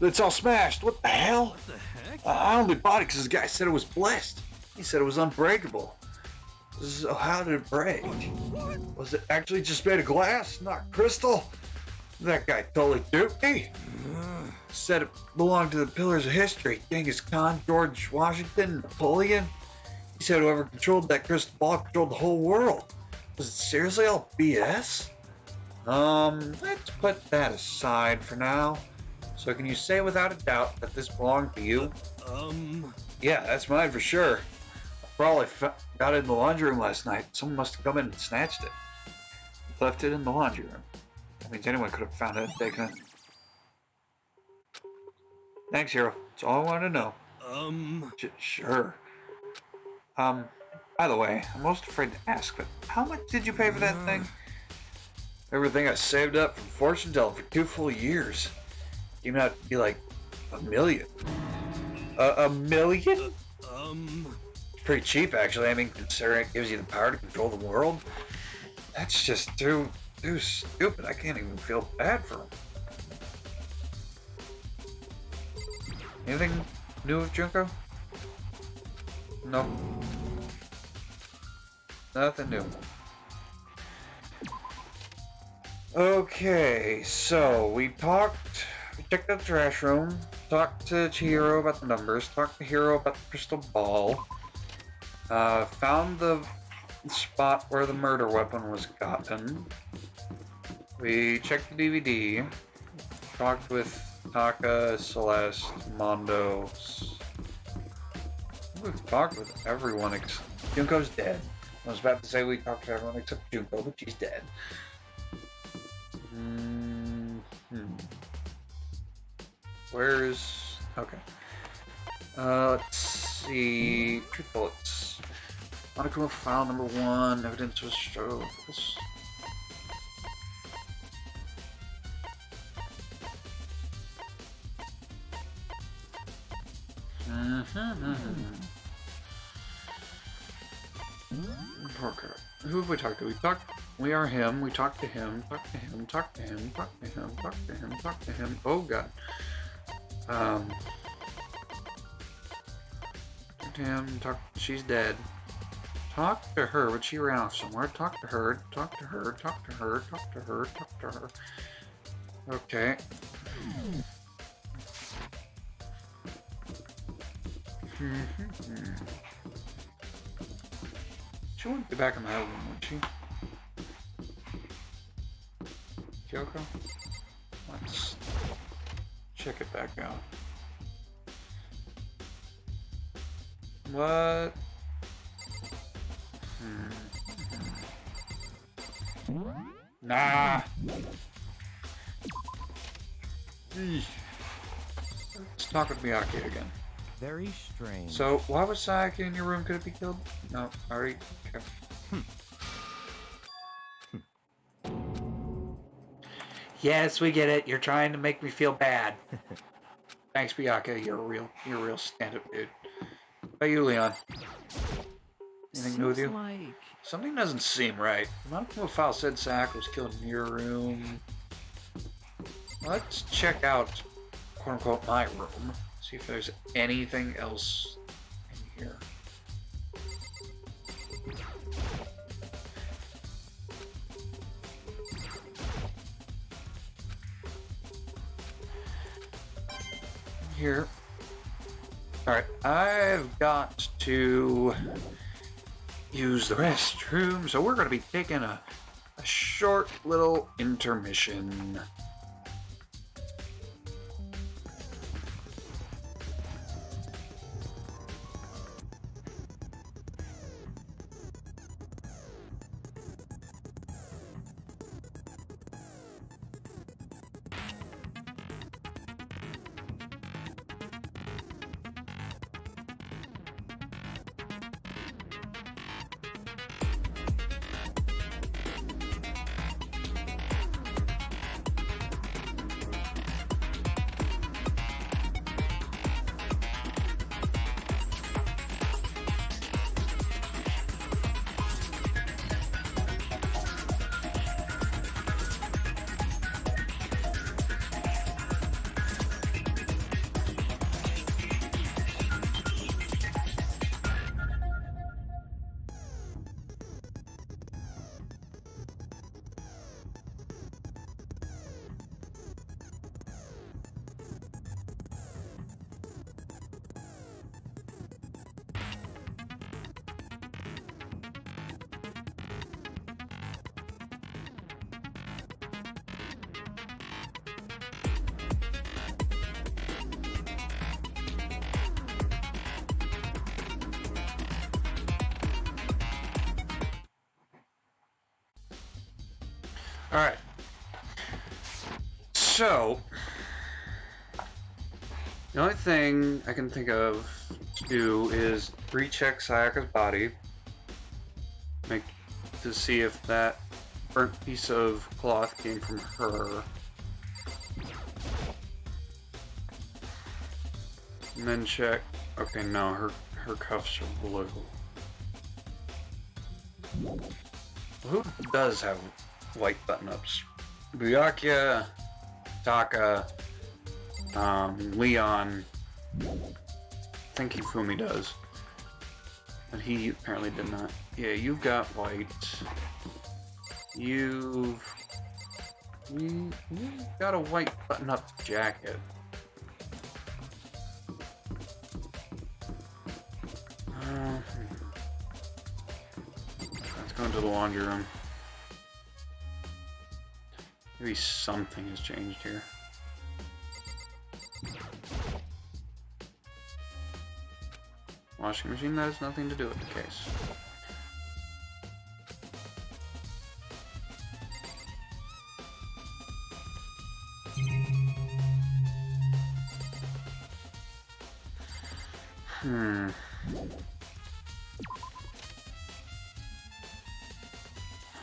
It's all smashed. What the hell? What the heck? I only bought it because this guy said it was blessed. He said it was unbreakable. So how did it break? Was it actually just made of glass, not crystal? That guy totally duped me. Said it belonged to the pillars of history. Genghis Khan, George Washington, Napoleon. He said whoever controlled that crystal ball controlled the whole world. Was it seriously all BS? Let's put that aside for now. So can you say without a doubt that this belonged to you? Yeah, that's mine for sure. I probably got it in the laundry room last night. Someone must have come in and snatched it. Left it in the laundry room. That means anyone could have found it and taken it. Thanks, Hero. That's all I wanted to know. Sure. By the way, I'm most afraid to ask, but how much did you pay for that thing? Everything I saved up from fortune telling for 2 full years. Even out to be like $1 million. A million? Pretty cheap, actually. I mean, considering it gives you the power to control the world. That's just too stupid. I can't even feel bad for him. Anything new with Junko? No. Nothing new. Okay, so we checked out the trash room, talked to Chihiro about the numbers, talked to Hiro about the crystal ball, found the spot where the murder weapon was gotten. We checked the DVD, talked with Taka, Celeste, Mondo. We've talked with everyone except Junko's dead. I was about to say we talked to everyone except Junko, but she's dead. Where's... okay. Let's see... Truth bullets. Monochrome file number 1. Evidence was shown. Okay. Who have we talked to? We are him. We talked to him. Talked to him. Talked to him. Talked to him. Talked to him. Talked to him. Oh god. Talked to him. She's dead. Talk to her, but she ran off somewhere. Talk to her. Talk to her. Talk to her. Talk to her. Talk to her. Okay. She wouldn't be back in my room, would she? Kyoko? Let's check it back out. What? Nah. Let's talk with Miyake again. Very strange. So, why was Sayaka in your room? Could it be killed? No, sorry. Okay. Yes, we get it. You're trying to make me feel bad. Thanks, Miyake. You're a real stand-up dude. How about you, Leon? Anything new with you? Like... something doesn't seem right. The Monochrome file said Sayaka was killed in your room. Let's check out, quote-unquote, my room. See if there's anything else in here. Here. Alright, I've got to use the restroom, so we're going to be taking a short little intermission. Alright. So, the only thing I can think of to do is recheck Sayaka's body. To see if that burnt piece of cloth came from her. And then check. Okay, no, her cuffs are blue. Who does have white button-ups? Byakuya, Taka, Leon. I think Hifumi does. But he apparently did not. Yeah, you've got white. You've got a white button-up jacket. Let's go into the laundry room. Maybe something has changed here. Washing machine, that has nothing to do with the case.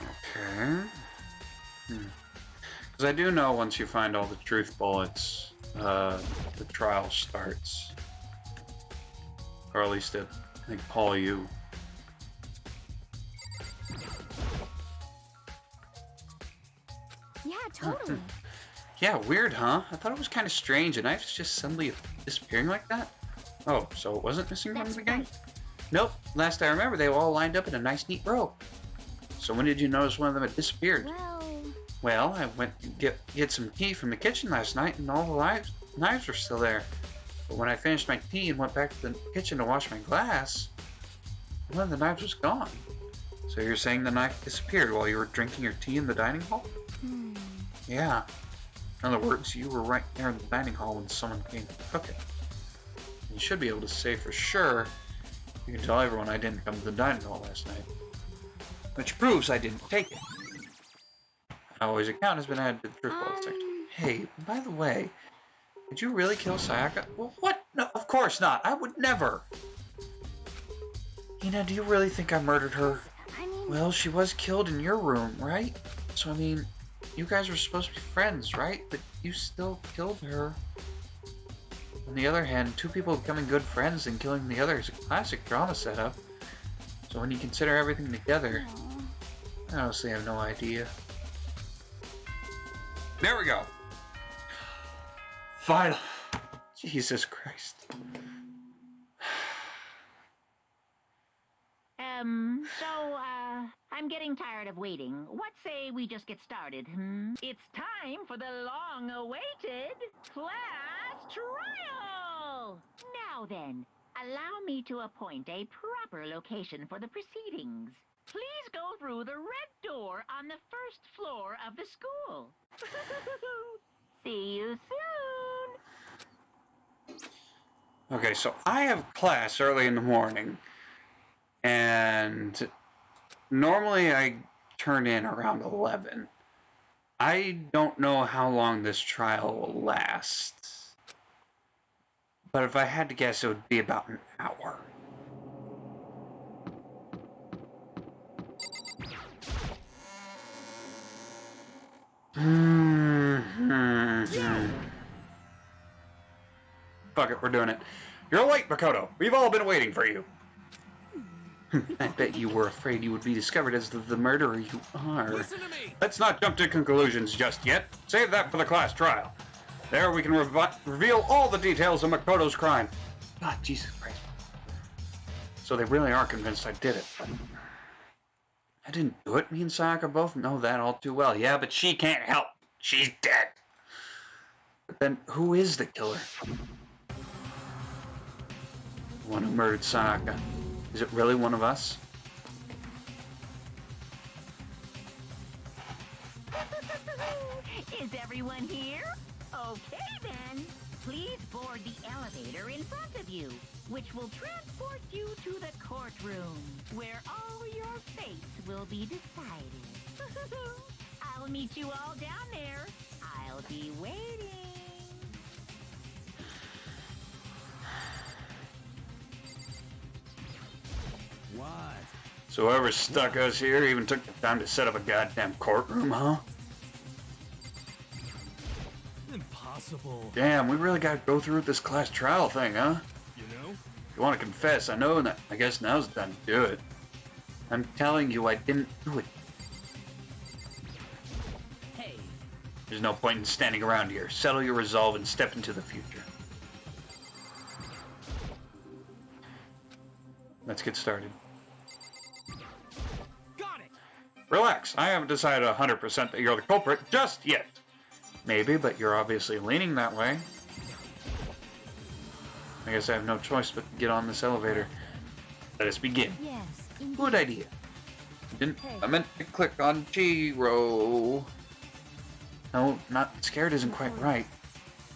Okay. Because I do know once you find all the truth bullets, the trial starts. Or at least I think Paul, you. Yeah, totally. Yeah, weird, huh? I thought it was kind of strange, and knives just suddenly disappearing like that. Oh, so it wasn't missing from the beginning? Nope. Last I remember, they were all lined up in a nice, neat row. So when did you notice one of them had disappeared? Well, I went to get some tea from the kitchen last night, and all the knives were still there. But when I finished my tea and went back to the kitchen to wash my glass, one of the knives was gone. So you're saying the knife disappeared while you were drinking your tea in the dining hall? Yeah. In other words, you were right there in the dining hall when someone came to cook it. You should be able to say for sure you can tell everyone I didn't come to the dining hall last night. Which proves I didn't take it. Always account has been added to the truth bullet section. Hey, by the way, did you really kill Sayaka? Well, what? No, of course not. I would never. Hina, do you really think I murdered her? Well, she was killed in your room, right? So, I mean, you guys were supposed to be friends, right? But you still killed her. On the other hand, two people becoming good friends and killing the other is a classic drama setup. So when you consider everything together, I honestly have no idea. There we go. Finally. Jesus Christ. I'm getting tired of waiting. What say we just get started, It's time for the long-awaited class trial! Now then, allow me to appoint a proper location for the proceedings. Please go through the red door on the first floor of the school. See you soon! Okay, so I have class early in the morning, and normally I turn in around 11. I don't know how long this trial will last, but if I had to guess, it would be about an hour. Fuck it, we're doing it. You're late, Makoto. We've all been waiting for you. I bet you were afraid you would be discovered as the murderer you are. Listen to me. Let's not jump to conclusions just yet. Save that for the class trial. There we can reveal all the details of Makoto's crime. God, Jesus Christ. So they really are convinced I did it. I didn't do it. Me and Sayaka both know that all too well. Yeah, but she can't help. She's dead. But then, who is the killer? The one who murdered Sayaka. Is it really one of us? Is everyone here? Okay then. Please board the elevator in front of you, which will transport you to the courtroom, where all your fates will be decided. I'll meet you all down there. I'll be waiting. What? So whoever stuck us here even took the time to set up a goddamn courtroom, huh? Impossible. Damn, we really gotta go through this class trial thing, huh? You know? If you want to confess, I know that. I guess now's the time to do it. I'm telling you, I didn't do it. Hey, There's no point in standing around here. Settle your resolve and step into the future. Let's get started. Got it. Relax, I haven't decided 100% that you're the culprit just yet. Maybe, but you're obviously leaning that way. I guess I have no choice but to get on this elevator. Let us begin. Yes. Good idea. I meant to click on Giro. No, not scared isn't quite right.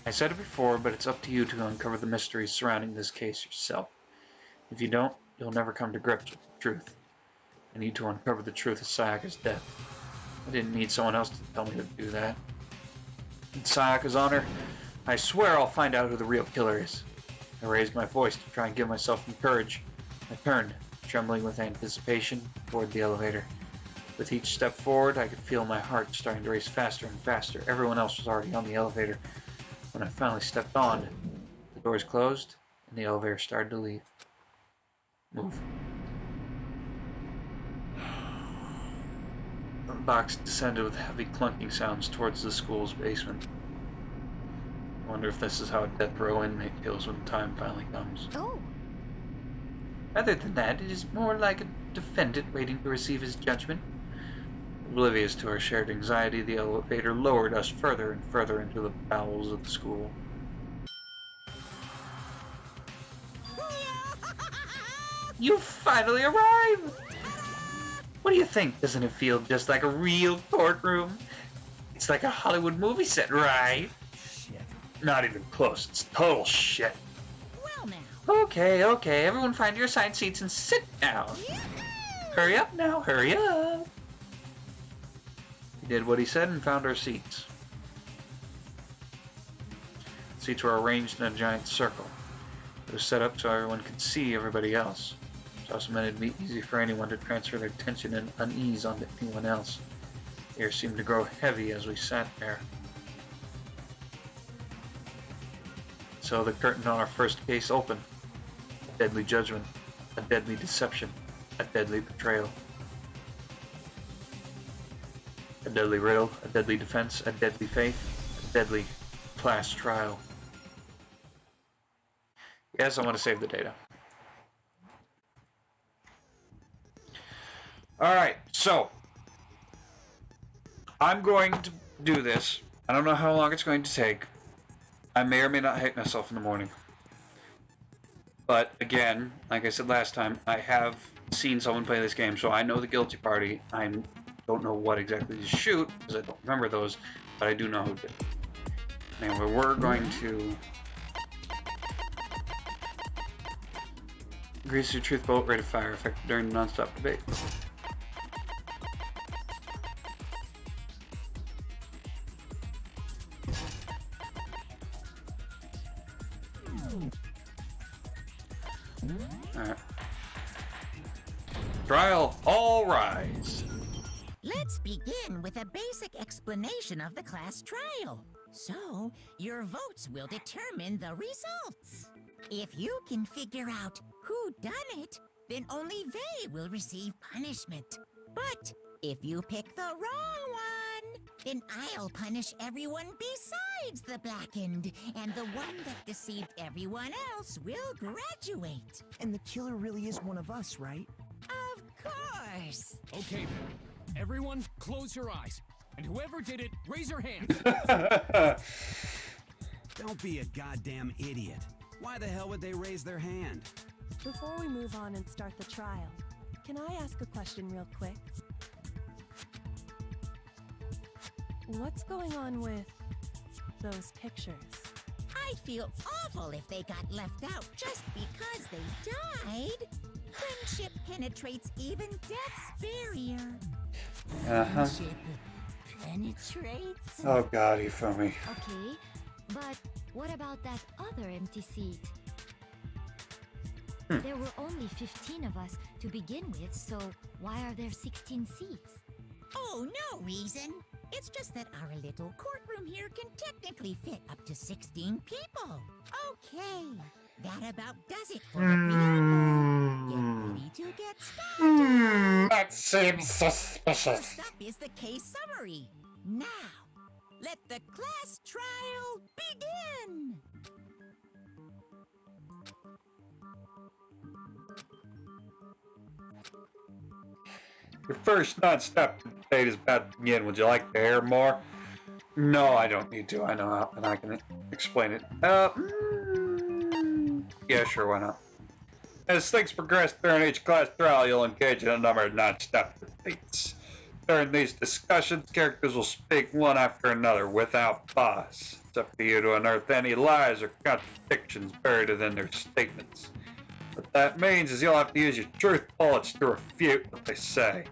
I said it before, but it's up to you to uncover the mysteries surrounding this case yourself. If you don't, you'll never come to grips with the truth. I need to uncover the truth of Sayaka's death. I didn't need someone else to tell me to do that. In Sayaka's honor, I swear I'll find out who the real killer is. I raised my voice to try and give myself some courage. I turned, trembling with anticipation, toward the elevator. With each step forward, I could feel my heart starting to race faster and faster. Everyone else was already on the elevator. When I finally stepped on, the doors closed, and the elevator started to leave. Move. The box descended with heavy clunking sounds towards the school's basement. I wonder if this is how a death row inmate feels when the time finally comes. Oh, Other than that, it is more like a defendant waiting to receive his judgment. Oblivious to our shared anxiety, the elevator lowered us further and further into the bowels of the school. You finally arrived! What do you think? Doesn't it feel just like a real courtroom? It's like a Hollywood movie set, right? Shit. Not even close. It's total shit. Well now. Okay, everyone find your assigned seats and sit down. Hurry up now, hurry up. We did what he said and found our seats. Seats were arranged in a giant circle. It was set up so everyone could see everybody else. It also meant it'd be easy for anyone to transfer their tension and unease onto anyone else. The air seemed to grow heavy as we sat there. So the curtain on our first case opened. A deadly judgment, a deadly deception, a deadly betrayal. A deadly riddle, a deadly defense, a deadly faith, a deadly class trial. Yes, I want to save the data. Alright, so I'm going to do this. I don't know how long it's going to take. I may or may not hate myself in the morning. But again, like I said last time, I have seen someone play this game, so I know the guilty party. I don't know what exactly to shoot, because I don't remember those, but I do know who did. Anyway, we're going to grease your truth bolt, rate of fire, effective during the non-stop debate. Alright. Trial, all rise. Let's begin with a basic explanation of the class trial. So, your votes will determine the results. If you can figure out who done it, then only they will receive punishment. But if you pick the wrong one, then I'll punish everyone besides the blackened, and the one that deceived everyone else will graduate. And the killer really is one of us, right? Of course. Okay then. Everyone, close your eyes. And whoever did it, raise your hand. Don't be a goddamn idiot. Why the hell would they raise their hand? Before we move on and start the trial, can I ask a question real quick? What's going on with those pictures? I'd feel awful if they got left out just because they died. Friendship penetrates even death's barrier. Uh-huh. Friendship penetrates? Oh god, you feel me. Okay, but what about that other empty seat? There were only 15 of us to begin with, so why are there 16 seats? Oh, no reason. It's just that our little courtroom here can technically fit up to 16 people. Okay, that about does it for the preamble. Get ready to get started. That seems suspicious. First up is the case summary. Now, let the class trial begin. Your first non-stop debate is about to begin. Would you like to hear more? No, I don't need to. I know how, and I can explain it. Yeah, sure, why not? As things progress during each class trial, you'll engage in a number of non-stop debates. During these discussions, characters will speak one after another without pause. It's up to you to unearth any lies or contradictions buried within their statements. What that means is you'll have to use your truth bullets to refute what they say.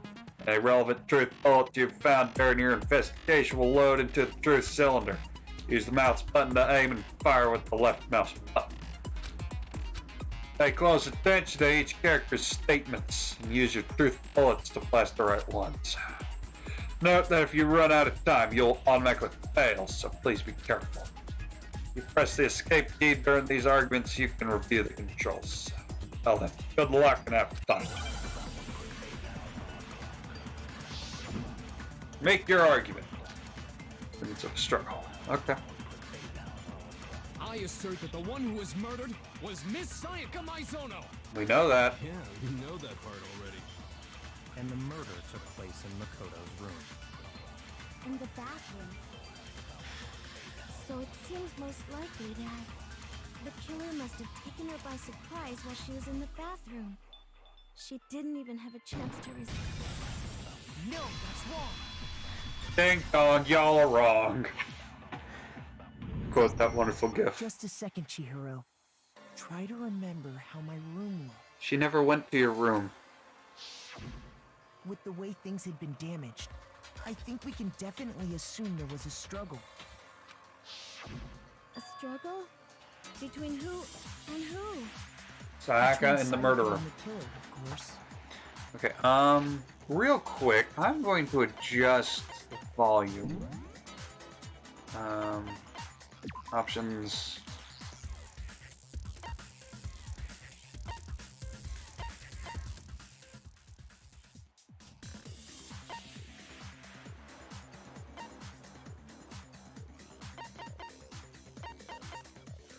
A relevant truth bullet you've found during your investigation will load into the truth cylinder. Use the mouse button to aim and fire with the left mouse button. Pay close attention to each character's statements and use your truth bullets to blast the right ones. Note that if you run out of time, you'll automatically fail, so please be careful. If you press the escape key during these arguments, you can review the controls. Well then, good luck and have fun. Make your argument. It's a struggle. Okay. I assert that the one who was murdered was Miss Sayaka Maizono. We know that. Yeah, we know that part already. And the murder took place in Makoto's room. In the bathroom. So it seems most likely that the killer must have taken her by surprise while she was in the bathroom. She didn't even have a chance to resist. No, that's wrong. Ding dong, y'all are wrong. Quote that wonderful gif. Just a second, Chihiro. Try to remember how my room looked. She never went to your room. With the way things had been damaged, I think we can definitely assume there was a struggle. A struggle? Between who and who? Sayaka and the murderer. And the killer, of course. Okay, real quick, I'm going to adjust the volume. Options.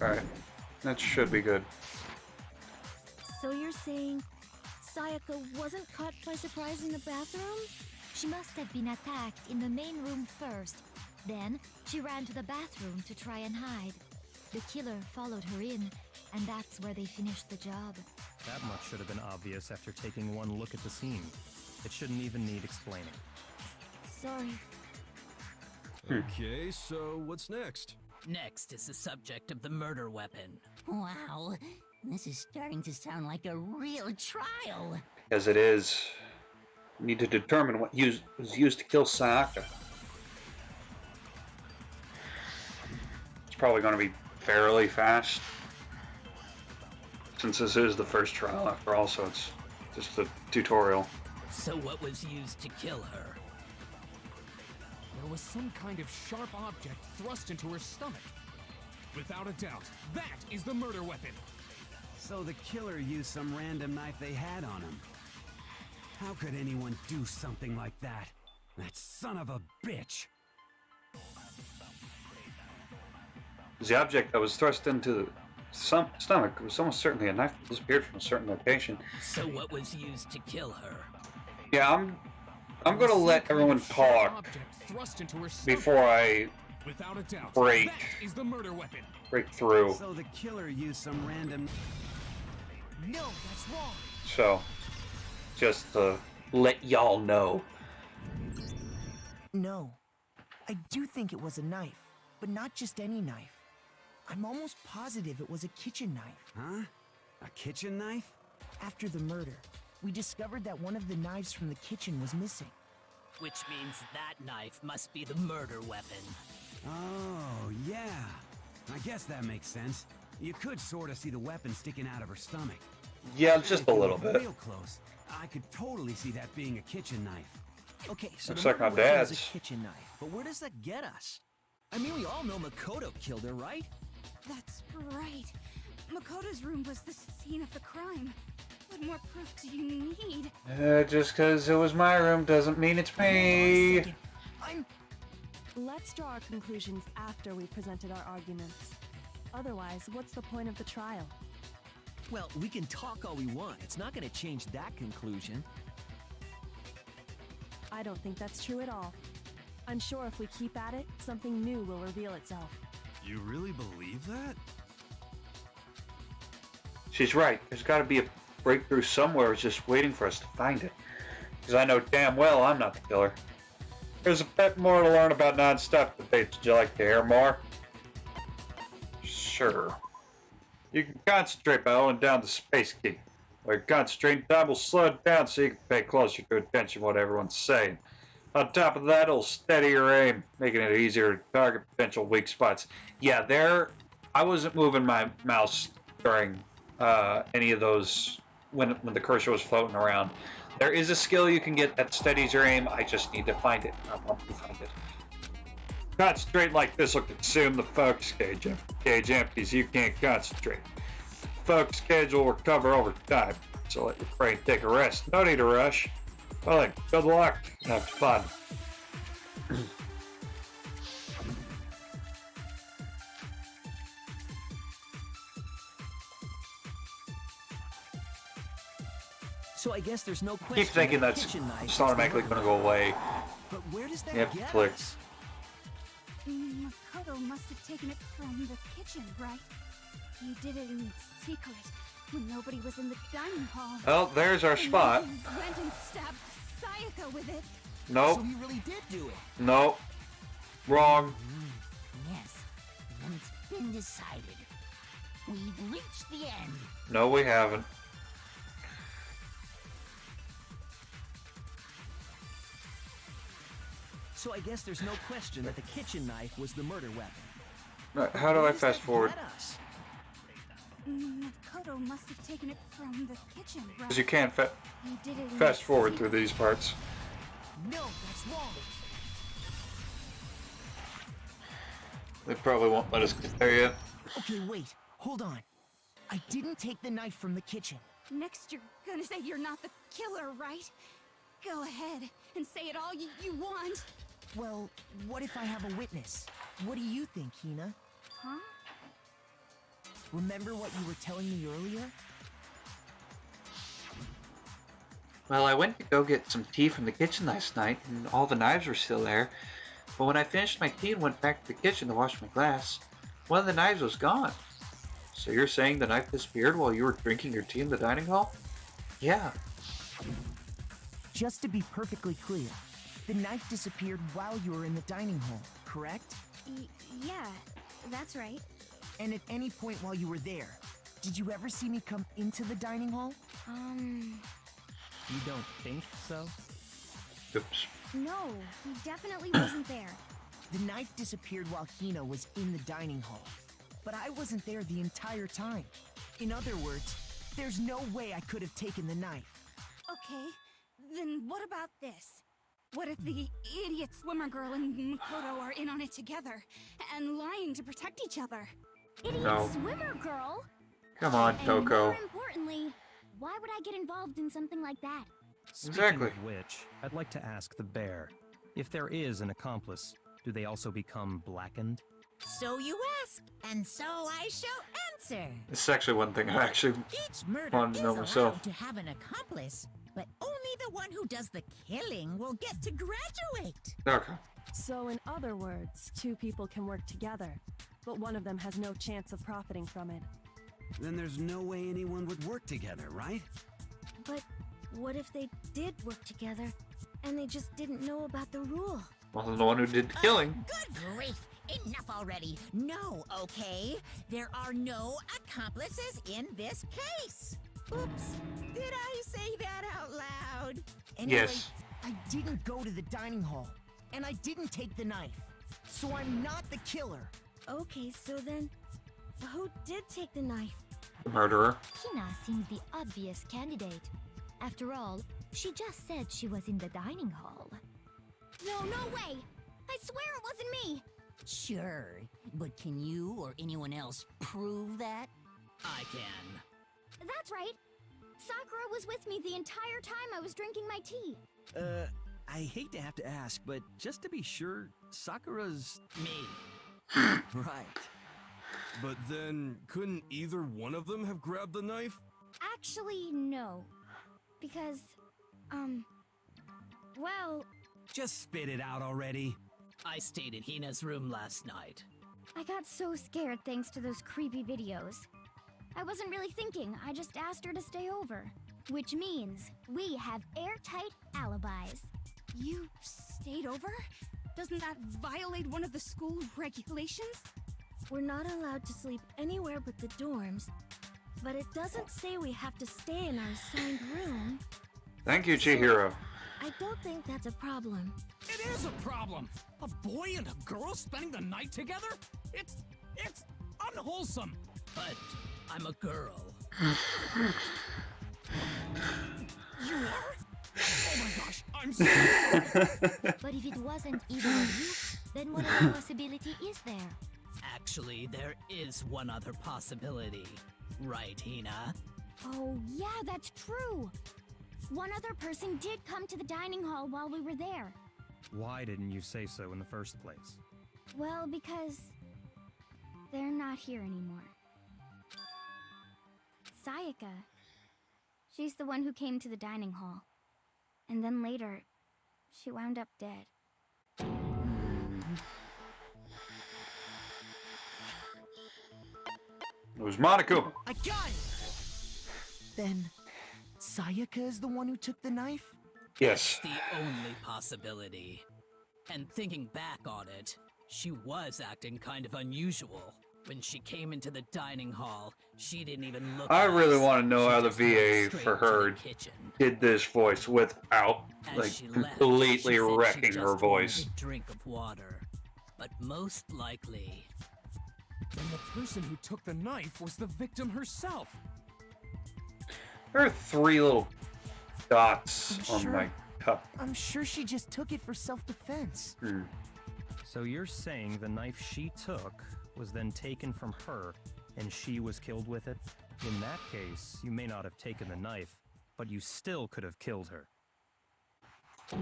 Alright, that should be good. saying Sayaka wasn't caught by surprise in the bathroom? She must have been attacked in the main room first. Then, she ran to the bathroom to try and hide. The killer followed her in, and that's where they finished the job. That much should have been obvious after taking one look at the scene. It shouldn't even need explaining. Sorry. Okay, so what's next? Next is the subject of the murder weapon. Wow, this is starting to sound like a real trial. As it is, we need to determine what was used to kill Sayaka. It's probably going to be fairly fast, since this is the first trial after all, so it's just a tutorial. So what was used to kill her? There was some kind of sharp object thrust into her stomach. Without a doubt, that is the murder weapon. So the killer used some random knife they had on him. How could anyone do something like that? That son of a bitch! The object that was thrust into the stomach was almost certainly a knife that disappeared from a certain location. So what was used to kill her? Yeah, I'm gonna let everyone talk before I Without a doubt, break that is the murder weapon. through. So the killer used some random... No, that's wrong. So, just to let y'all know. No. I do think it was a knife, but not just any knife. I'm almost positive it was a kitchen knife. Huh? A kitchen knife? After the murder, we discovered that one of the knives from the kitchen was missing. Which means that knife must be the murder weapon. Oh, yeah. I guess that makes sense. You could sort of see the weapon sticking out of her stomach. Yeah, just a little If you bit. were real close, I could totally see that being a kitchen knife. Okay, so Looks the like my murder weapon was dad's. a kitchen knife. But where does that get us? I mean, we all know Makoto killed her, right? That's right. Makoto's room was the scene of the crime. What more proof do you need? Just because it was my room doesn't mean it's me. Let's draw our conclusions after we've presented our arguments. Otherwise, what's the point of the trial? Well, we can talk all we want. It's not going to change that conclusion. I don't think that's true at all. I'm sure if we keep at it, something new will reveal itself. You really believe that? She's right. There's got to be a breakthrough somewhere just waiting for us to find it. Because I know damn well I'm not the killer. There's a bit more to learn about non-stop debates. Would you like to hear more? Sure. You can concentrate by holding down the space key. While you're concentrating, time will slow it down so you can pay closer to attention to what everyone's saying. On top of that, it'll steady your aim, making it easier to target potential weak spots. Yeah, I wasn't moving my mouse during any of those when the cursor was floating around. There is a skill you can get that steadies your aim. I just need to find it. I want to find it. Concentrate like this will consume the focus gauge. If the gauge empties, you can't concentrate. Focus gauge will recover over time, so let your brain take a rest. No need to rush. Well then, good luck. Have fun. So I guess there's no question. Keep thinking that that's kitchen knife just is the automatically murder going to go away. But where does that You have to get click. us? Makoto must have taken it from the kitchen, right? He did it in secret, when nobody was in the dining hall. Well, there's our spot. And then went and stabbed Sayaka with it. Nope. So he really did do it. Nope. Wrong. Yes, and it's been decided. We've reached the end. No, we haven't. So I guess there's no question that the kitchen knife was the murder weapon. Right, how do I fast forward? Get us? Makoto must have taken it from the kitchen, right? Because you can't He did it in fast forward secret. through these parts. No, that's wrong. They probably won't let us get there yet. Okay, wait. Hold on. I didn't take the knife from the kitchen. Next, you're gonna say you're not the killer, right? Go ahead and say it all you want. Well, what if I have a witness? What do you think, Hina? Huh? Remember what you were telling me earlier? Well, I went to go get some tea from the kitchen last night, and all the knives were still there. But when I finished my tea and went back to the kitchen to wash my glass, one of the knives was gone. So you're saying the knife disappeared while you were drinking your tea in the dining hall? Yeah. Just to be perfectly clear, the knife disappeared while you were in the dining hall, correct? Yeah, that's right. And at any point while you were there, did you ever see me come into the dining hall? You don't think so? Oops. No, he definitely wasn't there. The knife disappeared while Hina was in the dining hall. But I wasn't there the entire time. In other words, there's no way I could have taken the knife. Okay, then what about this? What if the idiot swimmer girl and Makoto are in on it together and lying to protect each other? Idiot No. swimmer girl? Come on, And Toko. more importantly, why would I get involved in something like that? Speaking of which, I'd like to ask the bear, if there is an accomplice, do they also become blackened? So you ask, and so I shall answer. This is actually one thing I actually Each murder wanted is to know allowed myself. to have an accomplice, but only the one who does the killing will get to graduate. Okay. So in other words, two people can work together, but one of them has no chance of profiting from it. Then there's no way anyone would work together, right? But what if they did work together and they just didn't know about the rule? Well, the one who did the killing. Good grief! Enough already! No, okay? There are no accomplices in this case! Oops, did I say that out loud? Anyway, Yes. I didn't go to the dining hall, and I didn't take the knife. So I'm not the killer. Okay, so then, who did take the knife? The murderer. Hina seems the obvious candidate. After all, she just said she was in the dining hall. No way! I swear it wasn't me! Sure, but can you or anyone else prove that? I can. That's right! Sakura was with me the entire time I was drinking my tea. I hate to have to ask, but just to be sure, Sakura's... Me. Right. But then, couldn't either one of them have grabbed the knife? Actually, no. Because, well, Just spit it out already. I stayed in Hina's room last night. I got so scared thanks to those creepy videos. I wasn't really thinking, I just asked her to stay over. Which means we have airtight alibis. You stayed over? Doesn't that violate one of the school regulations? We're not allowed to sleep anywhere but the dorms, but it doesn't say we have to stay in our assigned room. Thank you, Chihiro. I don't think that's a problem. It is a problem! A boy and a girl spending the night together? It's unwholesome! But I'm a girl. You are? Oh my gosh, I'm so sorry! But if it wasn't either of you, then what other possibility is there? Actually, there is one other possibility. Right, Hina? Oh, yeah, that's true. One other person did come to the dining hall while we were there. Why didn't you say so in the first place? Well, because they're not here anymore. Sayaka. She's the one who came to the dining hall. And then later, she wound up dead. It was Monaco. I got it! Then, Sayaka is the one who took the knife? Yes. The only possibility. And thinking back on it, she was acting kind of unusual. When she came into the dining hall, she didn't even look I at really us. want to know She how the just went VA straight for to her the kitchen. did this voice without, As like, she left, completely she said she wrecking just her wanted voice. a drink of water. But most likely, Then the person who took the knife was the victim herself. There are 3 little dots I'm on sure- my cup. I'm sure she just took it for self-defense. So you're saying the knife she took was then taken from her, and she was killed with it? In that case, you may not have taken the knife, but you still could have killed her.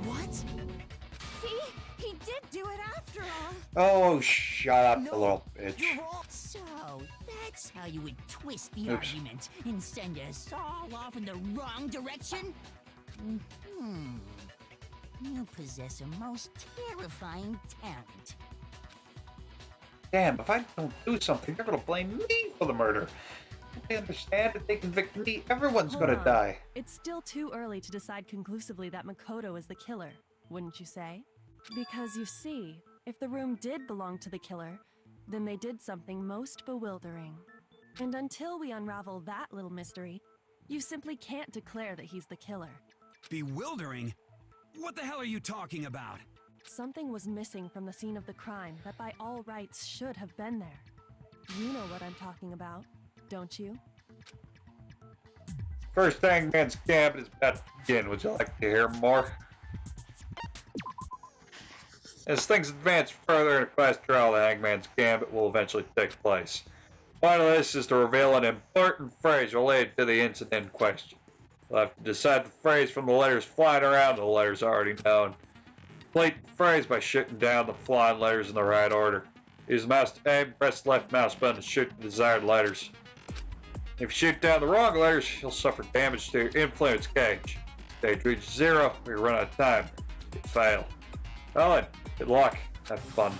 What? See? He did do it after all. Oh, shut up, No, you little bitch. You're wrong. So, that's how you would twist the Oops. argument and send us all off in the wrong direction? You possess a most terrifying talent. Damn, if I don't do something, they're gonna blame me for the murder. They understand if they convict me, everyone's Hold gonna on. die. It's still too early to decide conclusively that Makoto is the killer, wouldn't you say? Because you see, if the room did belong to the killer, then they did something most bewildering. And until we unravel that little mystery, you simply can't declare that he's the killer. Bewildering? What the hell are you talking about? Something was missing from the scene of the crime that by all rights should have been there. You know what I'm talking about, don't you? First Hangman's Gambit is about to begin. Would you like to hear more? As things advance further in the quest trial, the Hangman's Gambit will eventually take place. Finally, this is to reveal an important phrase related to the incident in question. We'll have to decide the phrase from the letters flying around. The letters already known. Complete the phrase by shooting down the flying letters in the right order. Use the mouse to aim, press the left mouse button to shoot the desired letters. If you shoot down the wrong letters, you'll suffer damage to your influence gauge. Stage reaches 0, or you run out of time. You fail. Well then, good luck. Have fun.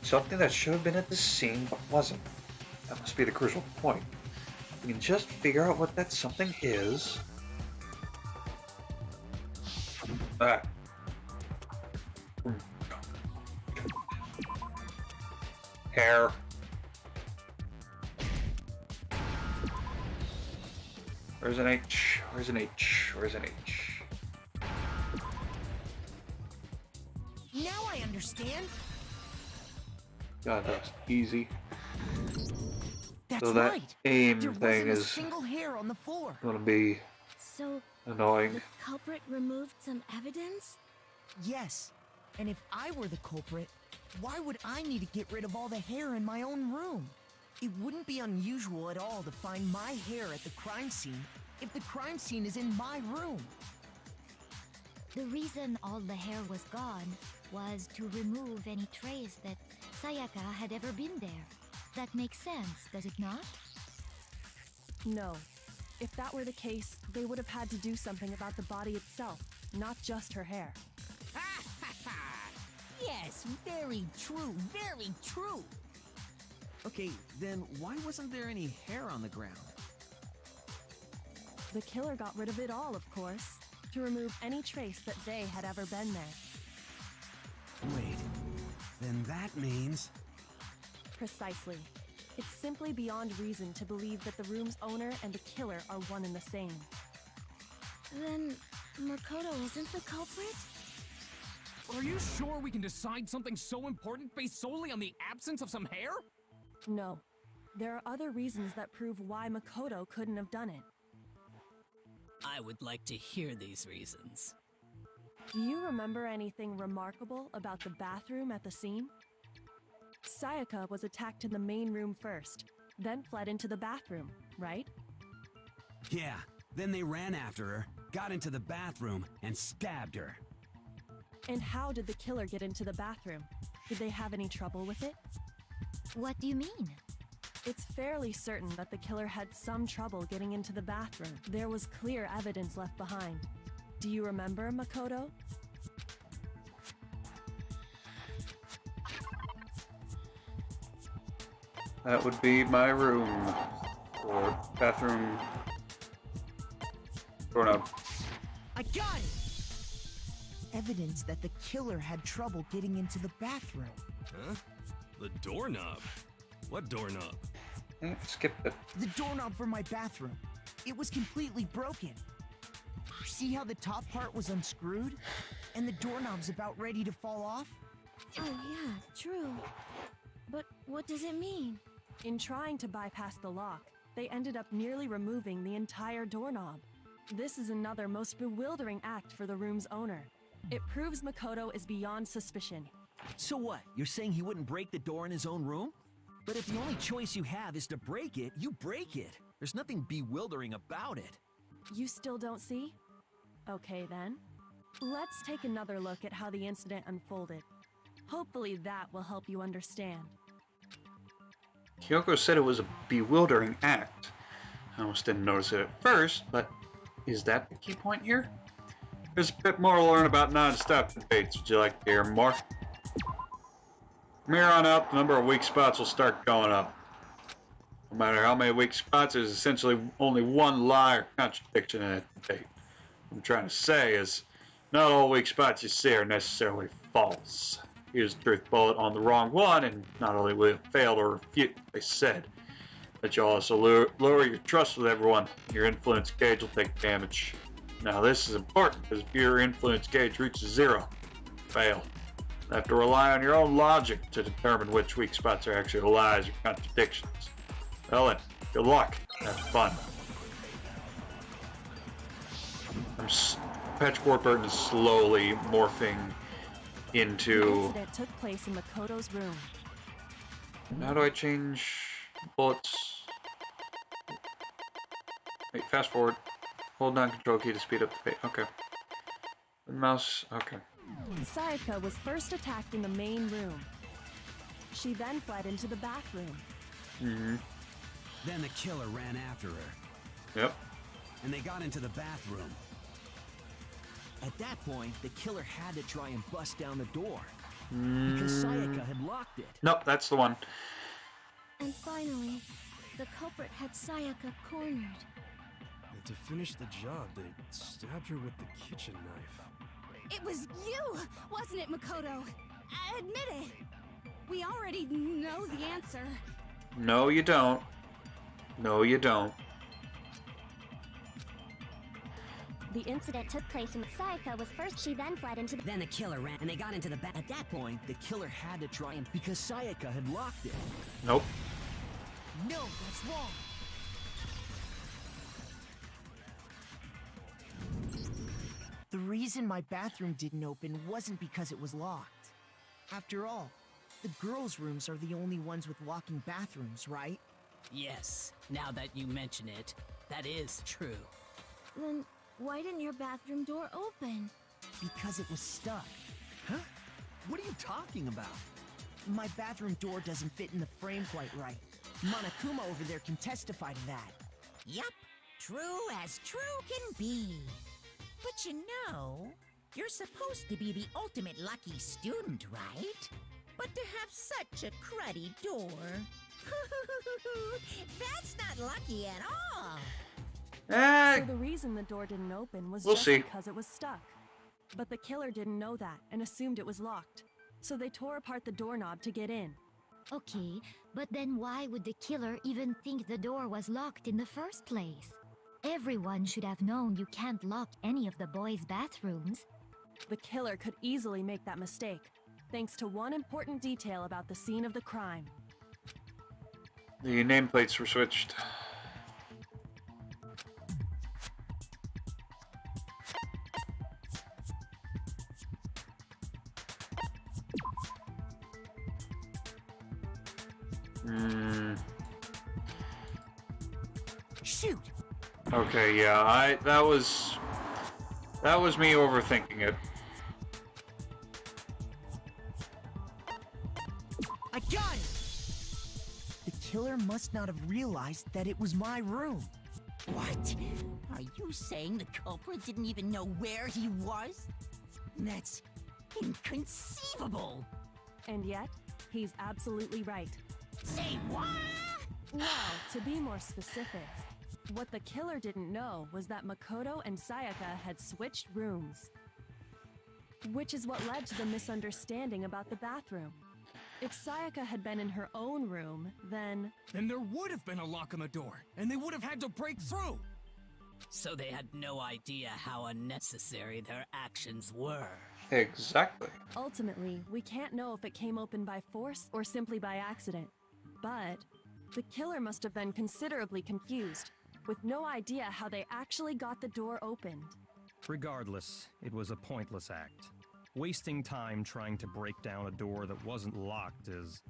Something that should have been at the scene but wasn't. That must be the crucial point. We can just figure out what that something is. Ah. Hair. Where's an H? Where's an H? Where's an H? Now I understand. God, that's easy. That's So that right. aim There thing wasn't a is single hair on the floor. gonna be So, annoying. the culprit removed some evidence? Yes. And if I were the culprit, why would I need to get rid of all the hair in my own room? It wouldn't be unusual at all to find my hair at the crime scene if the crime scene is in my room. The reason all the hair was gone was to remove any trace that Sayaka had ever been there. That makes sense, does it not? No. If that were the case, they would have had to do something about the body itself, not just her hair. Yes, very true, very true. Okay, then why wasn't there any hair on the ground? The killer got rid of it all, of course, to remove any trace that they had ever been there. Wait, then that means... Precisely. It's simply beyond reason to believe that the room's owner and the killer are one and the same. Then, Makoto isn't the culprit? Are you sure we can decide something so important based solely on the absence of some hair? No. There are other reasons that prove why Makoto couldn't have done it. I would like to hear these reasons. Do you remember anything remarkable about the bathroom at the scene? Sayaka was attacked in the main room first, then fled into the bathroom, right? Yeah, then they ran after her, got into the bathroom, and stabbed her. And how did the killer get into the bathroom? Did they have any trouble with it? What do you mean? It's fairly certain that the killer had some trouble getting into the bathroom. There was clear evidence left behind. Do you remember, Makoto? That would be my room. Or bathroom. Doorknob. I got it! Evidence that the killer had trouble getting into the bathroom. Huh? The doorknob? What doorknob? Skip it. The doorknob for my bathroom. It was completely broken. See how the top part was unscrewed? And the doorknob's about ready to fall off? Oh yeah, true. But what does it mean? In trying to bypass the lock, they ended up nearly removing the entire doorknob. This is another most bewildering act for the room's owner. It proves Makoto is beyond suspicion. So what? You're saying he wouldn't break the door in his own room? But if the only choice you have is to break it, you break it. There's nothing bewildering about it. You still don't see? Okay then. Let's take another look at how the incident unfolded. Hopefully that will help you understand. Kyoko said it was a bewildering act. I almost didn't notice it at first, but Is that the key point here? There's a bit more to learn about non-stop debates. Would you like to hear more? From here on out, the number of weak spots will start going up. No matter how many weak spots, there's essentially only one lie or contradiction in a debate. What I'm trying to say is, not all weak spots you see are necessarily false. Use the truth bullet on the wrong one, and not only will you fail to refute what they said, but you'll also lower your trust with everyone. Your influence gauge will take damage. Now this is important, because if your influence gauge reaches 0, fail. You have to rely on your own logic to determine which weak spots are actually lies or contradictions. Well then, good luck. Have fun. Patch Warburton is slowly morphing The into... incident took place in Makoto's room. How do I change bullets? Wait, fast forward. Hold down control key to speed up the pace. Okay. The mouse, okay. Sayaka was first attacked in the main room. She then fled into the bathroom. Mm-hmm. Then the killer ran after her. Yep. And they got into the bathroom. At that point, the killer had to try and bust down the door. Because Sayaka had locked it. Nope, that's the one. And finally, the culprit had Sayaka cornered. And to finish the job, they stabbed her with the kitchen knife. It was you, wasn't it, Makoto? Admit it. We already know the answer. No, you don't. No, you don't. The incident took place when Sayaka was first. She then fled into the... Then the killer ran, and they got into the bath. At that point, the killer had to try and... Because Sayaka had locked it. Nope. No, that's wrong. The reason my bathroom didn't open wasn't because it was locked. After all, the girls' rooms are the only ones with locking bathrooms, right? Yes, now that you mention it, that is true. Then why didn't your bathroom door open? Because it was stuck. Huh? What are you talking about? My bathroom door doesn't fit in the frame quite right. Monokuma over there can testify to that. Yup, true as true can be. But you know, you're supposed to be the ultimate lucky student, right? But to have such a cruddy door... That's not lucky at all! So the reason the door didn't open was because it was stuck. But the killer didn't know that and assumed it was locked. So they tore apart the doorknob to get in. Okay, but then why would the killer even think the door was locked in the first place? Everyone should have known you can't lock any of the boys' bathrooms. The killer could easily make that mistake, thanks to one important detail about the scene of the crime. The nameplates were switched. Shoot! Okay, yeah, that was me overthinking it. I got it! The killer must not have realized that it was my room. What? Are you saying the culprit didn't even know where he was? That's inconceivable! And yet, he's absolutely right. Say what? Well, to be more specific, what the killer didn't know was that Makoto and Sayaka had switched rooms. Which is what led to the misunderstanding about the bathroom. If Sayaka had been in her own room, then there would have been a lock on the door, and they would have had to break through! So they had no idea how unnecessary their actions were. Exactly. Ultimately, we can't know if it came open by force or simply by accident. But the killer must have been considerably confused, with no idea how they actually got the door opened. Regardless, it was a pointless act. Wasting time trying to break down a door that wasn't locked is...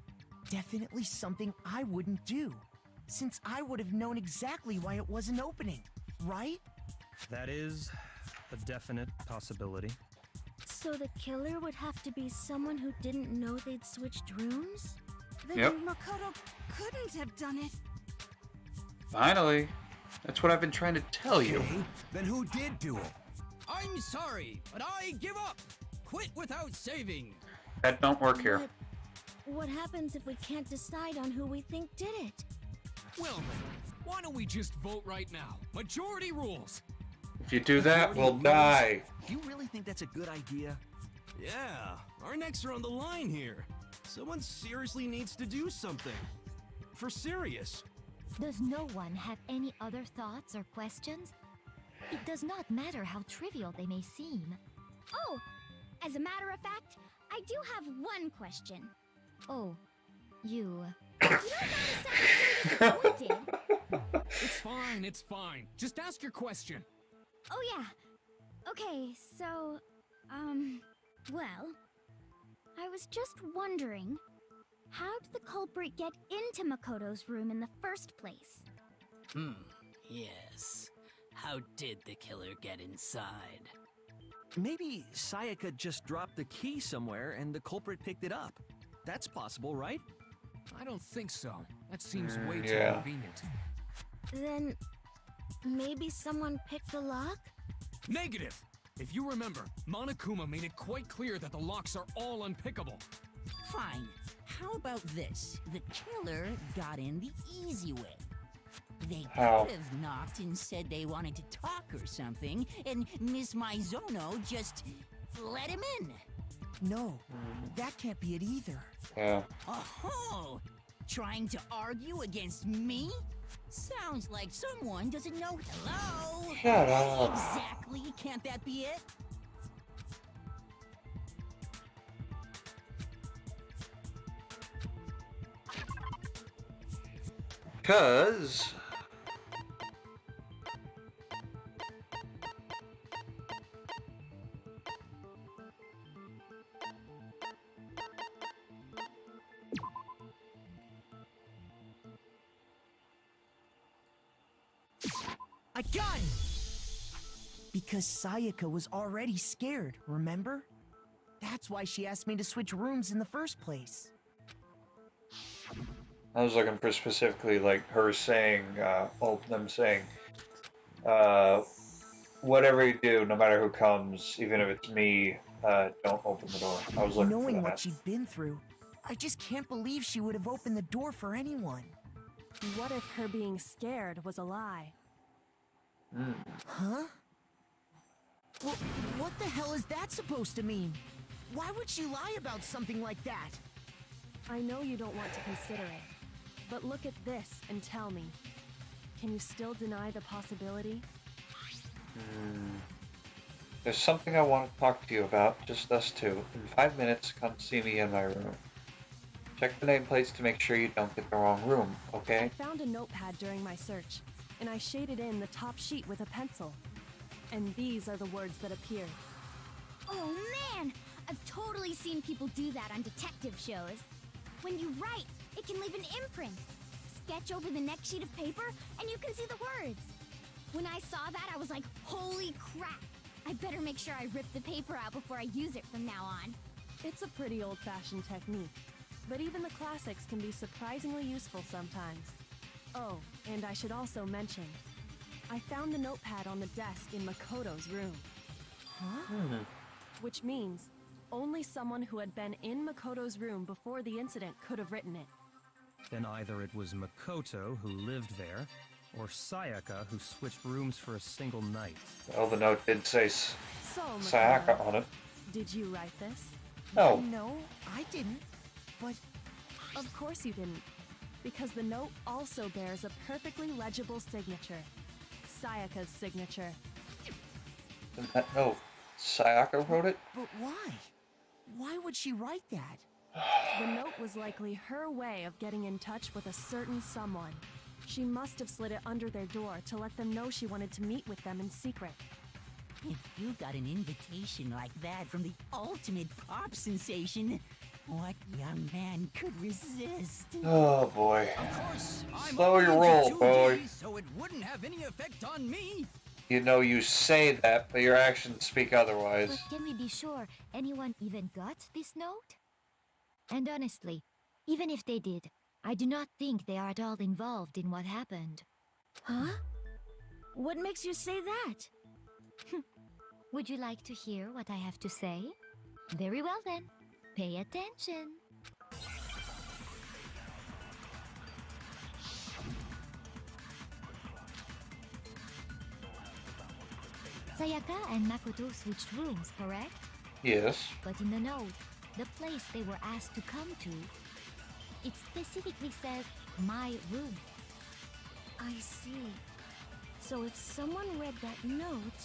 Definitely something I wouldn't do, since I would have known exactly why it wasn't opening, right? That is a definite possibility. So the killer would have to be someone who didn't know they'd switched rooms? Then Yep. Makoto couldn't have done it. Finally. That's what I've been trying to tell you. Okay, then who did do it? I'm sorry, but I give up. Quit without saving. That don't work here. But what happens if we can't decide on who we think did it? Well then, why don't we just vote right now? Majority rules. If you do that, we'll die. Do you really think that's a good idea? Yeah, our necks are on the line here. Someone seriously needs to do something. For serious. Does no one have any other thoughts or questions? It does not matter how trivial they may seem. Oh, as a matter of fact, I do have one question. Oh, you... You don't gotta sound so disappointed. It's fine. Just ask your question. Oh yeah. Okay, so, well, I was just wondering, how did the culprit get into Makoto's room in the first place? Yes. How did the killer get inside? Maybe Sayaka just dropped the key somewhere and the culprit picked it up. That's possible, right? I don't think so. That seems way too yeah. convenient. Then, maybe someone picked the lock? Negative! If you remember, Monokuma made it quite clear that the locks are all unpickable. Fine. How about this? The killer got in the easy way. They How? could have knocked and said they wanted to talk or something, and Miss Maizono just let him in. No, that can't be it either. Yeah. Oh, trying to argue against me? Sounds like someone doesn't know. Hello? Shut up. Exactly, can't that be it? Because... I got it! Because Sayaka was already scared, remember? That's why she asked me to switch rooms in the first place. I was looking for specifically, like, her saying, all of them saying, whatever you do, no matter who comes, even if it's me, don't open the door. I was looking Knowing for what that. she'd been through, I just can't believe she would have opened the door for anyone. What if her being scared was a lie? Huh? Well, what the hell is that supposed to mean? Why would she lie about something like that? I know you don't want to consider it, but look at this and tell me. Can you still deny the possibility? There's something I want to talk to you about, just us two. In 5 minutes, come see me in my room. Check the nameplates to make sure you don't get the wrong room, okay? I found a notepad during my search, and I shaded in the top sheet with a pencil. And these are the words that appeared. Oh man! I've totally seen people do that on detective shows. When you write, it can leave an imprint. Sketch over the next sheet of paper, and you can see the words. When I saw that, I was like, holy crap! I better make sure I rip the paper out before I use it from now on. It's a pretty old-fashioned technique, but even the classics can be surprisingly useful sometimes. Oh, and I should also mention, I found the notepad on the desk in Makoto's room. Huh? Which means only someone who had been in Makoto's room before the incident could have written it. Then either it was Makoto who lived there, or Sayaka who switched rooms for a single night. Well, the note did say So, Sayaka Makoto, on it. did you write this? No. No, I didn't. But Of course you didn't, because the note also bears a perfectly legible signature. Sayaka's signature. In that note, Sayaka wrote it? But why? Why would she write that? The note was likely her way of getting in touch with a certain someone. She must have slid it under their door to let them know she wanted to meet with them in secret. If you got an invitation like that from the ultimate pop sensation, what young man could resist? Oh boy. Of course, I'm Slow only your into roll, 2D, boy. so it wouldn't have any effect on me. You know you say that, but your actions speak otherwise. But can we be sure anyone even got this note? And honestly, even if they did, I do not think they are at all involved in what happened. Huh? What makes you say that? Would you like to hear what I have to say? Very well then. Pay attention. Sayaka and Makoto switched rooms, correct? Yes. But in the note, the place they were asked to come to, it specifically says, my room. I see. So if someone read that note,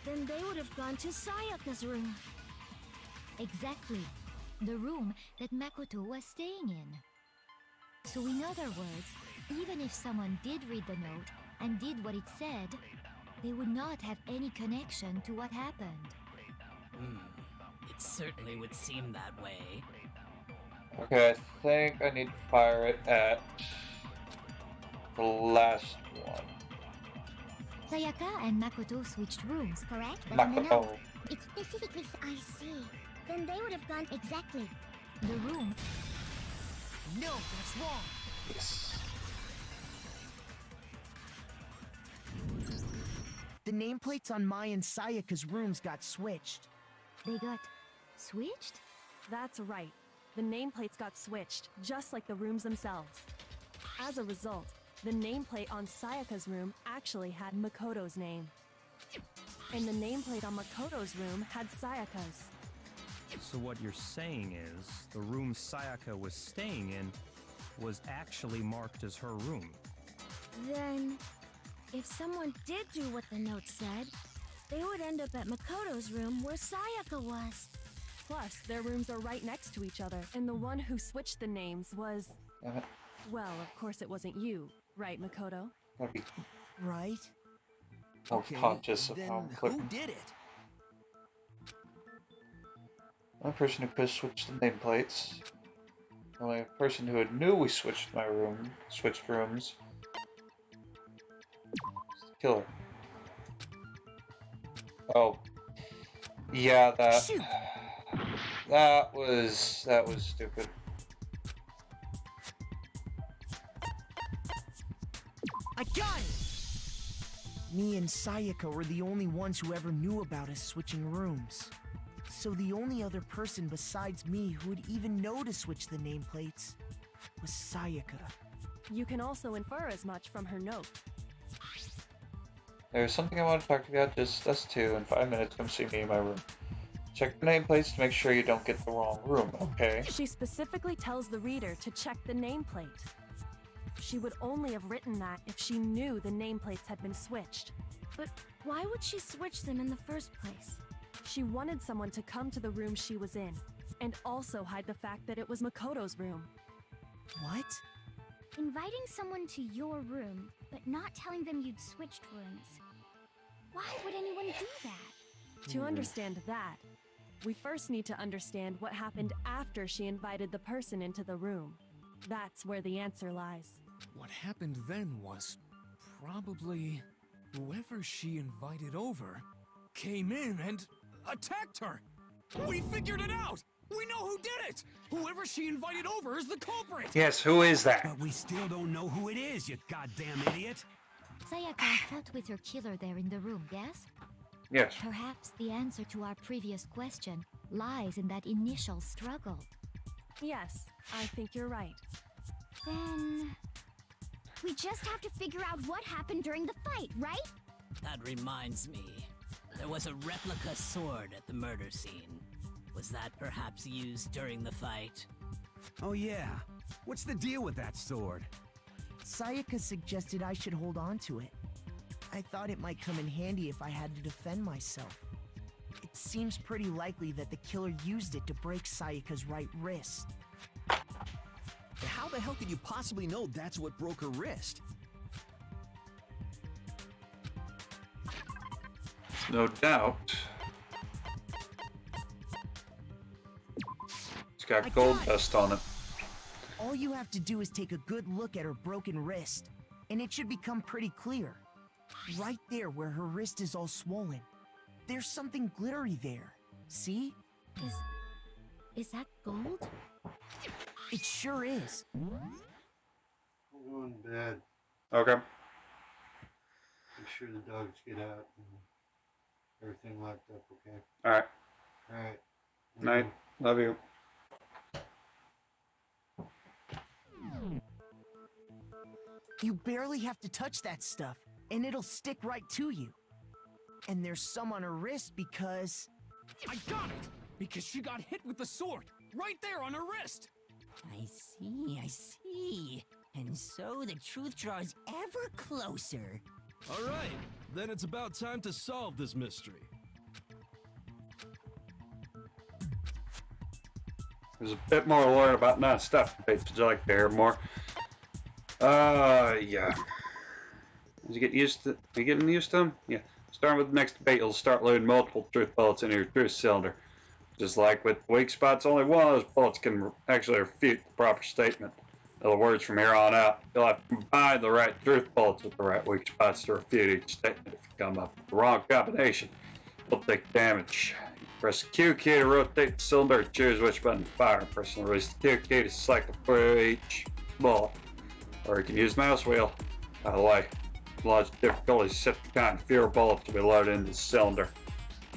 then they would have gone to Sayaka's room. Exactly. The room that Makoto was staying in. So in other words, even if someone did read the note and did what it said, they would not have any connection to what happened. It certainly would seem that way. Okay, I think I need to fire it at the last one. Sayaka and Makoto switched rooms, correct? But in the Makoto. note, it specifically I see. Then they would have gone exactly. The room. No, that's wrong. Yes. The nameplates on Mai and Sayaka's rooms got switched. They got switched? That's right. The nameplates got switched, just like the rooms themselves. As a result, the nameplate on Sayaka's room actually had Makoto's name. And the nameplate on Makoto's room had Sayaka's. So what you're saying is, the room Sayaka was staying in was actually marked as her room. Then, if someone did do what the note said, they would end up at Makoto's room where Sayaka was. Plus, their rooms are right next to each other, and the one who switched the names was... Well, of course it wasn't you, right, Makoto? Right? Conscious of then how I'm who clicking. did it? One person who could have switched the nameplates. The only person who knew we switched rooms. Killer. Oh. Yeah, that. Shoot. That was stupid. I got it! Me and Sayaka were the only ones who ever knew about us switching rooms. So the only other person besides me who would even know to switch the nameplates was Sayaka. You can also infer as much from her note. There's something I want to talk to you about, just us two. In 5 minutes, come see me in my room. Check the nameplates to make sure you don't get the wrong room, okay? She specifically tells the reader to check the nameplate. She would only have written that if she knew the nameplates had been switched. But why would she switch them in the first place? She wanted someone to come to the room she was in, and also hide the fact that it was Makoto's room. What? Inviting someone to your room, but not telling them you'd switched rooms. Why would anyone do that? To understand that, we first need to understand what happened after she invited the person into the room. That's where the answer lies. What happened then was probably whoever she invited over came in and attacked her. We figured it out! We know who did it! Whoever she invited over is the culprit! Yes, who is that? But we still don't know who it is, you goddamn idiot! Sayaka fought with her killer there in the room, yes? Yes. Perhaps the answer to our previous question lies in that initial struggle. Yes, I think you're right. Then... we just have to figure out what happened during the fight, right? That reminds me. There was a replica sword at the murder scene. Was that perhaps used during the fight? Oh yeah. What's the deal with that sword? Sayaka suggested I should hold on to it. I thought it might come in handy if I had to defend myself. It seems pretty likely that the killer used it to break Sayaka's right wrist. How the hell could you possibly know that's what broke her wrist? No doubt. It's got gold dust on it. All you have to do is take a good look at her broken wrist, and it should become pretty clear. Right there where her wrist is all swollen. There's something glittery there. See? Is that gold? It sure is. I'm going to bed. Okay. Make sure the dogs get out and everything locked up, okay? Alright. Alright. Night. Love you. You barely have to touch that stuff, and it'll stick right to you. And there's some on her wrist because... I got it! Because she got hit with the sword, right there on her wrist! I see. And so the truth draws ever closer. All right, then it's about time to solve this mystery. There's a bit more to learn about non-stop debates. Would you like to hear more? Yeah. Did you get used to? Are you getting used to them? Yeah. Starting with the next debate, you'll start loading multiple truth bullets into your truth cylinder. Just like with weak spots, only one of those bullets can actually refute the proper statement. In other words, from here on out, you'll have to combine the right truth bullets with the right weak spots to refute each statement. If you come up with the wrong combination, you'll take damage. Press the Q key to rotate the cylinder, choose which button to fire. Press and release the Q key to select for each bullet. Or you can use the mouse wheel. By the way, logic difficulty is set to kind of fewer bullets will be loaded into the cylinder.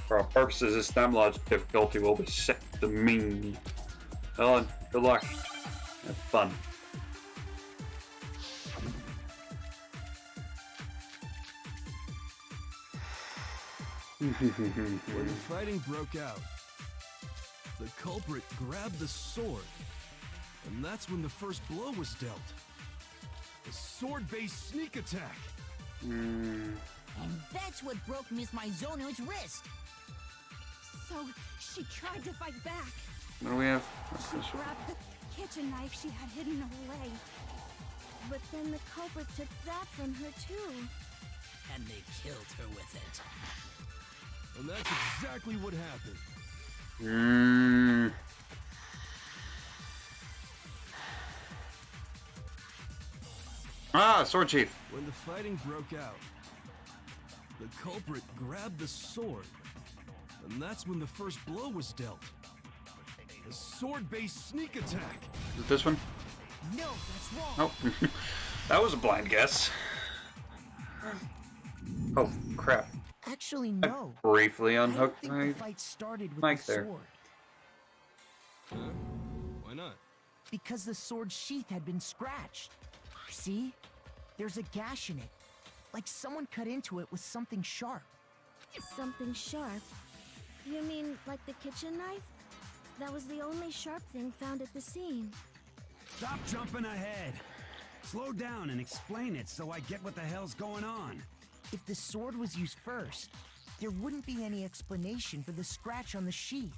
For our purposes, this time logic difficulty will be set to mean. Ellen, good luck. Have fun. When the fighting broke out, the culprit grabbed the sword, and that's when the first blow was dealt. A sword-based sneak attack. And that's what broke Miss Maizono's wrist. So, she tried to fight back. What do we have? She grabbed the kitchen knife she had hidden away. But then the culprit took that from her too. And they killed her with it. And that's exactly what happened. Sword chief. When the fighting broke out, the culprit grabbed the sword, and that's when the first blow was dealt. A sword-based sneak attack. Is it this one? No, that's wrong. Oh, that was a blind guess. Oh crap! Actually, no. I briefly I unhooked don't my think the fight started with mic the there. sword. Huh? Why not? Because the sword sheath had been scratched. See? There's a gash in it. Like someone cut into it with something sharp. Something sharp? You mean like the kitchen knife? That was the only sharp thing found at the scene. Stop jumping ahead. Slow down and explain it so I get what the hell's going on. If the sword was used first, there wouldn't be any explanation for the scratch on the sheath.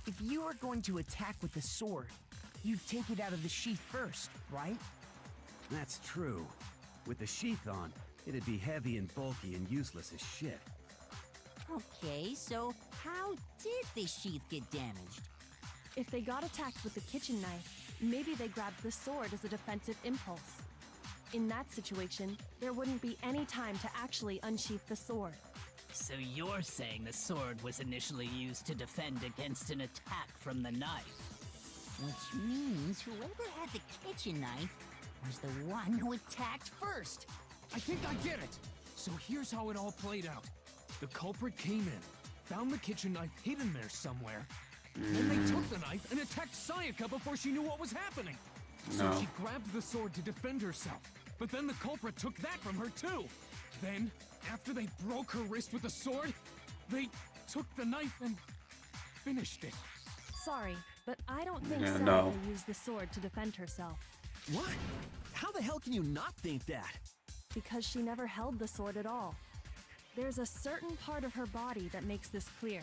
If you were going to attack with the sword, you'd take it out of the sheath first, right? That's true. With the sheath on, it'd be heavy and bulky and useless as shit. Okay, so how did the sheath get damaged? If they got attacked with the kitchen knife, maybe they grabbed the sword as a defensive impulse. In that situation, there wouldn't be any time to actually unsheath the sword. So you're saying the sword was initially used to defend against an attack from the knife? Which means whoever had the kitchen knife was the one who attacked first. I think I get it. So here's how it all played out. The culprit came in, found the kitchen knife hidden there somewhere. Then they took the knife and attacked Sayaka before she knew what was happening. So No. she grabbed the sword to defend herself. But then the culprit took that from her too. Then, after they broke her wrist with the sword, they took the knife and finished it. Sorry, but I don't think Yeah, Sayaka no. used the sword to defend herself. What? How the hell can you not think that? Because she never held the sword at all. There's a certain part of her body that makes this clear.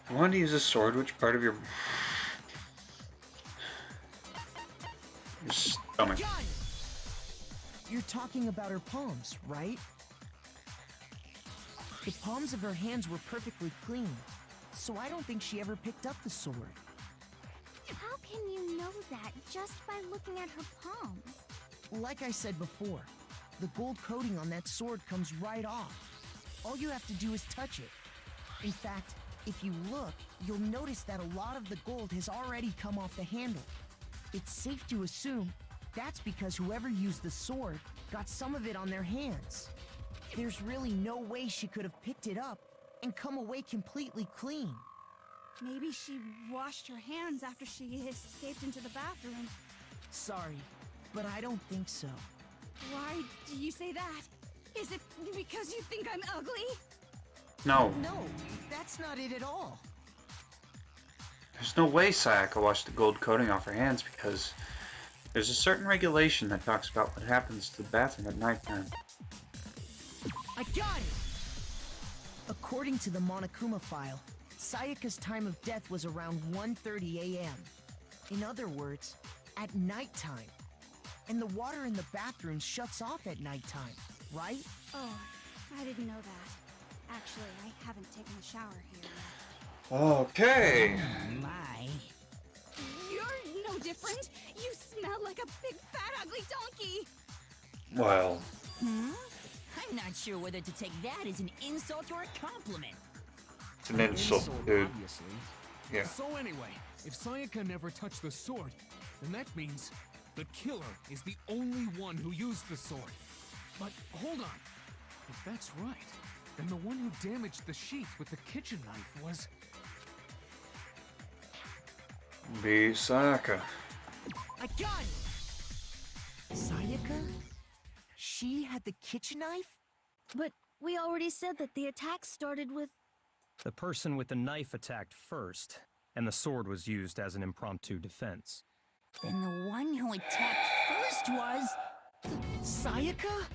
I wanted to use a sword. Which part of your stomach? You're talking about her palms, right? The palms of her hands were perfectly clean, so I don't think she ever picked up the sword. How can you know that just by looking at her palms? Like I said before, the gold coating on that sword comes right off. All you have to do is touch it. In fact, if you look, you'll notice that a lot of the gold has already come off the handle. It's safe to assume That's because whoever used the sword got some of it on their hands. There's really no way she could have picked it up and come away completely clean. Maybe she washed her hands after she escaped into the bathroom. Sorry, but I don't think so. Why do you say that? Is it because you think I'm ugly? No. No, that's not it at all. There's no way Sayaka washed the gold coating off her hands because there's a certain regulation that talks about what happens to the bathroom at nighttime. I got it! According to the Monokuma file, Sayaka's time of death was around 1:30 a.m. In other words, at nighttime. And the water in the bathroom shuts off at nighttime, right? Oh, I didn't know that. Actually, I haven't taken a shower here yet. Okay. Oh, my. You're no different. You smell like a big, fat, ugly donkey. Well. I'm not sure whether to take that as an insult or a compliment. It's an insult, dude. Obviously. Yeah. So anyway, if Sayaka never touched the sword, then that means the killer is the only one who used the sword. But hold on. If that's right, then the one who damaged the sheath with the kitchen knife was... Be Sayaka. I got it! Sayaka? She had the kitchen knife? But we already said that the attack started with... The person with the knife attacked first, and the sword was used as an impromptu defense. Then the one who attacked first was... Sayaka?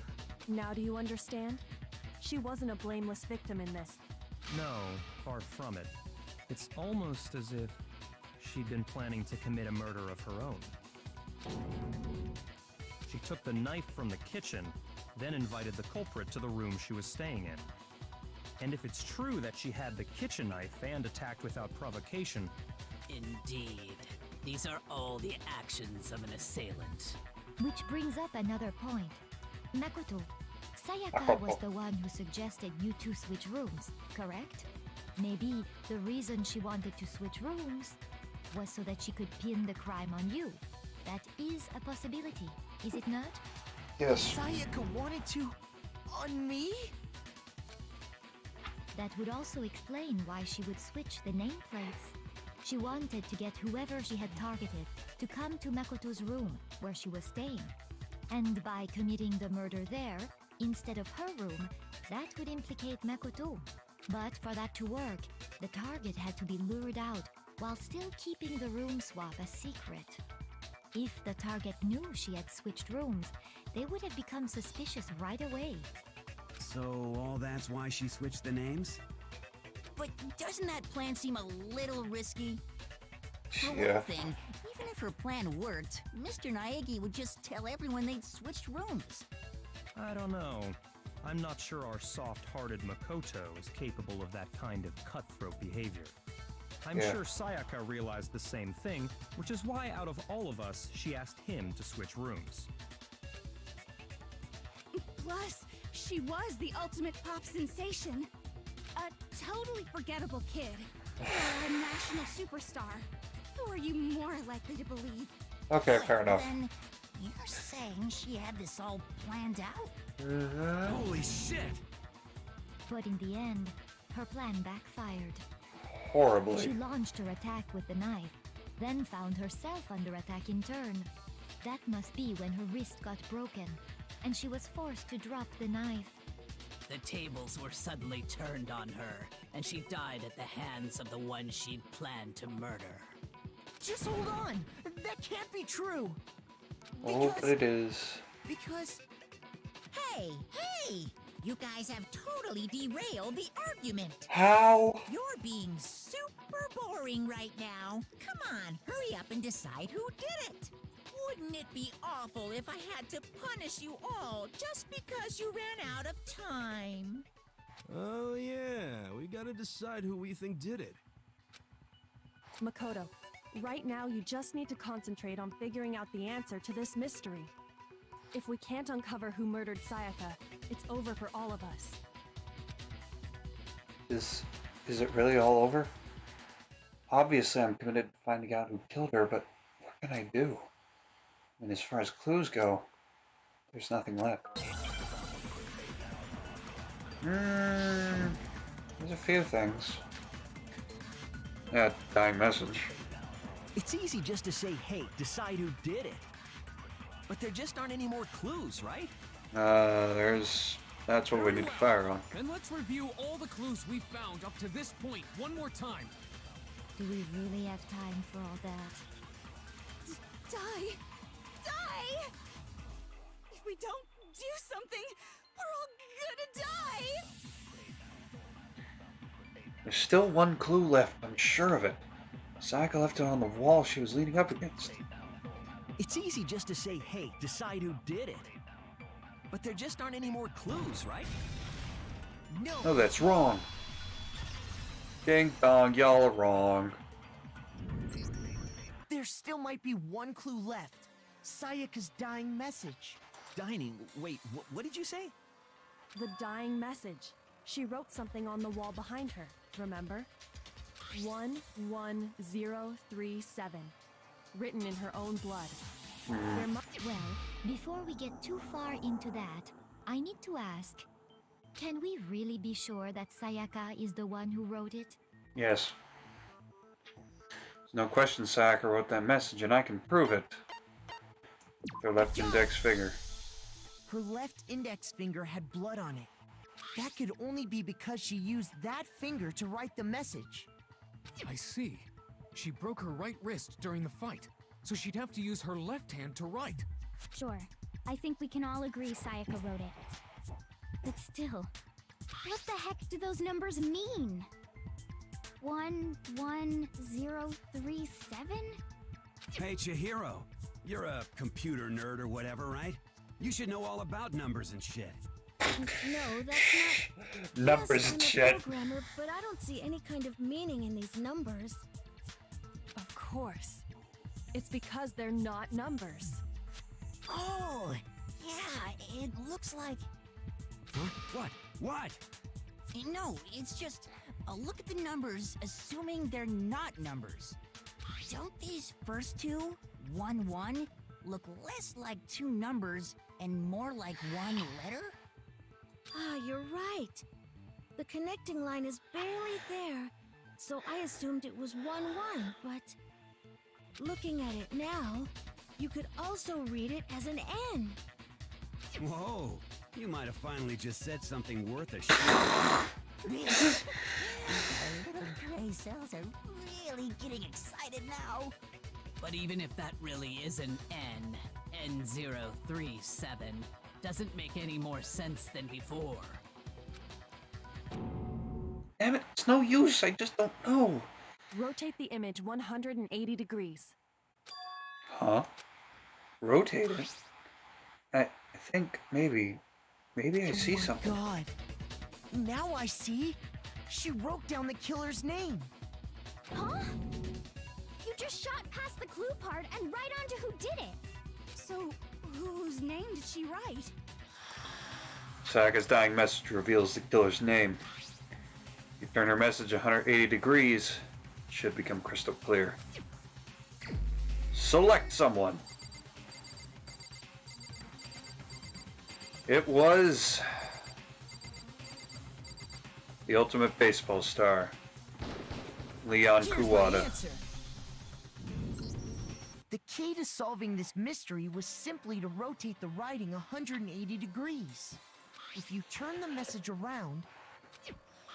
Now do you understand? She wasn't a blameless victim in this. No, far from it. It's almost as if she'd been planning to commit a murder of her own. She took the knife from the kitchen, then invited the culprit to the room she was staying in. And if it's true that she had the kitchen knife and attacked without provocation... Indeed. These are all the actions of an assailant. Which brings up another point. Makoto, Sayaka was the one who suggested you two switch rooms, correct? Maybe the reason she wanted to switch rooms was so that she could pin the crime on you. That is a possibility, is it not? Yes. Sayaka wanted to... on me? That would also explain why she would switch the nameplates. She wanted to get whoever she had targeted to come to Makoto's room where she was staying. And by committing the murder there, instead of her room, that would implicate Makoto. But for that to work, the target had to be lured out while still keeping the room swap a secret. If the target knew she had switched rooms, they would have become suspicious right away. So all that's why she switched the names? But doesn't that plan seem a little risky? For Yeah. one thing, even if her plan worked, Mr. Naegi would just tell everyone they'd switched rooms. I don't know. I'm not sure our soft-hearted Makoto is capable of that kind of cutthroat behavior. I'm Yeah. sure Sayaka realized the same thing, which is why out of all of us, she asked him to switch rooms. Plus, she was the ultimate pop sensation. A totally forgettable kid. A national superstar. Who are you more likely to believe? Okay, fair enough. Then you're saying she had this all planned out? Holy shit! But in the end, her plan backfired. Horribly. She launched her attack with the knife, then found herself under attack in turn. That must be when her wrist got broken, and she was forced to drop the knife. The tables were suddenly turned on her, and she died at the hands of the one she'd planned to murder. Just hold on! That can't be true! Oh, but it is. Because... Hey! You guys have totally derailed the argument. How? You're being super boring right now. Come on, hurry up and decide who did it. Wouldn't it be awful if I had to punish you all just because you ran out of time? Oh yeah, we gotta decide who we think did it. Makoto, right now you just need to concentrate on figuring out the answer to this mystery. If we can't uncover who murdered Sayaka, it's over for all of us. Is it really all over? Obviously, I'm committed to finding out who killed her, but what can I do? And as far as clues go, there's nothing left. There's a few things. Yeah, dying message. It's easy just to say, hey, decide who did it. But there just aren't any more clues, right? That's what we need to fire on. And let's review all the clues we've found up to this point one more time. Do we really have time for all that? Die! Die! If we don't do something, we're all gonna die! There's still one clue left, I'm sure of it. Sayaka left it on the wall she was leaning up against. It's easy just to say, hey, decide who did it. But there just aren't any more clues, right? No, that's wrong. Ding dong, y'all are wrong. There still might be one clue left. Sayaka's dying message. Dining? Wait, what did you say? The dying message. She wrote something on the wall behind her, remember? 11037. Written in her own blood. Well, before we get too far into that, I need to ask, can we really be sure that Sayaka is the one who wrote it? Yes. There's no question Sayaka wrote that message, and I can prove it. Their left index finger. Her left index finger had blood on it. That could only be because she used that finger to write the message. I see. She broke her right wrist during the fight, so she'd have to use her left hand to write. Sure. I think we can all agree Sayaka wrote it. But still, what the heck do those numbers mean? 11037? Hey, Chihiro. You're a computer nerd or whatever, right? You should know all about numbers and shit. No, that's not... Numbers yes, and I'm shit. a programmer, but I don't see any kind of meaning in these numbers. Of course. It's because they're not numbers. Oh, yeah, it looks like... Huh? What? No, it's just, look at the numbers, assuming they're not numbers. Don't these first two, 1-1, look less like two numbers and more like one letter? Ah, you're right. The connecting line is barely there, so I assumed it was 1-1, but... looking at it now, you could also read it as an N. Whoa, you might have finally just said something worth a shit. Our little gray cells are really getting excited now. But even if that really is an N037, doesn't make any more sense than before. Damn it, it's no use, I just don't know. Rotate the image 180 degrees. Huh? Rotate it? I think maybe I see something. God. Now I see. She wrote down the killer's name. Huh? You just shot past the clue part and right onto who did it. So, whose name did she write? Sayaka's dying message reveals the killer's name. You turn her message 180 degrees, it should become crystal clear. Select someone. It was the ultimate baseball star, Leon Kuwata. The key to solving this mystery was simply to rotate the writing 180 degrees. If you turn the message around,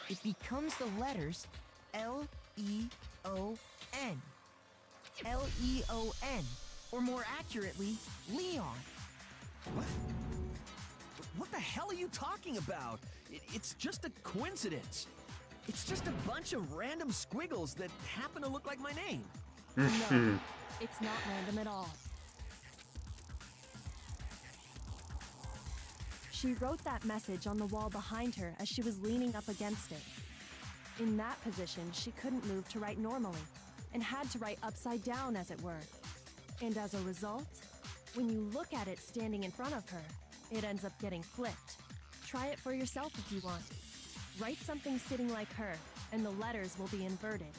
it becomes the letters L-E-O-N. L-E-O-N, or more accurately, Leon. What? What the hell are you talking about? It's just a coincidence. It's just a bunch of random squiggles that happen to look like my name. No, it's not random at all. She wrote that message on the wall behind her as she was leaning up against it. In that position, she couldn't move to write normally, and had to write upside down, as it were. And as a result, when you look at it standing in front of her, it ends up getting flipped. Try it for yourself if you want. Write something sitting like her, and the letters will be inverted.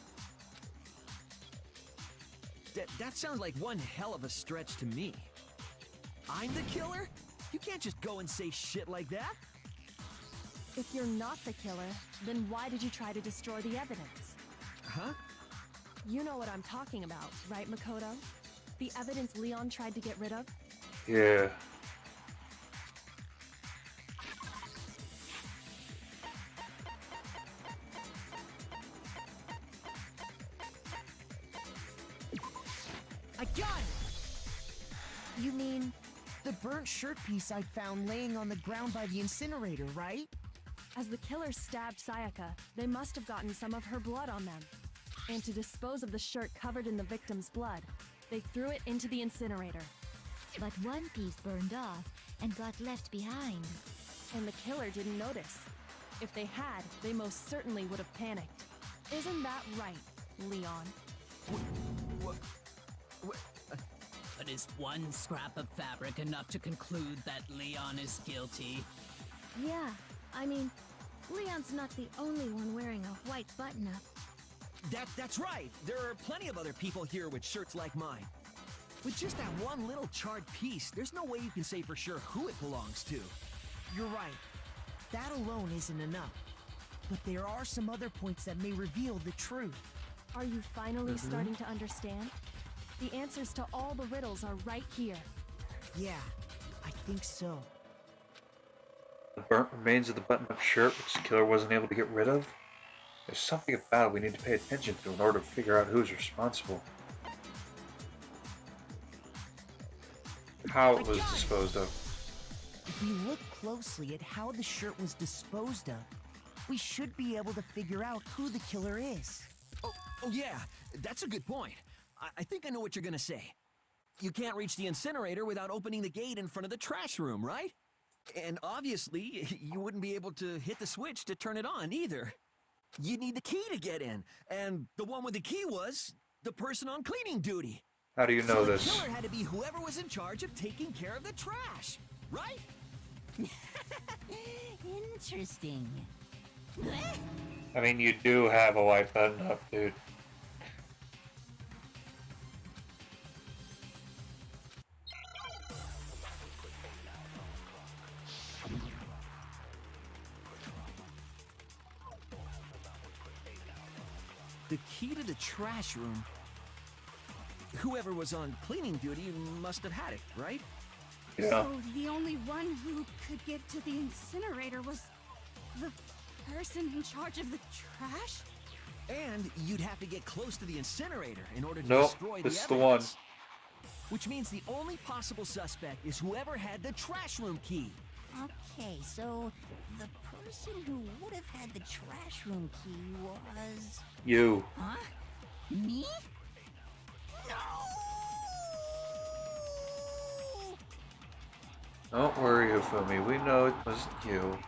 That sounds like one hell of a stretch to me. I'm the killer? You can't just go and say shit like that. If you're not the killer, then why did you try to destroy the evidence? Huh? You know what I'm talking about, right, Makoto? The evidence Leon tried to get rid of? Yeah. I got it! You mean the burnt shirt piece I found laying on the ground by the incinerator, right? As the killer stabbed Sayaka, they must have gotten some of her blood on them. And to dispose of the shirt covered in the victim's blood, they threw it into the incinerator. But one piece burned off and got left behind. And the killer didn't notice. If they had, they most certainly would have panicked. Isn't that right, Leon? But is one scrap of fabric enough to conclude that Leon is guilty? Yeah, I mean, Leon's not the only one wearing a white button-up. That's right. There are plenty of other people here with shirts like mine. With just that one little charred piece, there's no way you can say for sure who it belongs to. You're right. That alone isn't enough. But there are some other points that may reveal the truth. Are you finally starting to understand? The answers to all the riddles are right here. Yeah, I think so. The burnt remains of the button-up shirt which the killer wasn't able to get rid of? There's something about it we need to pay attention to in order to figure out who's responsible. How it was disposed of. If we look closely at how the shirt was disposed of, we should be able to figure out who the killer is. Oh yeah, that's a good point. I think I know what you're gonna say. You can't reach the incinerator without opening the gate in front of the trash room, right? And obviously, you wouldn't be able to hit the switch to turn it on either. You'd need the key to get in, and the one with the key was the person on cleaning duty. How do you know so this? The killer had to be whoever was in charge of taking care of the trash, right? Interesting. I mean, you do have a white button up, dude. The key to the trash room. Whoever was on cleaning duty must have had it, right? Yeah. So the only one who could get to the incinerator was the person in charge of the trash? And you'd have to get close to the incinerator in order to Nope, destroy the this evidence. is the one. Which means the only possible suspect is whoever had the trash room key. Okay, so the person who would have had the trash room key was... You. Huh? Me? No! Don't worry, Ufumi. We know it wasn't you.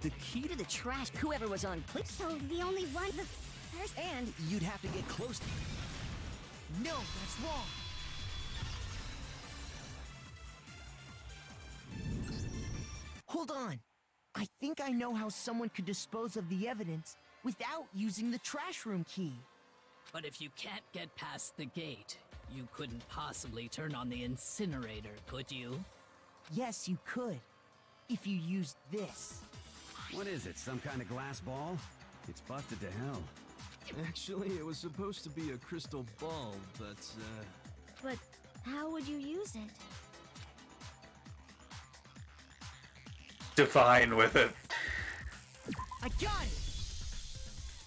The key to the trash, whoever was on clip. So the only one, the person... And you'd have to get close to... No, that's wrong. Hold on. I think I know how someone could dispose of the evidence without using the trash room key. But if you can't get past the gate, you couldn't possibly turn on the incinerator, could you? Yes, you could. If you used this. What is it, some kind of glass ball? It's busted to hell. Actually, it was supposed to be a crystal ball, but, But how would you use it? Divine with it. I got it!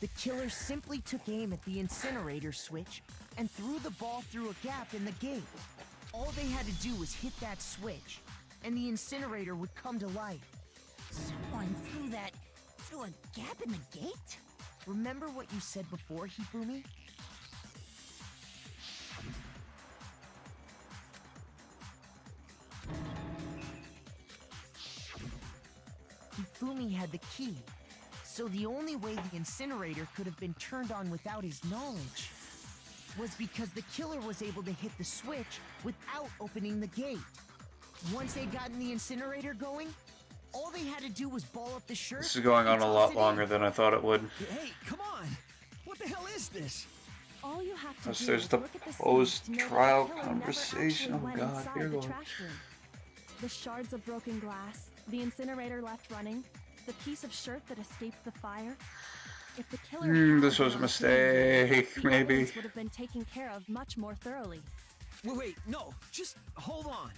The killer simply took aim at the incinerator switch and threw the ball through a gap in the gate. All they had to do was hit that switch, and the incinerator would come to life. Someone threw a gap in the gate? Remember what you said before, Hifumi? Hifumi had the key, so the only way the incinerator could have been turned on without his knowledge was because the killer was able to hit the switch without opening the gate. Once they'd gotten the incinerator going, all they had to do was ball up the shirt. This is going on a lot longer than I thought it would. Hey, come on! What the hell is this? All you have to Plus, do there's is the look at the scene post-trial to know that the killer conversation. never Oh actually went God, inside here the we go. trash room. The shards of broken glass, the incinerator left running, the piece of shirt that escaped the fire. If the killer had This was a been on mistake, the maybe. evidence would have been taken care of much more thoroughly. Wait, no, just hold on.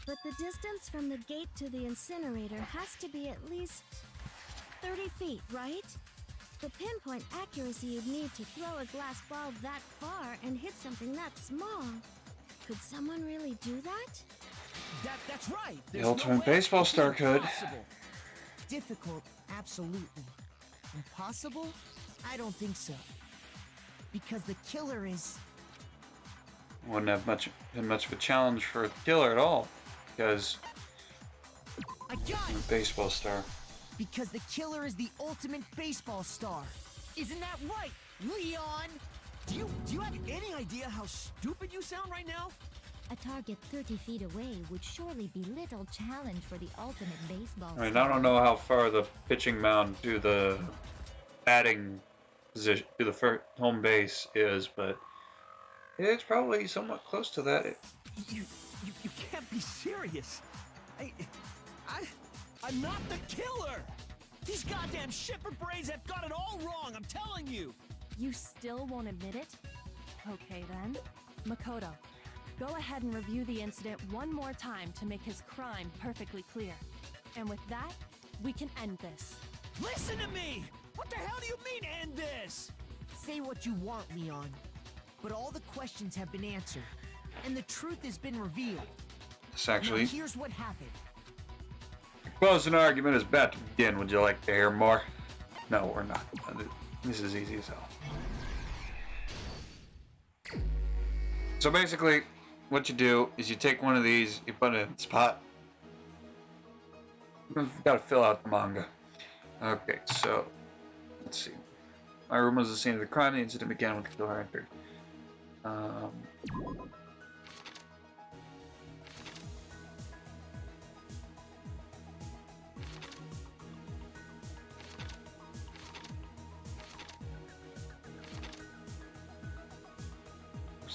But the distance from the gate to the incinerator has to be at least 30 feet, right? The pinpoint accuracy you'd need to throw a glass ball that far and hit something that small. Could someone really do that? That's right. The ultimate baseball star could. Difficult, absolutely. Impossible? I don't think so. Because the killer is... Wouldn't have been much of a challenge for a killer at all, because I got I'm a it! baseball star. Because the killer is the ultimate baseball star. Isn't that right, Leon? Do you have any idea how stupid you sound right now? A target 30 feet away would surely be little challenge for the ultimate baseball I mean, star. I don't know how far the pitching mound to the batting position, to the home base is, but it's probably somewhat close to that. You can't be serious. I'm not the killer. These goddamn shipper brains have got it all wrong, I'm telling you. You still won't admit it? Okay then. Makoto, go ahead and review the incident one more time to make his crime perfectly clear. And with that, we can end this. Listen to me! What the hell do you mean, end this? Say what you want, Leon. But all the questions have been answered. And the truth has been revealed. This actually, Now here's what happened. closing argument is about to begin. Would you like to hear more? No, we're not. This is easy as hell. So basically, what you do is you take one of these, you put it in a spot. You've got to fill out the manga. Okay, so let's see. My room was the scene of the crime. The incident began when the killer entered.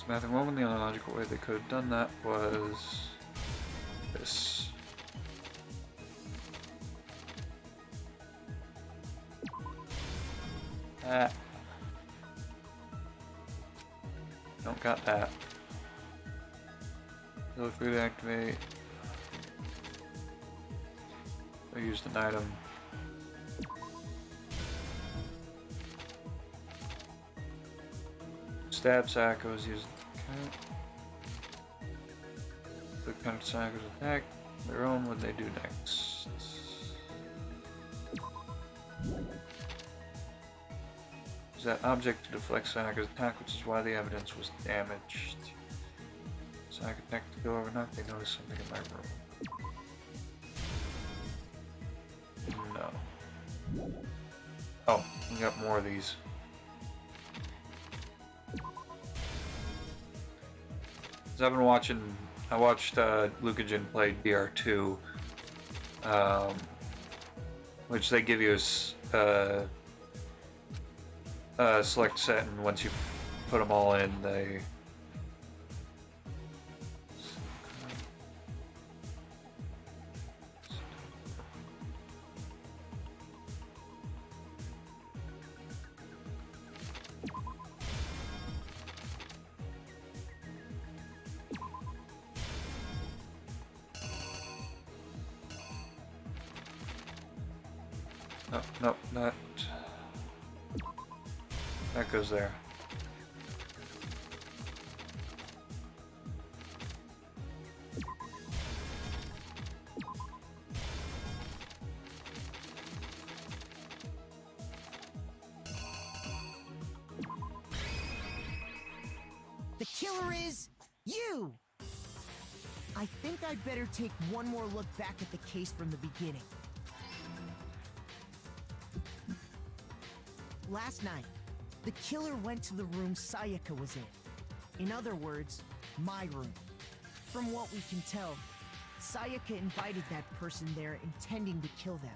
Mathing moment, the only logical way they could have done that was this. That. Don't got that. Killer food activate. I used an item. Stab sack I was using. The kind of sackers attack their own. What they do next? Use that object to deflect Sacker's attack, which is why the evidence was damaged. Sack attack to go overnight. They noticed something in my room. No. Oh, we got more of these. I've been watching. I watched Lucajin play DR2, which they give you a select set, and once you put them all in, they. No, not. That goes there. The killer is you! I think I'd better take one more look back at the case from the beginning. Last night, the killer went to the room Sayaka was in. In other words, my room. From what we can tell, Sayaka invited that person there intending to kill them.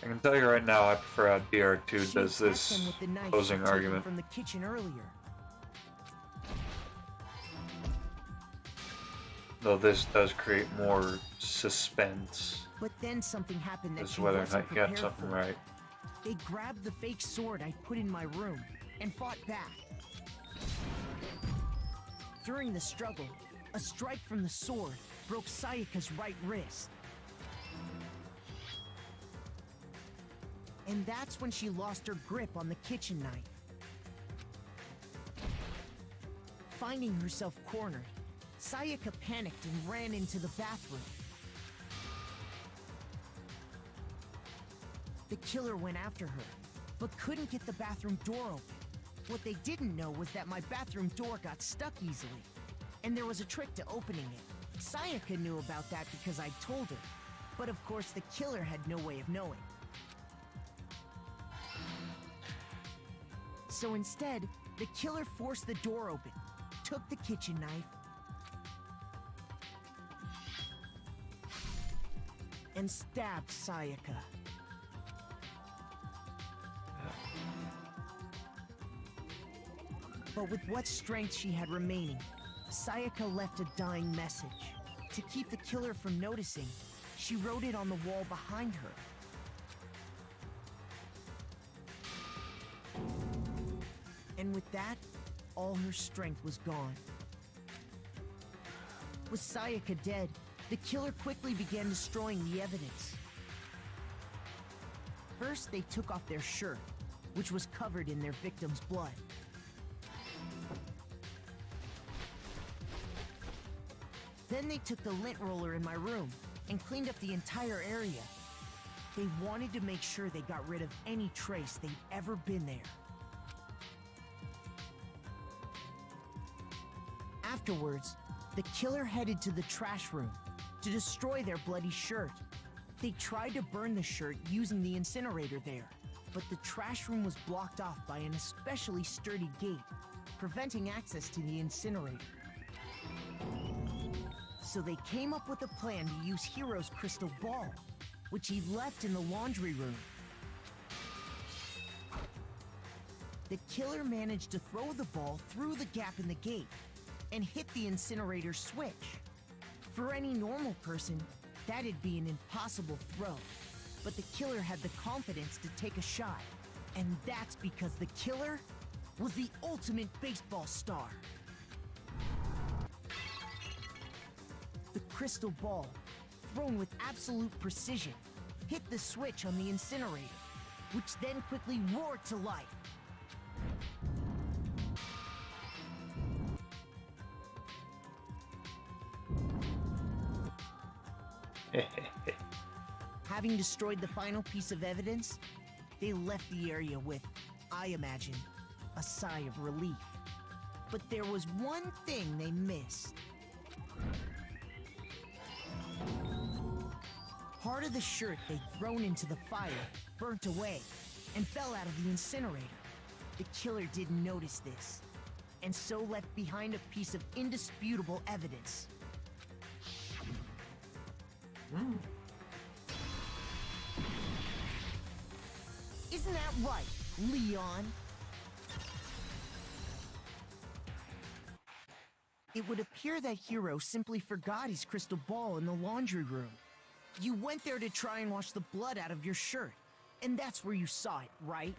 I can tell you right now, I prefer how DR2 She does attacked this them with the knife closing she'd taken argument. from the kitchen earlier. Though this does create more suspense But then something happened that as she to whether or wasn't not you got prepared something for. right. They grabbed the fake sword I put in my room and fought back. During the struggle, a strike from the sword broke Sayaka's right wrist. And that's when she lost her grip on the kitchen knife. Finding herself cornered, Sayaka panicked and ran into the bathroom. The killer went after her, but couldn't get the bathroom door open. What they didn't know was that my bathroom door got stuck easily, and there was a trick to opening it. Sayaka knew about that because I told her, but of course the killer had no way of knowing. So instead, the killer forced the door open, took the kitchen knife, and stabbed Sayaka. But with what strength she had remaining, Sayaka left a dying message. To keep the killer from noticing, she wrote it on the wall behind her. And with that, all her strength was gone. With Sayaka dead, the killer quickly began destroying the evidence. First, they took off their shirt, which was covered in their victim's blood. Then they took the lint roller in my room and cleaned up the entire area. They wanted to make sure they got rid of any trace they'd ever been there. Afterwards, the killer headed to the trash room to destroy their bloody shirt. They tried to burn the shirt using the incinerator there, but the trash room was blocked off by an especially sturdy gate, preventing access to the incinerator. So they came up with a plan to use Hiro's crystal ball, which he left in the laundry room. The killer managed to throw the ball through the gap in the gate and hit the incinerator switch. For any normal person, that'd be an impossible throw. But the killer had the confidence to take a shot. And that's because the killer was the ultimate baseball star. The crystal ball, thrown with absolute precision, hit the switch on the incinerator, which then quickly roared to life. Having destroyed the final piece of evidence, they left the area with, I imagine, a sigh of relief. But there was one thing they missed. Part of the shirt they'd thrown into the fire burnt away and fell out of the incinerator. The killer didn't notice this, and so left behind a piece of indisputable evidence. Isn't that right, Leon? It would appear that Hiro simply forgot his crystal ball in the laundry room. You went there to try and wash the blood out of your shirt, and that's where you saw it, right?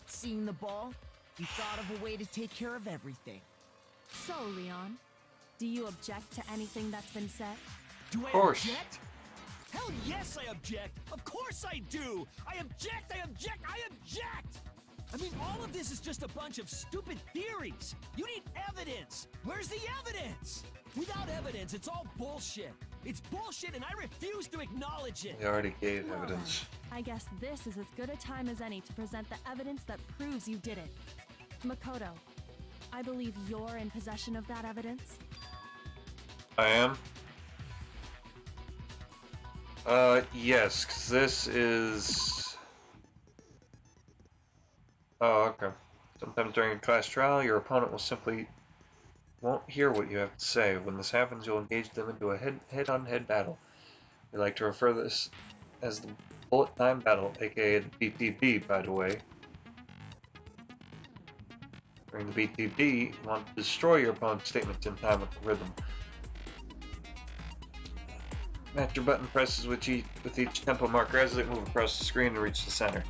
Seeing the ball, you thought of a way to take care of everything. So, Leon, do you object to anything that's been said? Do I object? Hell yes, I object! Of course I do! I object! I object! I object! I mean, all of this is just a bunch of stupid theories. You need evidence. Where's the evidence? Without evidence, it's all bullshit. It's bullshit and I refuse to acknowledge it. They already gave evidence. I guess this is as good a time as any to present the evidence that proves you did it. Makoto, I believe you're in possession of that evidence. I am? Yes, 'cause this is... Oh, okay. Sometimes during a class trial, your opponent will simply won't hear what you have to say. When this happens, you'll engage them into a head-on-head battle. We like to refer this as the bullet time battle, aka the BTB, by the way. During the BTB, you want to destroy your opponent's statements in time with the rhythm. Match your button presses with each tempo marker as they move across the screen to reach the center.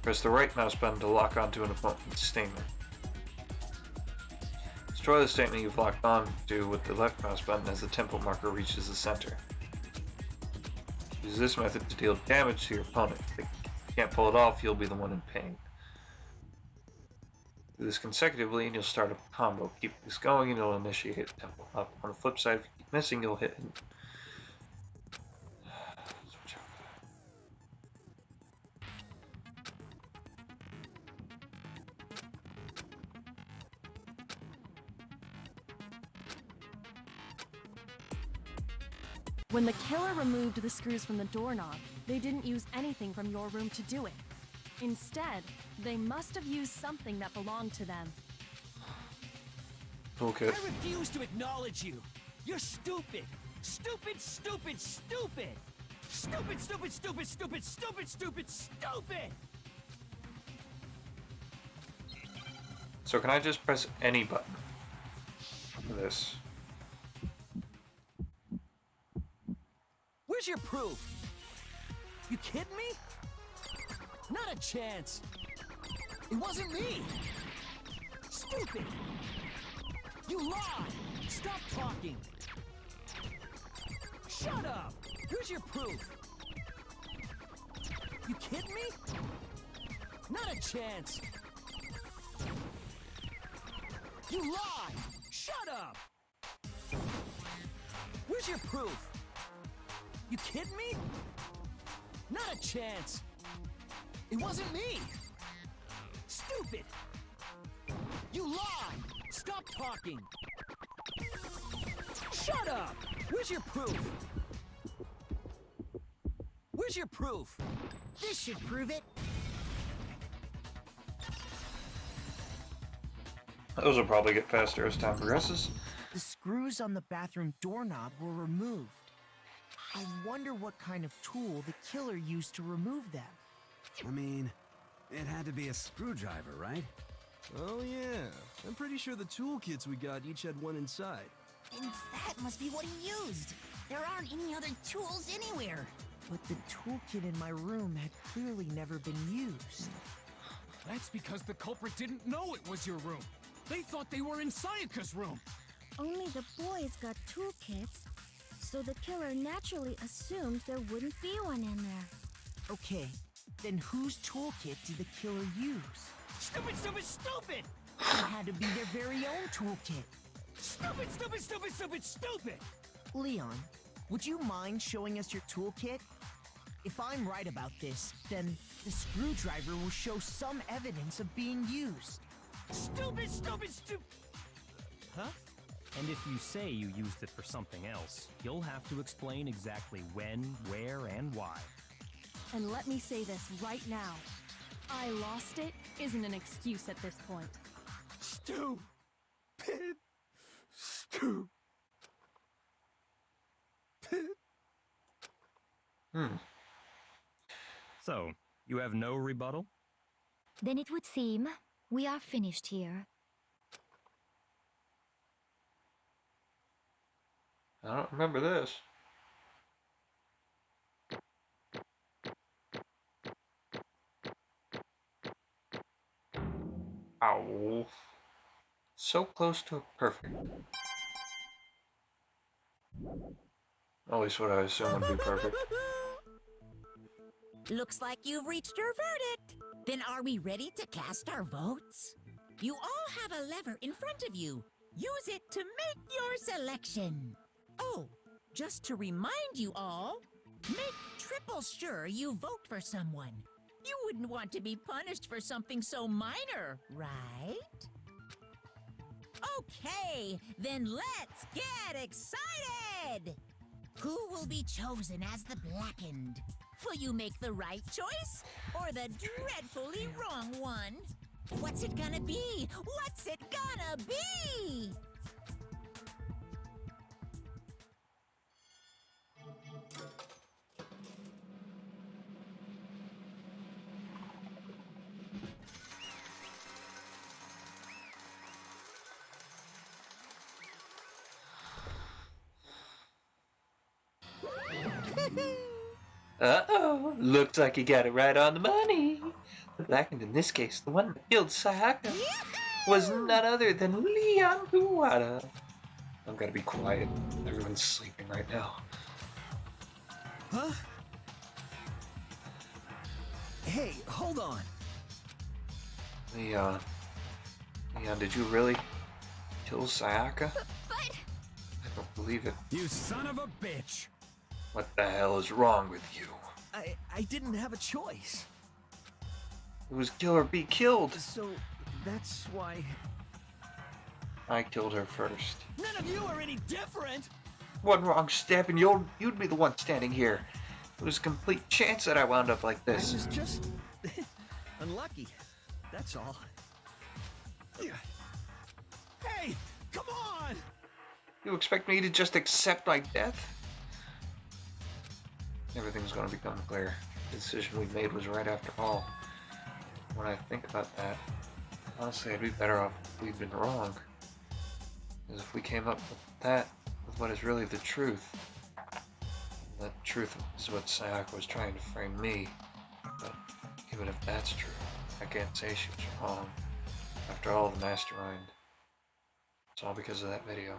Press the right mouse button to lock onto an opponent's statement. Destroy the statement you've locked on to with the left mouse button as the tempo marker reaches the center. Use this method to deal damage to your opponent. If you can't pull it off, you'll be the one in pain. Do this consecutively and you'll start a combo. Keep this going and you'll initiate a tempo up. On the flip side, if you keep missing, you'll hit it. When the killer removed the screws from the doorknob, they didn't use anything from your room to do it. Instead, they must have used something that belonged to them. Okay. I refuse to acknowledge you. You're stupid. Stupid, stupid, stupid. Stupid, stupid, stupid, stupid, stupid, stupid, stupid. So can I just press any button for this? Where's your proof? You kidding me? Not a chance. It wasn't me. Stupid. You lied. Stop talking. Shut up. Here's your proof. You kidding me? Not a chance. You lied. Shut up. Where's your proof? You kidding me? Not a chance. It wasn't me. Stupid. You lied. Stop talking. Shut up. Where's your proof? Where's your proof? This should prove it. Those will probably get faster as time progresses. The screws on the bathroom doorknob were removed. I wonder what kind of tool the killer used to remove them. I mean, it had to be a screwdriver, right? Oh yeah, I'm pretty sure the toolkits we got each had one inside. And that must be what he used. There aren't any other tools anywhere. But the toolkit in my room had clearly never been used. That's because the culprit didn't know it was your room. They thought they were in Sayaka's room. Only the boys got toolkits, so the killer naturally assumed there wouldn't be one in there. Okay, then whose toolkit did the killer use? Stupid, stupid, stupid! It had to be their very own toolkit. Stupid, stupid, stupid, stupid, stupid! Leon, would you mind showing us your toolkit? If I'm right about this, then the screwdriver will show some evidence of being used. Stupid, stupid, stupid! Huh? And if you say you used it for something else, you'll have to explain exactly when, where, and why. And let me say this right now. I lost it isn't an excuse at this point. Stupid. Stupid. So, you have no rebuttal? Then it would seem we are finished here. I don't remember this. Ow. So close to perfect. At least what I assume would be perfect. Looks like you've reached your verdict. Then are we ready to cast our votes? You all have a lever in front of you. Use it to make your selection. Oh, just to remind you all, make triple sure you vote for someone. You wouldn't want to be punished for something so minor, right? Okay, then let's get excited! Who will be chosen as the Blackened? Will you make the right choice or the dreadfully wrong one? What's it gonna be? What's it gonna be? Uh-oh, looks like you got it right on the money. The blackened in this case, the one that killed Sayaka, was none other than Leon Kuwata. I'm gonna be quiet. Everyone's sleeping right now. Huh? Hey, hold on. Leon, did you really kill Sayaka? But... I don't believe it. You son of a bitch! What the hell is wrong with you? I didn't have a choice. It was kill or be killed. So, that's why... I killed her first. None of you are any different! One wrong step and you'd be the one standing here. It was a complete chance that I wound up like this. I was just... unlucky. That's all. Hey! Come on! You expect me to just accept my death? Everything's gonna become clear. The decision we made was right after all. When I think about that, honestly, I'd be better off if we'd been wrong. Because if we came up with what is really the truth, that truth is what Sayaka was trying to frame me. But even if that's true, I can't say she was wrong. After all, the mastermind. It's all because of that video.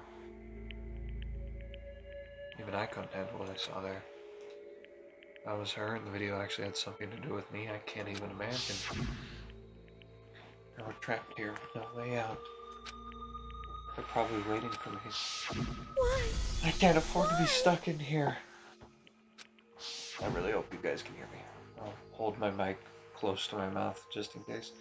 Even I couldn't handle what I saw there. If that was her and the video actually had something to do with me, I can't even imagine. Now we're trapped here with no way out. They're probably waiting for me. Why? I can't afford to be stuck in here. I really hope you guys can hear me. I'll hold my mic close to my mouth just in case.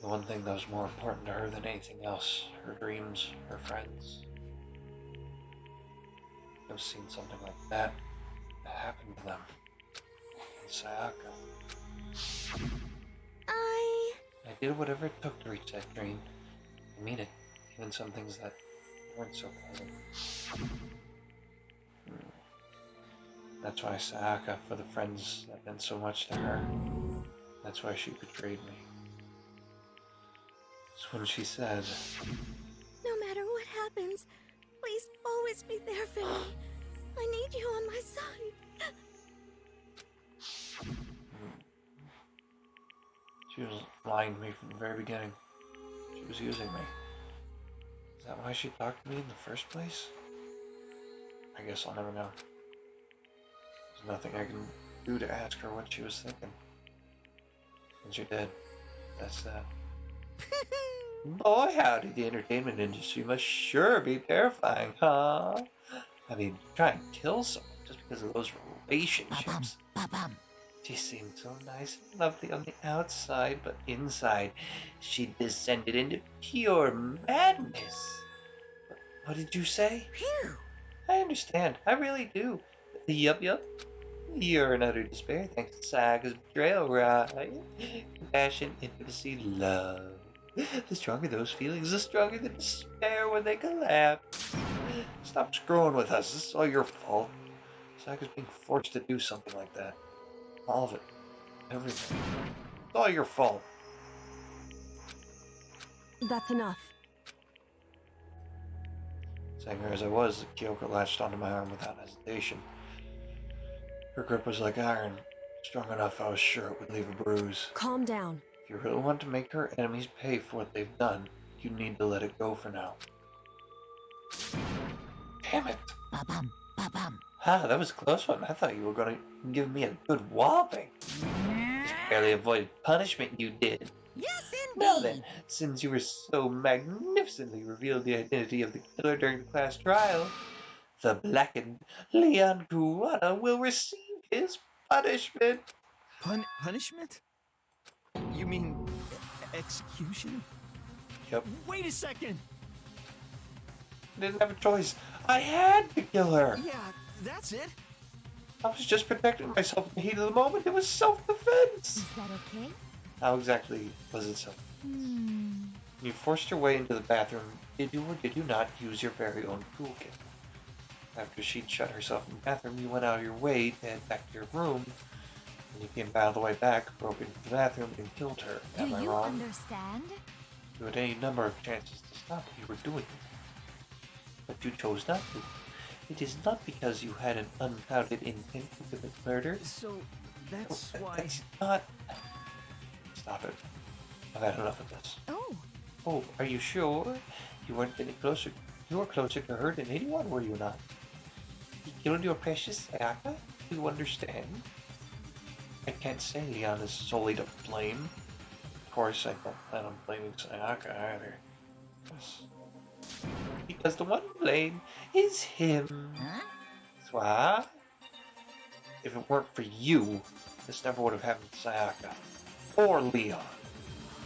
The one thing that was more important to her than anything else, her dreams, her friends. I've seen something like that happen to them. And Sayaka. I did whatever it took to reach that dream. I mean it, even some things that weren't so pleasant. That's why Sayaka, for the friends that meant so much to her, that's why she betrayed me. It's when she said, No matter what happens, please always be there for me. I need you on my side. she was lying to me from the very beginning. She was using me. Is that why she talked to me in the first place? I guess I'll never know. There's nothing I can do to ask her what she was thinking. And she did. That's that. Boy, howdy, the entertainment industry must sure be terrifying, huh? I mean, try and kill someone just because of those relationships. She seemed so nice and lovely on the outside, but inside, she descended into pure madness. What did you say? Phew. I understand. I really do. Yup. You're in utter despair thanks to Saga's betrayal, right? Compassion, intimacy, love. The stronger those feelings, the stronger the despair when they collapse. Stop screwing with us. This is all your fault. Saga's being forced to do something like that. All of it. Everything. It's all your fault. That's enough. Angry as I was, Kyoko latched onto my arm without hesitation. Her grip was like iron, strong enough I was sure it would leave a bruise. Calm down. If you really want to make her enemies pay for what they've done, you need to let it go for now. Damn it! Ba-bum, ba-bum. Ah, that was a close one. I thought you were going to give me a good whopping. Just barely avoided punishment, you did. Yes, indeed. Well then, since you were so magnificently revealed the identity of the killer during the class trial, the blackened Leon Kuwata will receive his punishment. Punishment? You mean execution? Yep. Wait a second! I didn't have a choice. I had to kill her. Yeah, that's it. I was just protecting myself in the heat of the moment. It was self-defense. Is that okay? How exactly was it self? You forced your way into the bathroom. Did you or did you not use your very own toolkit? After she'd shut herself in the bathroom, you went out of your way to head back to your room. And you came out of the way back, broke into the bathroom, and killed her. Do Am I you wrong? understand? You had any number of chances to stop what you were doing. But you chose not to. It is not because you had an unfounded intent to commit murder. So, that's why... That's not... Stop it. I've had enough of this. Oh. Oh, are you sure? You weren't any closer. You were closer to her than anyone, were you not? He killed your precious Sayaka? Do you understand? I can't say Leon is solely to blame. Of course, I don't plan on blaming Sayaka either. Because the one to blame is him. Huh? Swa? If it weren't for you, this never would have happened to Sayaka. Or Leon.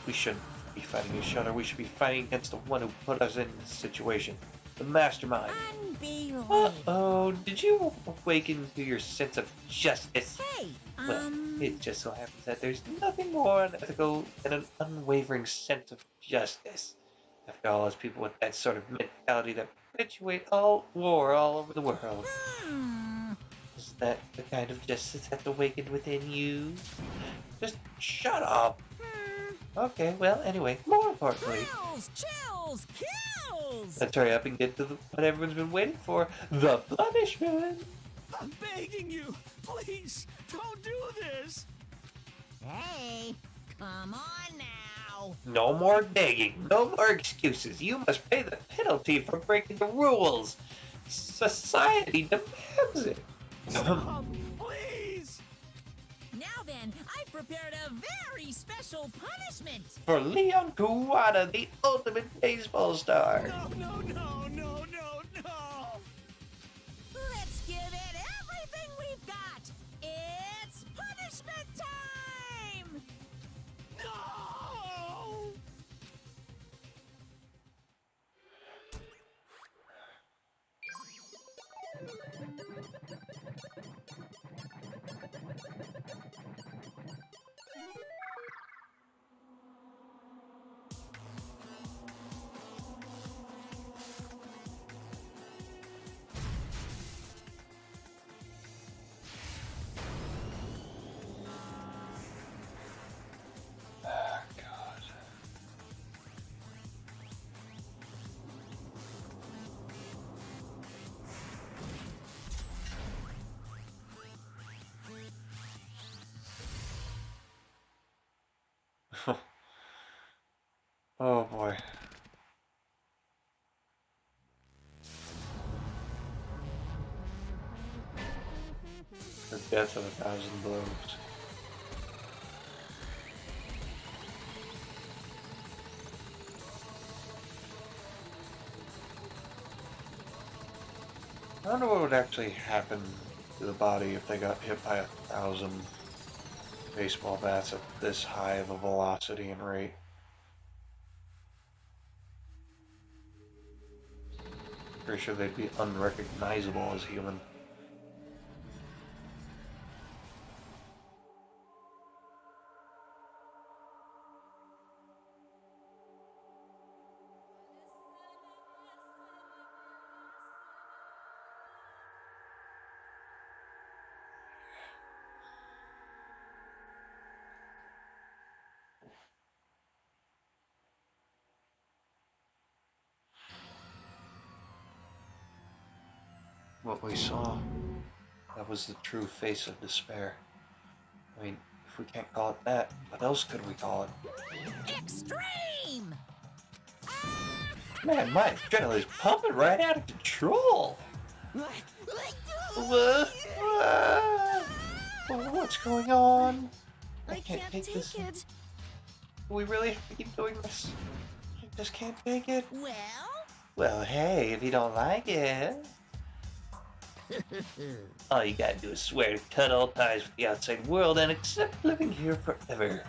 We shouldn't be fighting each other. We should be fighting against the one who put us in this situation. The mastermind. Unbelievable. Uh-oh, did you awaken to your sense of justice? Hey, Well, it just so happens that there's nothing more unethical than an unwavering sense of justice. After all, as people with that sort of mentality that perpetuate all war all over the world. Is that the kind of justice that's awakened within you? Just shut up. Okay, well, anyway, more importantly... Chills! Kills! Let's hurry up and get to what everyone's been waiting for. The punishment! I'm begging you! Please, don't do this! Hey, come on now! No more begging, no more excuses. You must pay the penalty for breaking the rules. Society demands it. Stop, please! Now then, I've prepared a very special punishment! For Leon Kuwata, the ultimate baseball star. No! Let's give it everything we've got! It's punishment time! No! Oh boy. The death of 1,000 blows. I wonder what would actually happen to the body if they got hit by 1,000 baseball bats at this high of a velocity and rate. Pretty sure they'd be unrecognizable as human. What we saw, that was the true face of despair. I mean, if we can't call it that, what else could we call it? Extreme! Man, my adrenaline is pumping right out of control! What's going on? I can't take this. it. Do we really have to keep doing this? I just can't take it. Well? Well, hey, if you don't like it... all you gotta do is swear to cut all ties with the outside world and accept living here forever.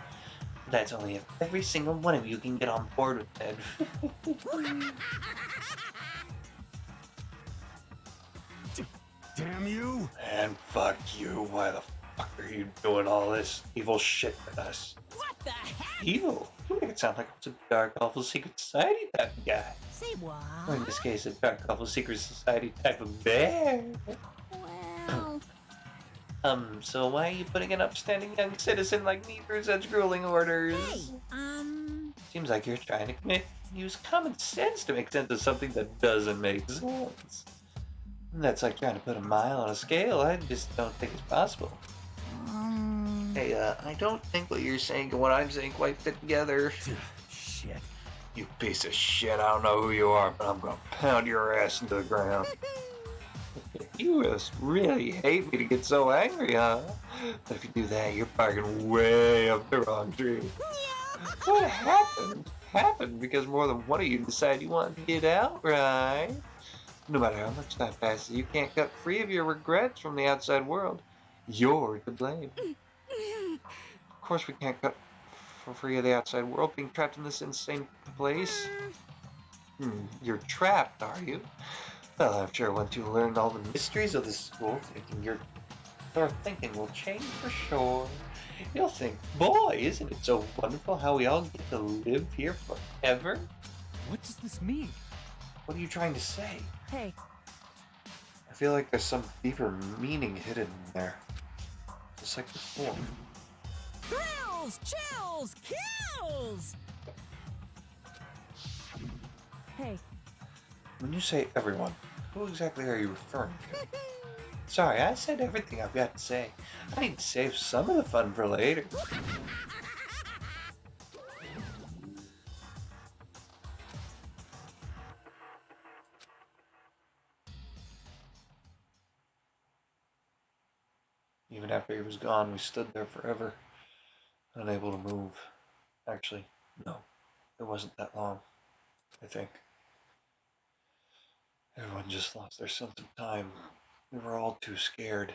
That's only if every single one of you can get on board with that. Damn you! And fuck you. Why the fuck are you doing all this evil shit with us? What the heck? Evil? You make it sound like it's a dark, awful secret society type of guy. Say what? Or in this case, a dark, awful secret society type of bear. Well... So why are you putting an upstanding young citizen like me through such grueling orders? Hey, Seems like you're trying to use common sense to make sense of something that doesn't make sense. That's like trying to put a mile on a scale. I just don't think it's possible. Hey, I don't think what you're saying and what I'm saying quite fit together. Shit. You piece of shit, I don't know who you are, but I'm gonna pound your ass into the ground. You must really hate me to get so angry, huh? But if you do that, you're barking way up the wrong tree. What happened? Happened because more than one of you decided you wanted to get out, right? No matter how much time passes, you can't cut free of your regrets from the outside world. You're to blame. Of course we can't cut for free of the outside world, being trapped in this insane place. You're trapped, are you? Well, I'm sure once you learn all the mysteries of this school, your thinking will change for sure. You'll think, boy, isn't it so wonderful how we all get to live here forever? What does this mean? What are you trying to say? Hey, I feel like there's some deeper meaning hidden in there. Just like before. Thrills, chills, kills! hey, When you say everyone, who exactly are you referring to? Sorry, I said everything I've got to say. I need to save some of the fun for later. Even after he was gone, we stood there forever, unable to move. Actually, no, it wasn't that long, I think. Everyone just lost their sense of time. We were all too scared.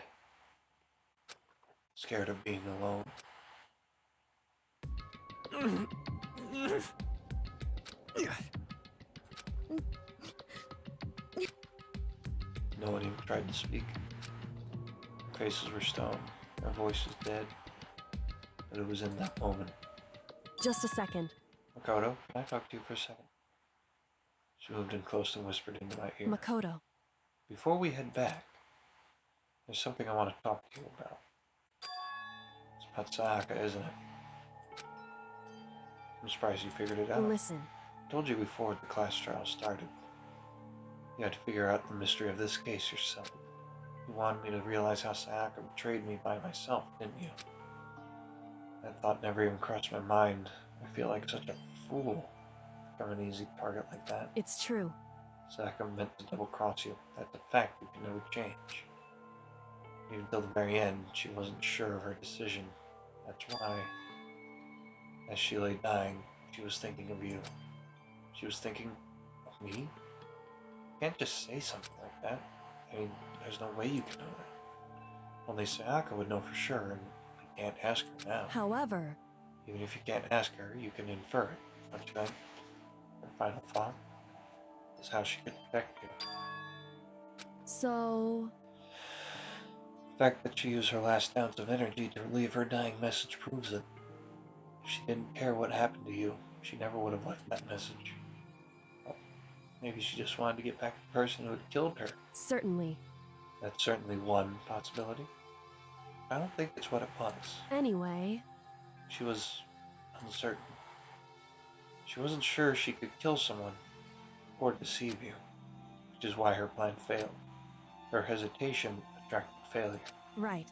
Scared of being alone. No one even tried to speak. Our faces were stone, our voices dead. But it was in that moment. just a second. Makoto, can I talk to you for a second? She moved in close and whispered into my ear. Makoto. Before we head back, there's something I want to talk to you about. It's about Sayaka, isn't it? I'm surprised you figured it out. Listen. I told you before the class trial started. You had to figure out the mystery of this case yourself. You wanted me to realize how Sayaka betrayed me by myself, didn't you? That thought never even crossed my mind. I feel like such a fool from an easy target like that. It's true. Sayaka meant to double-cross you. That's a fact you can never change. Even till the very end, she wasn't sure of her decision. That's why, as she lay dying, she was thinking of you. She was thinking of me? You can't just say something like that. I mean, there's no way you can know that. Only Sayaka would know for sure, and I can't ask her now. However, even if you can't ask her, you can infer it, don't you think? Her final thought is how she could protect you. so... The fact that she used her last ounce of energy to leave her dying message proves it. If she didn't care what happened to you, she never would have left that message. Well, maybe she just wanted to get back to the person who had killed her. Certainly. That's certainly one possibility. I don't think it's what it was. Anyway... She was uncertain. She wasn't sure she could kill someone or deceive you, which is why her plan failed. Her hesitation attracted failure. Right.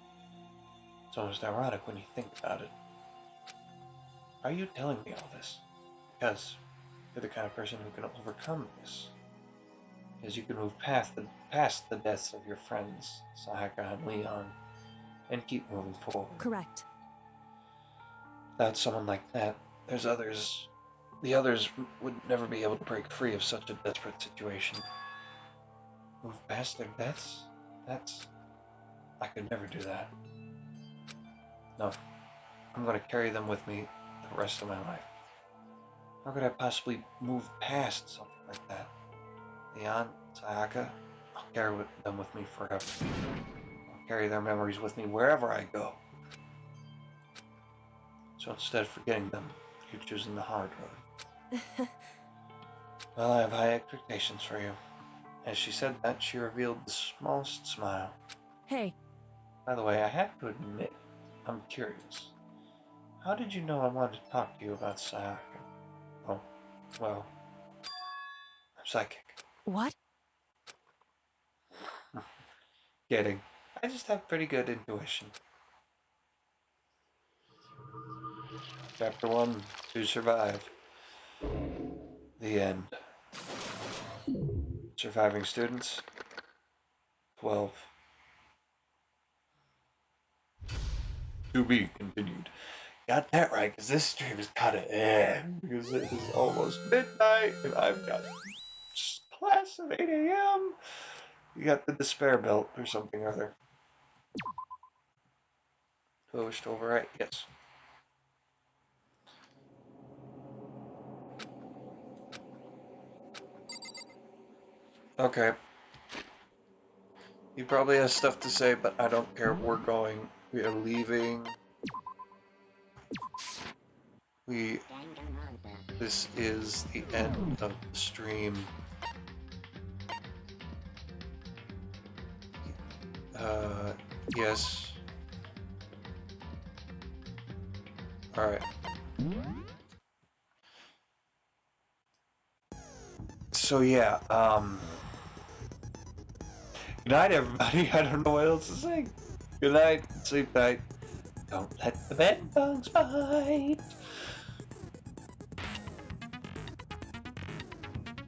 It's almost ironic when you think about it. Are you telling me all this? Because you're the kind of person who can overcome this. Because you can move past the deaths of your friends, Sayaka and Leon, and keep moving forward. Correct. Without someone like that, there's others. The others would never be able to break free of such a desperate situation. Move past their deaths? I could never do that. No. I'm gonna carry them with me the rest of my life. How could I possibly move past something like that? Leon, Sayaka, I'll carry them with me forever. I'll carry their memories with me wherever I go. So instead of forgetting them, you're choosing the hard road. Well, I have high expectations for you. As she said that, she revealed the smallest smile. Hey. By the way, I have to admit, I'm curious. How did you know I wanted to talk to you about Sayaka? Oh, well, I'm psychic. What? kidding. I just have pretty good intuition. Chapter 1, to survive. The end. Surviving students, 12. To be continued. Got that right, because this stream is kind of because it is almost midnight, and I've got class at 8 a.m. You got the despair belt or something or other. Do I wish to overwrite? Yes. Okay. He probably has stuff to say, but I don't care. We're going. We are leaving. This is the end of the stream. Yes. Alright. So yeah, good night everybody. I don't know what else to say. Good night, sleep tight. Don't let the bed bugs bite.